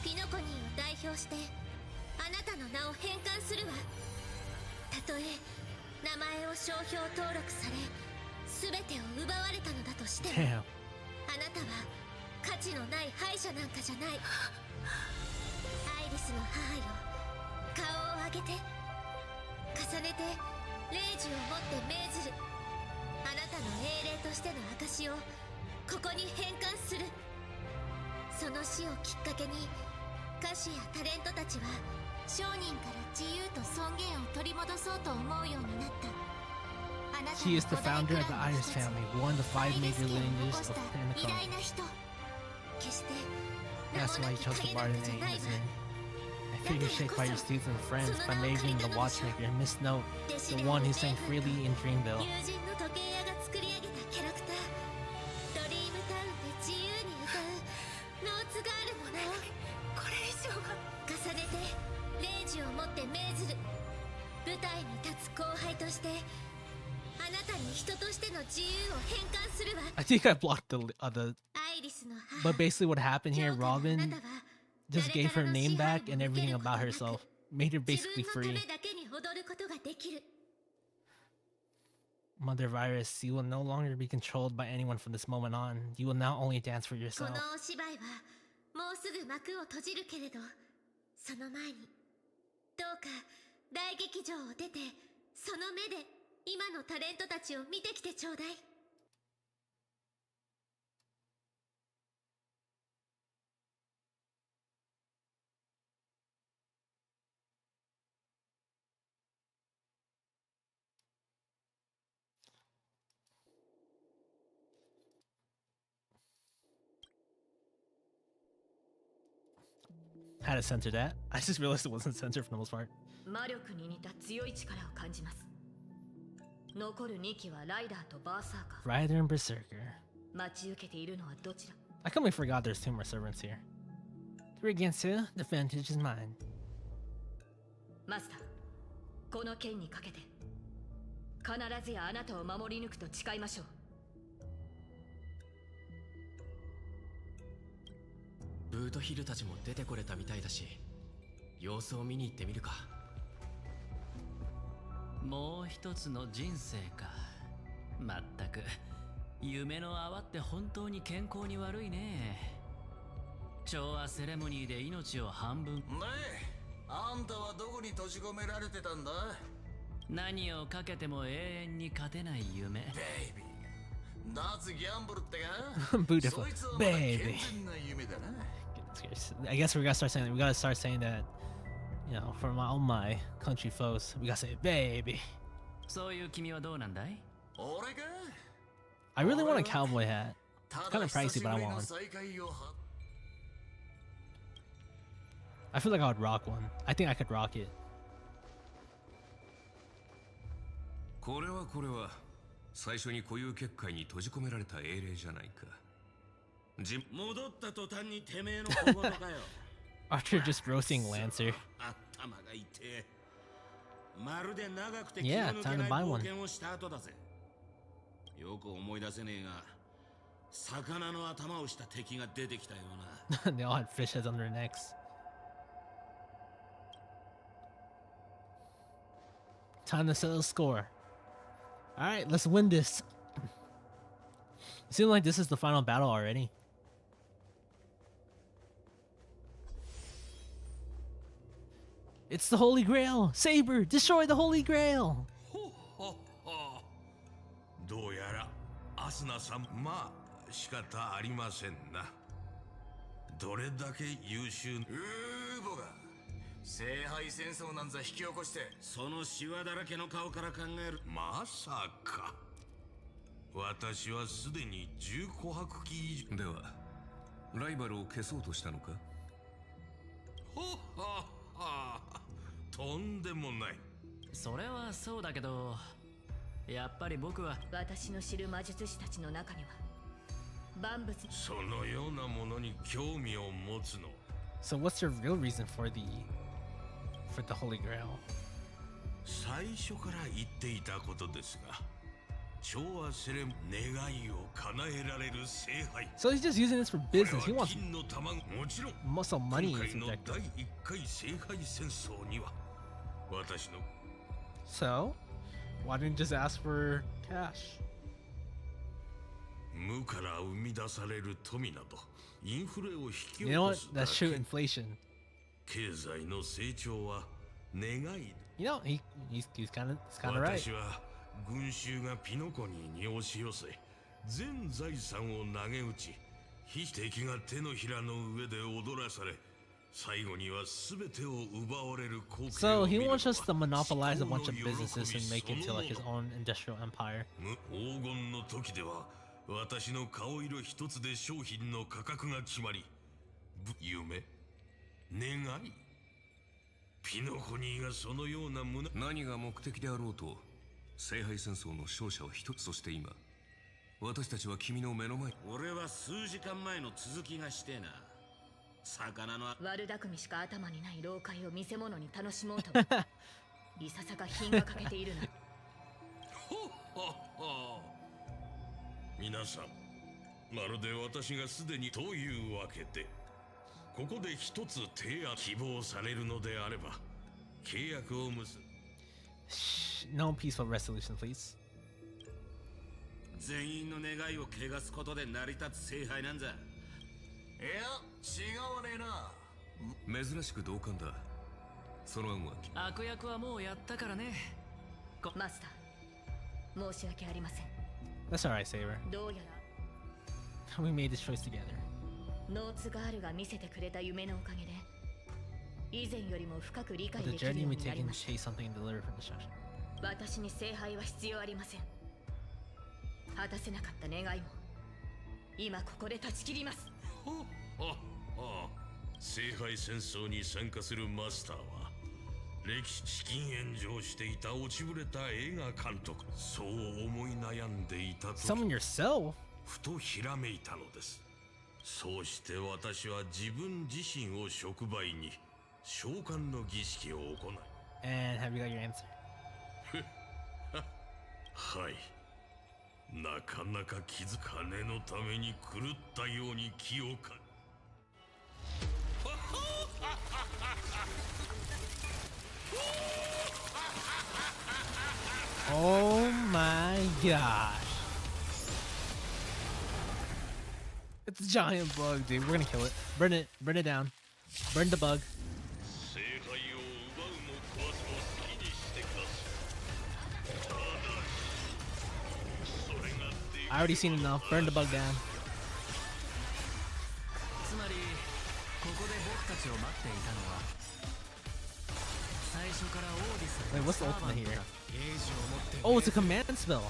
Speaker 2: ピノコニーを代表してあなたの名を返還するわ。たとえ名前を商標登録され全てを奪われたのだとしても、
Speaker 1: Damn.
Speaker 2: あなたは価値のない敗者なんかじゃない。アイリスの母よ、顔を上げて。重ねて霊樹を持って命ずる。あなたの英霊としての証をここに返還する。その死をきっかけに歌手やタレントたちは商人から自由と尊厳を取り戻そうと思うようになった。
Speaker 1: She is the founder of the Iris family, one of the 5 major lineages of
Speaker 2: 偉
Speaker 1: Honkai.
Speaker 2: 大な人。決して名
Speaker 1: That's
Speaker 2: も
Speaker 1: why
Speaker 2: な
Speaker 1: you
Speaker 2: き
Speaker 1: chose to
Speaker 2: 影なん
Speaker 1: barter
Speaker 2: かじゃ
Speaker 1: name
Speaker 2: ないわ。
Speaker 1: his name. I figure shaped by your students and friends by majoring the watchmaker, Miss Note, the one who sang freely in Dreamville.
Speaker 2: 友人の時計屋が作り上げたキャラクター。ドリームタウンで自由に歌うノーツガールもな。これ以上は重ねて霊樹を持って命ずる。舞台に立つ後輩としてあなたに人としての自由を返還するわ。
Speaker 1: I think I blocked the
Speaker 2: アイリスの母。
Speaker 1: but basically what happened here,
Speaker 2: 今日からあな
Speaker 1: Robin
Speaker 2: たは
Speaker 1: just gave her
Speaker 2: 誰からの
Speaker 1: name
Speaker 2: 支配
Speaker 1: back
Speaker 2: に
Speaker 1: and
Speaker 2: 受け
Speaker 1: everything
Speaker 2: ること
Speaker 1: about
Speaker 2: なく
Speaker 1: herself, made her
Speaker 2: 自
Speaker 1: basically
Speaker 2: 分のた
Speaker 1: free.
Speaker 2: めだけに踊ることができる。
Speaker 1: Mother Virus, you will no longer be controlled by anyone from this moment on. You will now only dance for
Speaker 2: こ
Speaker 1: yourself.
Speaker 2: のお芝居はもうすぐ幕を閉じるけれど、その前にどうか大劇場を出てその目で今のタレントたちを見てきてちょうだい。
Speaker 1: Had to censor that. I just realized it wasn't censored for the most part.
Speaker 3: 魔力に似た強い力を感じます。残る2機はライダーとバーサーカー。
Speaker 1: Rider and Berserker.
Speaker 3: 待ち受けているのはどちら？
Speaker 1: I completely forgot there's 2 more servants here. 3 against 2, the advantage is mine.
Speaker 3: マスター、この剣にかけて必ずやあなたを守り抜くと誓いましょう。
Speaker 6: ブートヒルたちも出てこれたみたいだし、様子を見に行ってみるか。もう一つの人生か。まったく夢の泡って本当に健康に悪いね。調和セレモニーで命を半分。
Speaker 5: ねえ、あんたはどこに閉じ込められてたんだ？
Speaker 6: 何をかけても永遠に勝てない夢。
Speaker 5: ベイビー、脱ギャンブルってか？
Speaker 1: Beautiful.
Speaker 5: そいつはまだ
Speaker 1: Baby.
Speaker 5: 健全な夢だな。
Speaker 1: I guess we gotta start saying that. We gotta start saying that, you know, for all my country foes, we gotta say, baby.
Speaker 6: そういう君はどうなんだい？
Speaker 5: 俺か？
Speaker 1: I really want a cowboy hat.
Speaker 5: た
Speaker 1: It's
Speaker 5: だ
Speaker 1: kind of
Speaker 5: 久
Speaker 1: pricey,
Speaker 5: し
Speaker 1: but
Speaker 5: ぶ
Speaker 1: I
Speaker 5: りの
Speaker 1: want one.
Speaker 5: 再会をは
Speaker 1: I feel like I would rock one. I think I could rock it.
Speaker 4: これは最初に固有結界に閉じ込められた英霊じゃないか。戻った途端にてめえの小言かよ。
Speaker 1: After just roasting Lancer.
Speaker 7: 頭が痛え。まるで長くて
Speaker 1: Yeah,
Speaker 7: 気の抜け
Speaker 1: time to
Speaker 7: ない
Speaker 1: buy
Speaker 7: 冒
Speaker 1: one.
Speaker 7: 険をした後だぜ。よく思い出せねえが、魚の頭をした敵が出てきたような。
Speaker 1: They all had fish heads on their necks. Time to settle the score. Alright, let's win this. It seems like this is the final battle already. It's the Holy Grail! Saber, destroy the Holy Grail!
Speaker 4: どうやらアスナさん、まあ仕方ありませんな。どれだけ優秀。
Speaker 5: ウーボが聖杯戦争なんざ引き起こして。
Speaker 7: そのシワだらけの顔から考える。
Speaker 4: まさか。私はすでに10琥珀機以上。ではライバルを消そうとしたのか？ほっはっは。とんでもない。
Speaker 6: それはそうだけど、やっぱり僕は
Speaker 3: 私の知る魔術師たちの中には万物。
Speaker 4: そのようなものに興味を持つの。
Speaker 1: So what's your real reason for the Holy Grail?
Speaker 4: 最初から言っていたことですが、調和セレモ願いを叶えられる聖杯。
Speaker 1: So he's just using this for business. He
Speaker 4: これは
Speaker 1: wants
Speaker 4: 金の卵。もちろん
Speaker 1: muscle money
Speaker 4: 今
Speaker 1: is
Speaker 4: 回の
Speaker 1: objective.
Speaker 4: 第1回聖杯戦争には私の
Speaker 1: So, why didn't you just ask for cash?
Speaker 4: 無から生み出される富などインフレを引き
Speaker 1: You
Speaker 4: 起
Speaker 1: know
Speaker 4: こ
Speaker 1: what?
Speaker 4: すだ
Speaker 1: That's true.
Speaker 4: け。
Speaker 1: Inflation.
Speaker 4: 経済の成長は願い。
Speaker 1: You know, he's kind of right.
Speaker 4: 私は群衆がピノコニーに押し寄せ全財産を投げ打ち非敵が手のひらの上で踊らされ最後には全てを奪われる光景
Speaker 1: So
Speaker 4: を
Speaker 1: he
Speaker 4: 見るのは
Speaker 1: wants us to monopolize a
Speaker 4: 至高の
Speaker 1: bunch of
Speaker 4: 喜び
Speaker 1: businesses and make it
Speaker 4: そ
Speaker 1: into
Speaker 4: の
Speaker 1: like his
Speaker 4: もの。
Speaker 1: own industrial empire.
Speaker 4: 黄金の時では私の顔色一つで商品の価格が決まり夢願いピノコニーがそのような胸。
Speaker 8: 何が目的であろうと聖杯戦争の勝者は一つとして今私たちは君の目の前。
Speaker 9: 俺は数時間前の続きがしてえな。魚の
Speaker 3: 悪巧みしか頭にない老怪を見せ物に楽しもうといささか品が欠けているな。
Speaker 4: ほっほっほ。皆さんまるで私がすでにというわけでここで一つ提案希望されるのであれば契約を結ぶ。
Speaker 1: Shh, no peaceful resolution, please.
Speaker 9: 全員の願いを汚すことで成り立つ聖杯なんざ。
Speaker 5: いや違わねえな。
Speaker 8: 珍しく同感だ。その案は
Speaker 6: 悪役はもうやったからね。
Speaker 3: マスター、申し訳ありません。
Speaker 1: That's alright, Saber.
Speaker 3: どうやら
Speaker 1: We made this choice together.
Speaker 3: ノーツガールが見せてくれた夢のおかげで以前よりも深く理解
Speaker 1: But
Speaker 3: で
Speaker 1: the
Speaker 3: きる
Speaker 1: journey
Speaker 3: よう
Speaker 1: we
Speaker 3: にな
Speaker 1: take
Speaker 3: り
Speaker 1: and
Speaker 3: ました。
Speaker 1: chase something and deliver from destruction.
Speaker 3: 私に聖杯は必要ありません。果たせなかった願いも今ここで断ち切ります。
Speaker 4: ほっほっほ。聖杯戦争に参加するマスターは歴史資金炎上していた落ちぶれた映画監督。そう思い悩んでいた時
Speaker 1: Summon yourself?
Speaker 4: ふとひらめいたのです。そうして私は自分自身を触媒に召喚の儀式を行い。
Speaker 1: And have you got your answer?
Speaker 4: はい。なかなか気づか金のために狂ったように気をか。
Speaker 1: Oh my gosh. It's a giant bug, dude. We're gonna kill it. Burn it. Burn it down. Burn the bug.
Speaker 4: 聖杯を奪うも壊すも好きにしてください。ただしそれができ
Speaker 1: I already seen enough. Burn the bug down.
Speaker 6: つまりここで僕たちを待っていたのは最初からオーディス
Speaker 1: Wait, what's the
Speaker 6: サーバン
Speaker 1: ultimate
Speaker 6: ト
Speaker 1: here?
Speaker 6: だ。
Speaker 1: Oh, it's a command spell.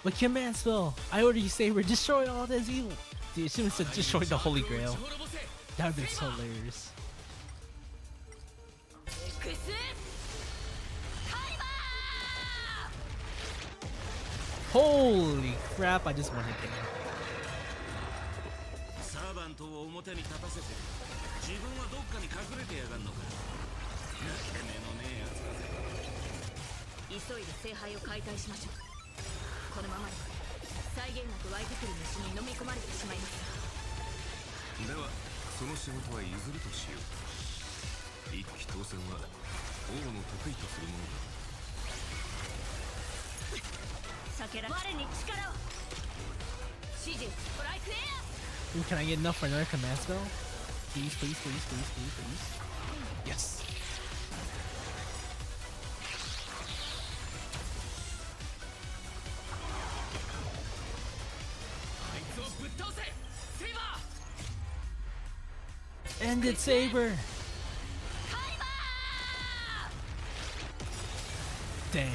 Speaker 1: But command spell. I ordered you, Saber. Destroy all this evil. Dude, it should have said destroy the Holy Grail. That would have been so hilarious. Holy crap, I just wanted him.
Speaker 9: サーバントを表に立たせて自分はどっかに隠れてやがんのか。なけ目のねえやつだぜ。
Speaker 3: 急いで聖杯を解体しましょう。このままでは際限なく湧いてくる虫に飲み込まれてしまいます
Speaker 8: ではその仕事は譲るとしよう。一騎当選は王の得意とするものだ。
Speaker 3: 避けら我に力を。指示トライクエア。
Speaker 1: Ooh, can I get enough for another command spell? Please, please, please, please, please, please. Yes. End it, Saber! Damn.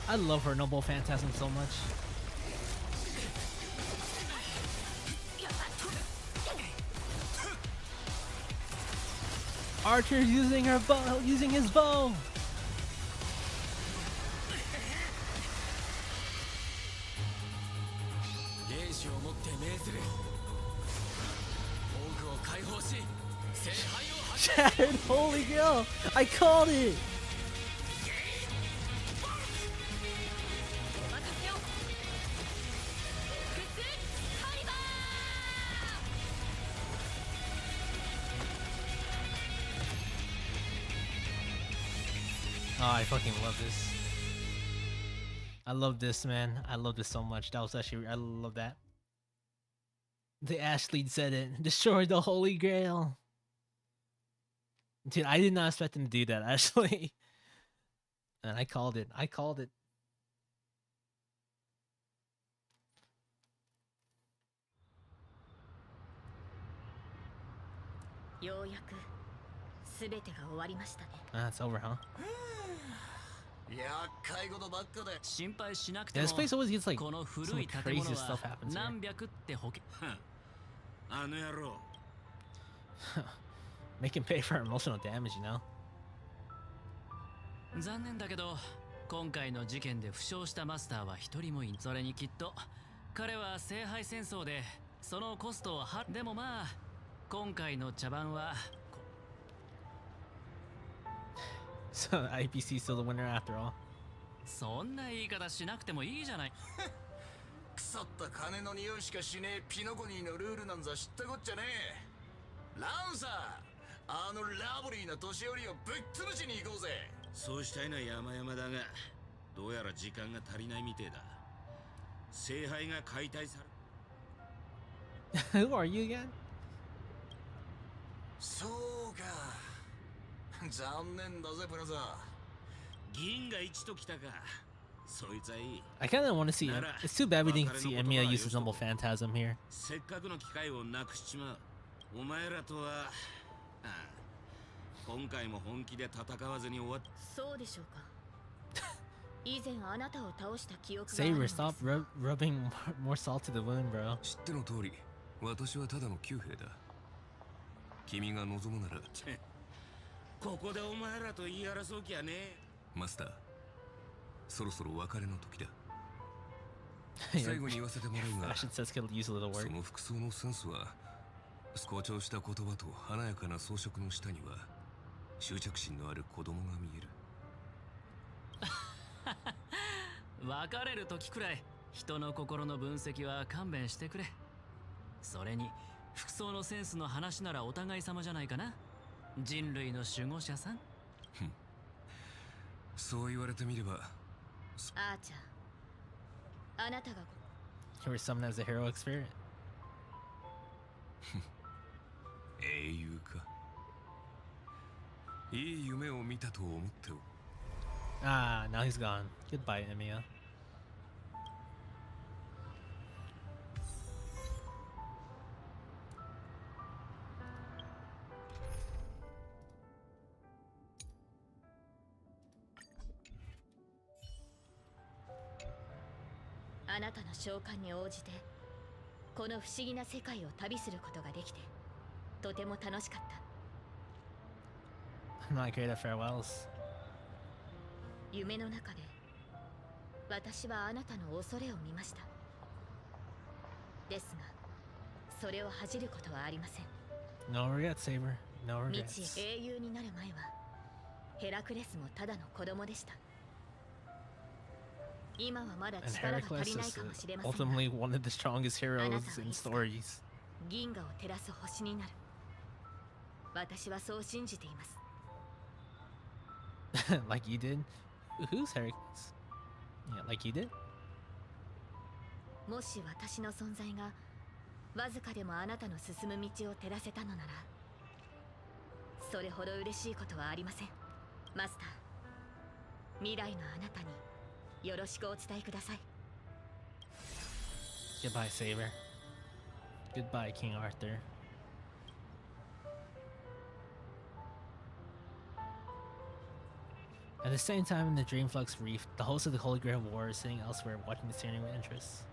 Speaker 1: I love her Noble Phantasm so much. Archer's using her bow, using his bow. Shattered Holy Grail! I called it! Oh, I fucking love this. I love this, man. I love this so much. That was actually, I love that. The Ashley said it. Destroy the Holy Grail. Dude, I did not expect him to do that, actually. And I called it. I called it. Ah, it's over, huh? Yeah, this place always gets like some crazy stuff happens here. Make him pay for emotional damage, you know?
Speaker 6: 残念だけど今回の事件で負傷したマスターは一人もいない。それにきっと彼は聖杯戦争でそのコストをでもまあ今回の茶番は
Speaker 1: So IPC is still the winner after all.
Speaker 6: そんな言い方しなくてもいいじゃない。
Speaker 5: 腐った金の匂いしかしねえピノコニーのルールなんざ知ったこっちゃねえ。ランサー、あのラブリーな年寄りをぶっ潰しに行こうぜ。
Speaker 9: そうしたいのは山々だが、どうやら時間が足りないみてえだ。聖杯が解体さ
Speaker 1: れ。Who are you again?
Speaker 5: そうか。残念だぜブラザー。
Speaker 9: 銀が1ときたか。そいつはいい。
Speaker 1: I kind of want to see him. It's too bad we didn't see Emiya use his Humble Phantasm here.
Speaker 9: せっかくの機会をなくしちまう。お前らとは、今回も本気で戦わずに終わっ。
Speaker 3: そうでしょうか。以前あなたを倒した記憶が。
Speaker 1: Saber, stop rubbing more salt to the wound, bro.
Speaker 8: 知っての通り、私はただの旧兵だ。君が望むなら。
Speaker 9: ここでお前らと言い争う気はねえ。
Speaker 8: マスター、そろそろ別れの時だ。最後に言わせてもらうが、その服装のセンスは、誇張した言葉と華やかな装飾の下には、執着心のある子供が見える。
Speaker 6: 別れる時くらい人の心の分析は勘弁してくれ。それに服装のセンスの話ならお互い様じゃないかな。人類の守護者さん。
Speaker 8: そう言われてみれば。
Speaker 3: アーチャー、あなたが
Speaker 1: You were summoned as a heroic spirit.
Speaker 8: 英雄か。いい夢を見たと思っておる。
Speaker 1: Ah, now he's gone. Goodbye, Emiya.
Speaker 3: 「あなたの召喚に応じてこの不思議な世界を旅することができてとても楽しかった。
Speaker 1: I'm not great at farewells.
Speaker 3: 夢の中で私はあなたの恐れを見ました。ですがそれを恥じることはありません。
Speaker 1: No regrets, Saber. No
Speaker 3: 未
Speaker 1: regrets.
Speaker 3: 知英雄になる前はヘラクレスもただの子供でした。今はまだ
Speaker 1: And
Speaker 3: 力が足
Speaker 1: Heracles
Speaker 3: りない
Speaker 1: is
Speaker 3: かもしれませんが
Speaker 1: ultimately one of the strongest heroes in stories.
Speaker 3: 銀河を照らす星になる。私はそう信じています。
Speaker 1: Like you did? Who's Heracles? Yeah, like you did?
Speaker 3: もし私の存在がわずかでもあなたの進む道を照らせたのならそれほど嬉しいことはありません。マスター、未来のあなたによろしくお伝えください。
Speaker 1: Goodbye, Saber. Goodbye, King Arthur. At the same time, in the Dreamflux Reef, the host of the Holy Grail War is sitting elsewhere watching the ceremony with interest.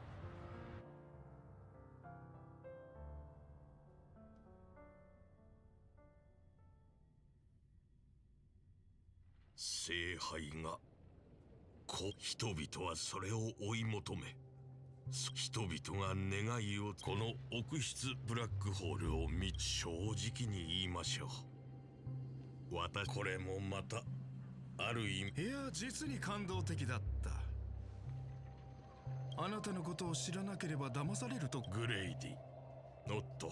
Speaker 4: 聖杯が人々はそれを追い求め、人々が願いをこの奥室ブラックホールを正直に言いましょう。これもまたある意味。
Speaker 7: いや実に感動的だった。あなたのことを知らなければ騙されると。
Speaker 4: グレイディ、ノット、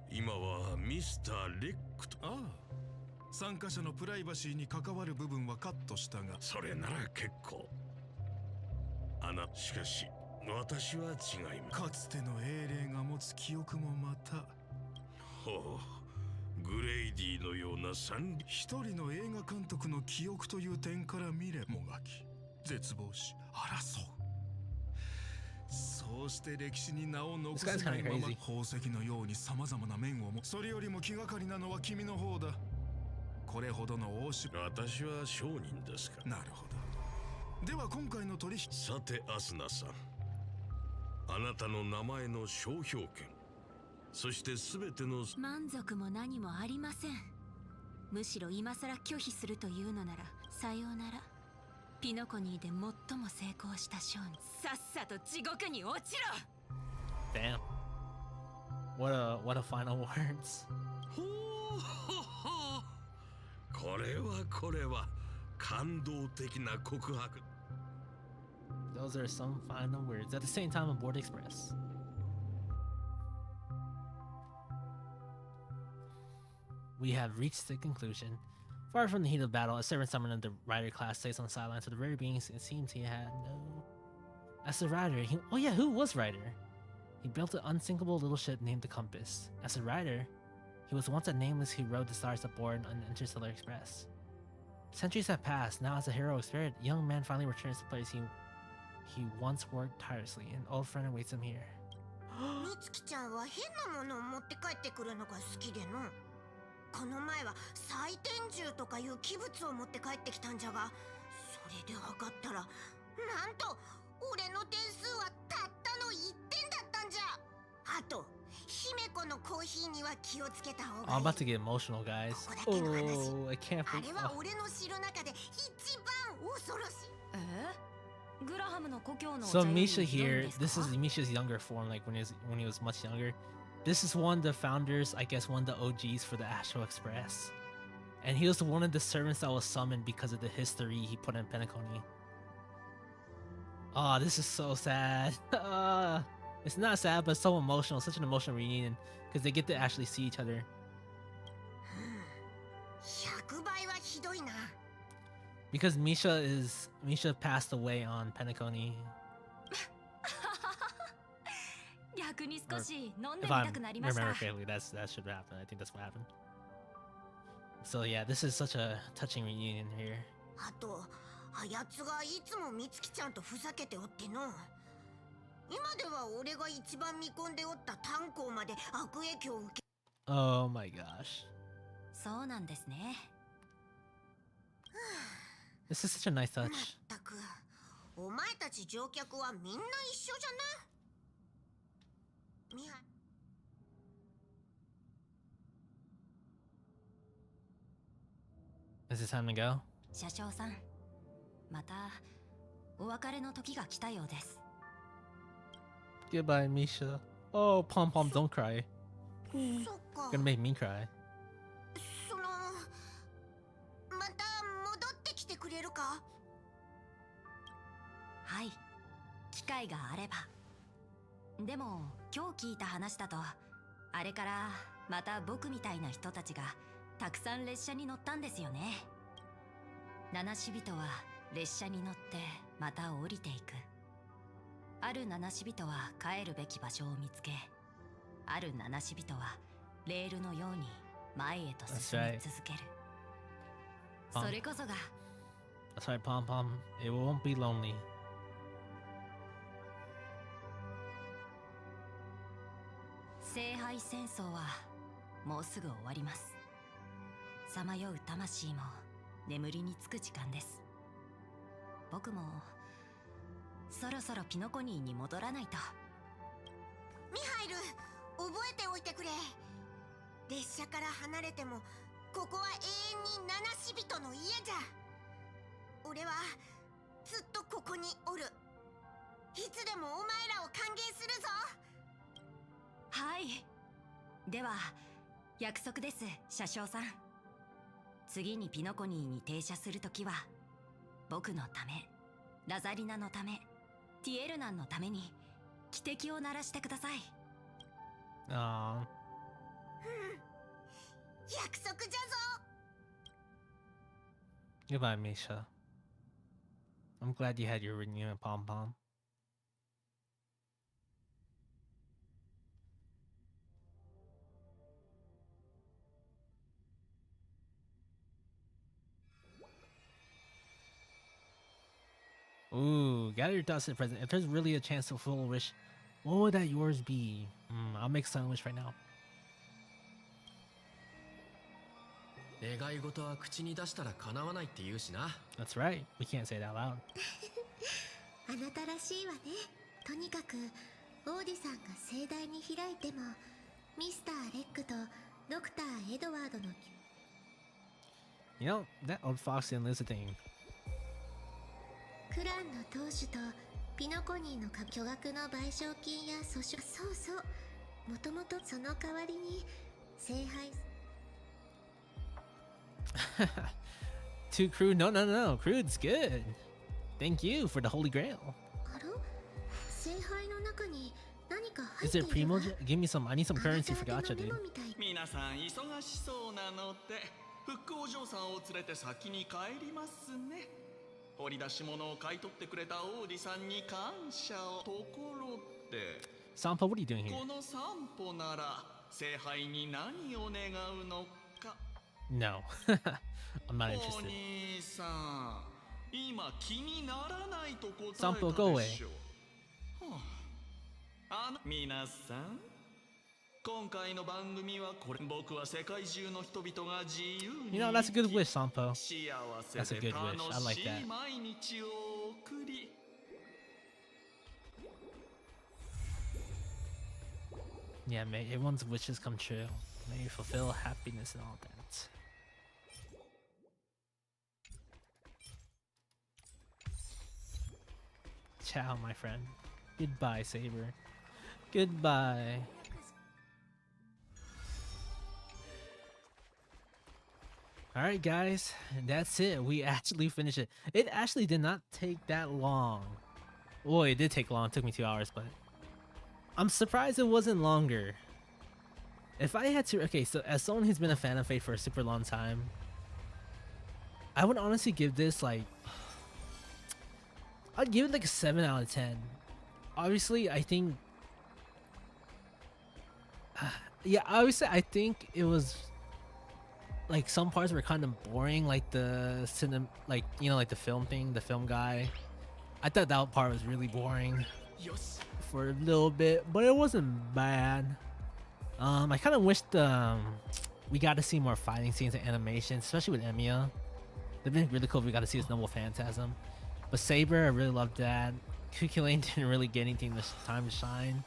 Speaker 4: 今はミスター・レックと。
Speaker 7: ああ、参加者のプライバシーに関わる部分はカットしたが。
Speaker 4: それなら結構。
Speaker 7: しかし私は違います。かつての英霊が持つ記憶もまたほう、グレイディのような一人の映画監督の記憶という点から見れもがき絶望し争う。そうして歴史に名を残せないまま宝石のように様々な面をも。それよりも気がかりなのは君の方だ。これほどの大仕事。私は商人ですから。なるほど。では今回の取引。さてアスナさん、あなたの名前の商標権、そして全ての
Speaker 2: 満足も何もありません。むしろ今さら拒否するというのならさようなら。ピノコニーで最も成功した商人、さっさと地獄に落ちろ。
Speaker 1: Damn. What a final words.
Speaker 4: ほうほほ、これは感動的な告白。
Speaker 1: Those are some final words. At the same time on Board Express. We have reached the conclusion. Far from the heat of battle, a servant summoned of the rider class stays on the sidelines. To the very beings, it seems he had no... As the rider, oh yeah, who was Rider? He built an unsinkable little ship named the Compass. As a rider, he was once a nameless who rode the stars aboard an interstellar express. Centuries have passed. Now as a heroic spirit, young man finally returns to the place he once worked tirelessly. An old friend awaits him here.
Speaker 2: みつきちゃんは変なものを持って帰ってくるのが好きでの。この前は採点銃とかいう器物を持って帰ってきたんじゃが、それで測ったらなんと俺の点数はたったの1点だったんじゃ。あと姫子のコーヒーには気をつけた方がいい。
Speaker 1: I'm about to get emotional, guys. Oh, I can't
Speaker 2: あ
Speaker 1: believe.
Speaker 2: れは俺の知る中で一番恐ろしい。グラハムの故郷の
Speaker 1: So Misha here, this is Misha's younger form, like when he was much younger. This is one of the founders, I guess one of the OGs for the Astro Express. And he was one of the servants that was summoned because of the history he put in Penacony. Oh, this is so sad. It's not sad, but so emotional. Such an emotional reunion because they get to actually see each other.
Speaker 2: 100倍はひどいな。
Speaker 1: Because Misha passed away on Penacony.
Speaker 2: 逆に少し飲んでみ
Speaker 1: If I
Speaker 2: たくなりました。
Speaker 1: remember correctly, that should happen. I think that's what happened. So yeah, this is such a touching reunion here.
Speaker 2: あと、あやつがいつもみつきちゃんとふざけておっての。今では俺が一番見込んでおった炭鉱まで悪影響を受け。
Speaker 1: Oh my gosh.
Speaker 2: そうなんですね。
Speaker 1: This is such a nice touch.
Speaker 2: まったく、お前たち乗客はみんな一緒じゃな。
Speaker 1: Is it time to go?
Speaker 2: 車掌さん、またお別れの時が来たようです。
Speaker 1: Goodbye, Misha. Oh, Pom Pom, don't cry.
Speaker 2: そっか。
Speaker 1: Gonna make me cry.
Speaker 2: その、また戻ってきてくれるか？はい、機会があれば。でも今日聞いた話だと、あれからまた僕みたいな人たちがたくさん列車に乗ったんですよね。七死人は列車に乗ってまた降りていく。ある七死人は帰るべき場所を見つけ、ある七死人はレールのように前へと進み続ける。それこそが
Speaker 1: That's right, Pom Pom. It won't be lonely.
Speaker 2: 聖杯戦争はもうすぐ終わります。さまよう魂も眠りにつく時間です。僕もそろそろピノコニーに戻らないと。ミハイル、覚えておいてくれ。列車から離れてもここは永遠に七死人の家じゃ。俺はずっとここにおる。いつでもお前らを歓迎するぞ。はい。では約束です、車掌さん。次にピノコニーに停車するときは、僕のため、ラザリナのため、ティエルナンのために汽笛を鳴らしてください。
Speaker 1: Aww.
Speaker 2: 約束じゃぞ。
Speaker 1: Goodbye, Misha. I'm glad you had your reunion, Pom Pom. Ooh, gather your thoughts in the present. If there's really a chance to fulfill a wish, what would that yours be? I'll make some wish right now. That's right. We can't say it out loud.
Speaker 2: あなたらしいわね。とにかくオーディさんが盛大に開いてもミスター・レックとドクター・エドワードの
Speaker 1: You know, that old fox didn't lose a thing.
Speaker 2: クランの当主とピノコニーの巨額の賠償金や訴訟、そうそう、もともとその代わりに聖杯
Speaker 1: Too crude? No, crude's good. Thank you for the Holy Grail.
Speaker 2: あら、聖杯の中に何か入
Speaker 1: Is
Speaker 2: って
Speaker 1: it
Speaker 2: いるわ。
Speaker 1: primo? Give me some. I need some currency for gacha, dude.
Speaker 10: 皆さん忙しそうなので復興嬢さんを連れて先に帰りますね。掘り出し物を買い取ってくれた王子さんに感謝を。ところで
Speaker 1: Sampo, what are you doing here?
Speaker 10: この散歩なら聖杯に何を願うのか。
Speaker 1: No. I'm not
Speaker 10: お
Speaker 1: interested.
Speaker 10: 兄さん、今気にならないと答えた
Speaker 1: Sampo, go
Speaker 10: で
Speaker 1: away.
Speaker 10: しょう。はあ、皆さん、今回の番組はこれ。僕は世界中の人々が自由に
Speaker 1: You know, that's a good wish, Sampo.
Speaker 10: 幸
Speaker 1: That's
Speaker 10: せ
Speaker 1: a
Speaker 10: で
Speaker 1: good wish. I
Speaker 10: 楽
Speaker 1: like
Speaker 10: し
Speaker 1: that.
Speaker 10: い毎日を送り。
Speaker 1: Yeah, may everyone's wishes come true. May you fulfill happiness and all that. Ciao, my friend. Goodbye, Saber. Goodbye. Alright, guys. That's it. We actually finished it. It actually did not take that long. Well, it did take long. It took me 2 hours, but I'm surprised it wasn't longer. If I had to... Okay, so as someone who's been a fan of Fate for a super long time, I would honestly give this like... I'd give it like a 7 out of 10. Obviously, I think... yeah, obviously, I think it was... Like, some parts were kind of boring, like the like, you know, like the film thing, the film guy. I thought that part was really boring for a little bit, but it wasn't bad. I kind of wished we got to see more fighting scenes and animations, especially with Emiya. It'd been really cool if we got to see his Noble Phantasm. But Saber, I really loved that. Kukulain didn't really get anything this time to shine.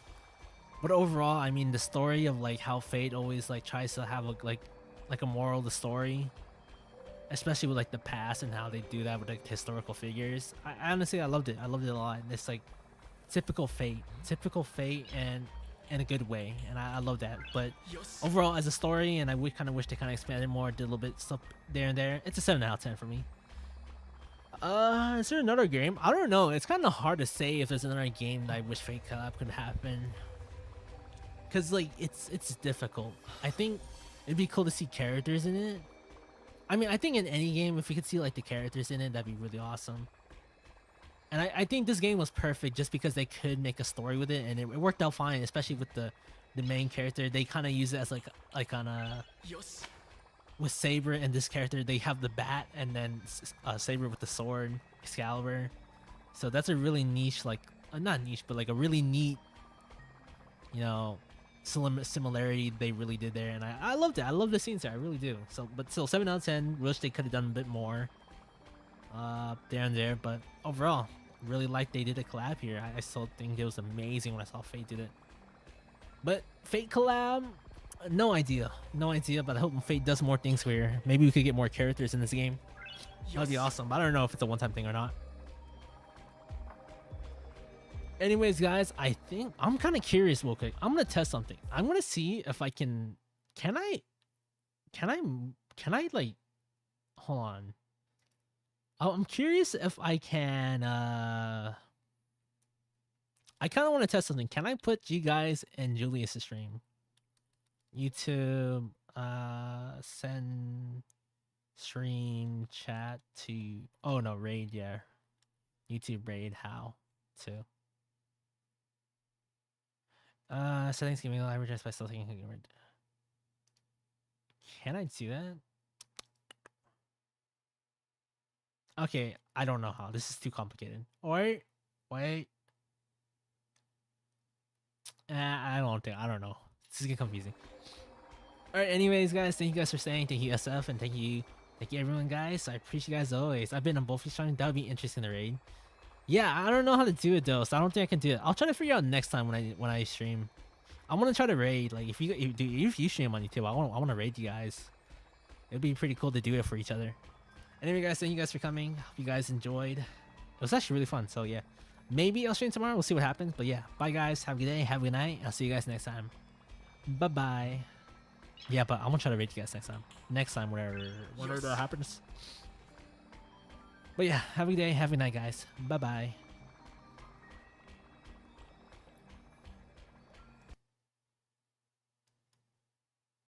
Speaker 1: But overall, I mean, the story of like how Fate always like tries to have a like a moral of the story, especially with like the past and how they do that with like historical figures. I honestly, I loved it. I loved it a lot. And it's like typical Fate and in a good way, and I love that. But overall, as a story, and I would kind of wish they kind of expanded more, did a little bit stuff there and there. It's a 7 out of 10 for me. Is there another game? I don't know. It's kind of hard to say if there's another game that I wish Fate Collab could happen, cause like it's difficult. I think it'd be cool to see characters in it. I mean, I think in any game, if we could see like the characters in it, that'd be really awesome. And I think this game was perfect just because they could make a story with it, and it worked out fine, especially with the main character. They kind of use it as like on a... With Saber and this character, they have the bat, and then Saber with the sword, Excalibur. So that's a really niche, like... not niche, but like a really neat, you know, similarity they really did there. And I loved it. I love the scenes there. I really do. So, but still, 7 out of 10. Wish they could have done a bit more there and there. But overall, really like they did a collab here. I still think it was amazing when I saw Fate did it. But Fate collab, no idea, but I hope Fate does more things here. Maybe we could get more characters in this game. That'd be awesome, but I don't know if it's a one-time thing or not. Anyways, guys, I think I'm kind of curious real quick. I'm gonna test something. I'm gonna see if I can I like, hold on. I'm curious if I can I kind of want to test something. Can I put you guys and Julius' stream? YouTube, send stream chat to... Oh no, raid, yeah. YouTube raid, how to? Settings, giving a library just by still taking a word. Can I do that? Okay, I don't know how. This is too complicated. Or wait. I don't know. This is getting confusing. Alright, anyways, guys, thank you guys for staying. Thank you, SF, and thank you everyone, guys. I appreciate you guys always. I've been on both these times. That would be interesting to raid. Yeah, I don't know how to do it though, so I don't think I can do it. I'll try to figure out next time when I stream. I want to try to raid. Like if you stream on YouTube, I want to raid you guys. It'd be pretty cool to do it for each other. Anyway, guys, thank you guys for coming. Hope you guys enjoyed. It was actually really fun. So yeah, maybe I'll stream tomorrow. We'll see what happens. But yeah, bye guys. Have a good day. Have a good night. I'll see you guys next time. Bye bye. Yeah, but I'm gonna try to raid you guys next time. Next time, whatever that happens. But yeah, have a good day. Have a good night, guys. Bye bye.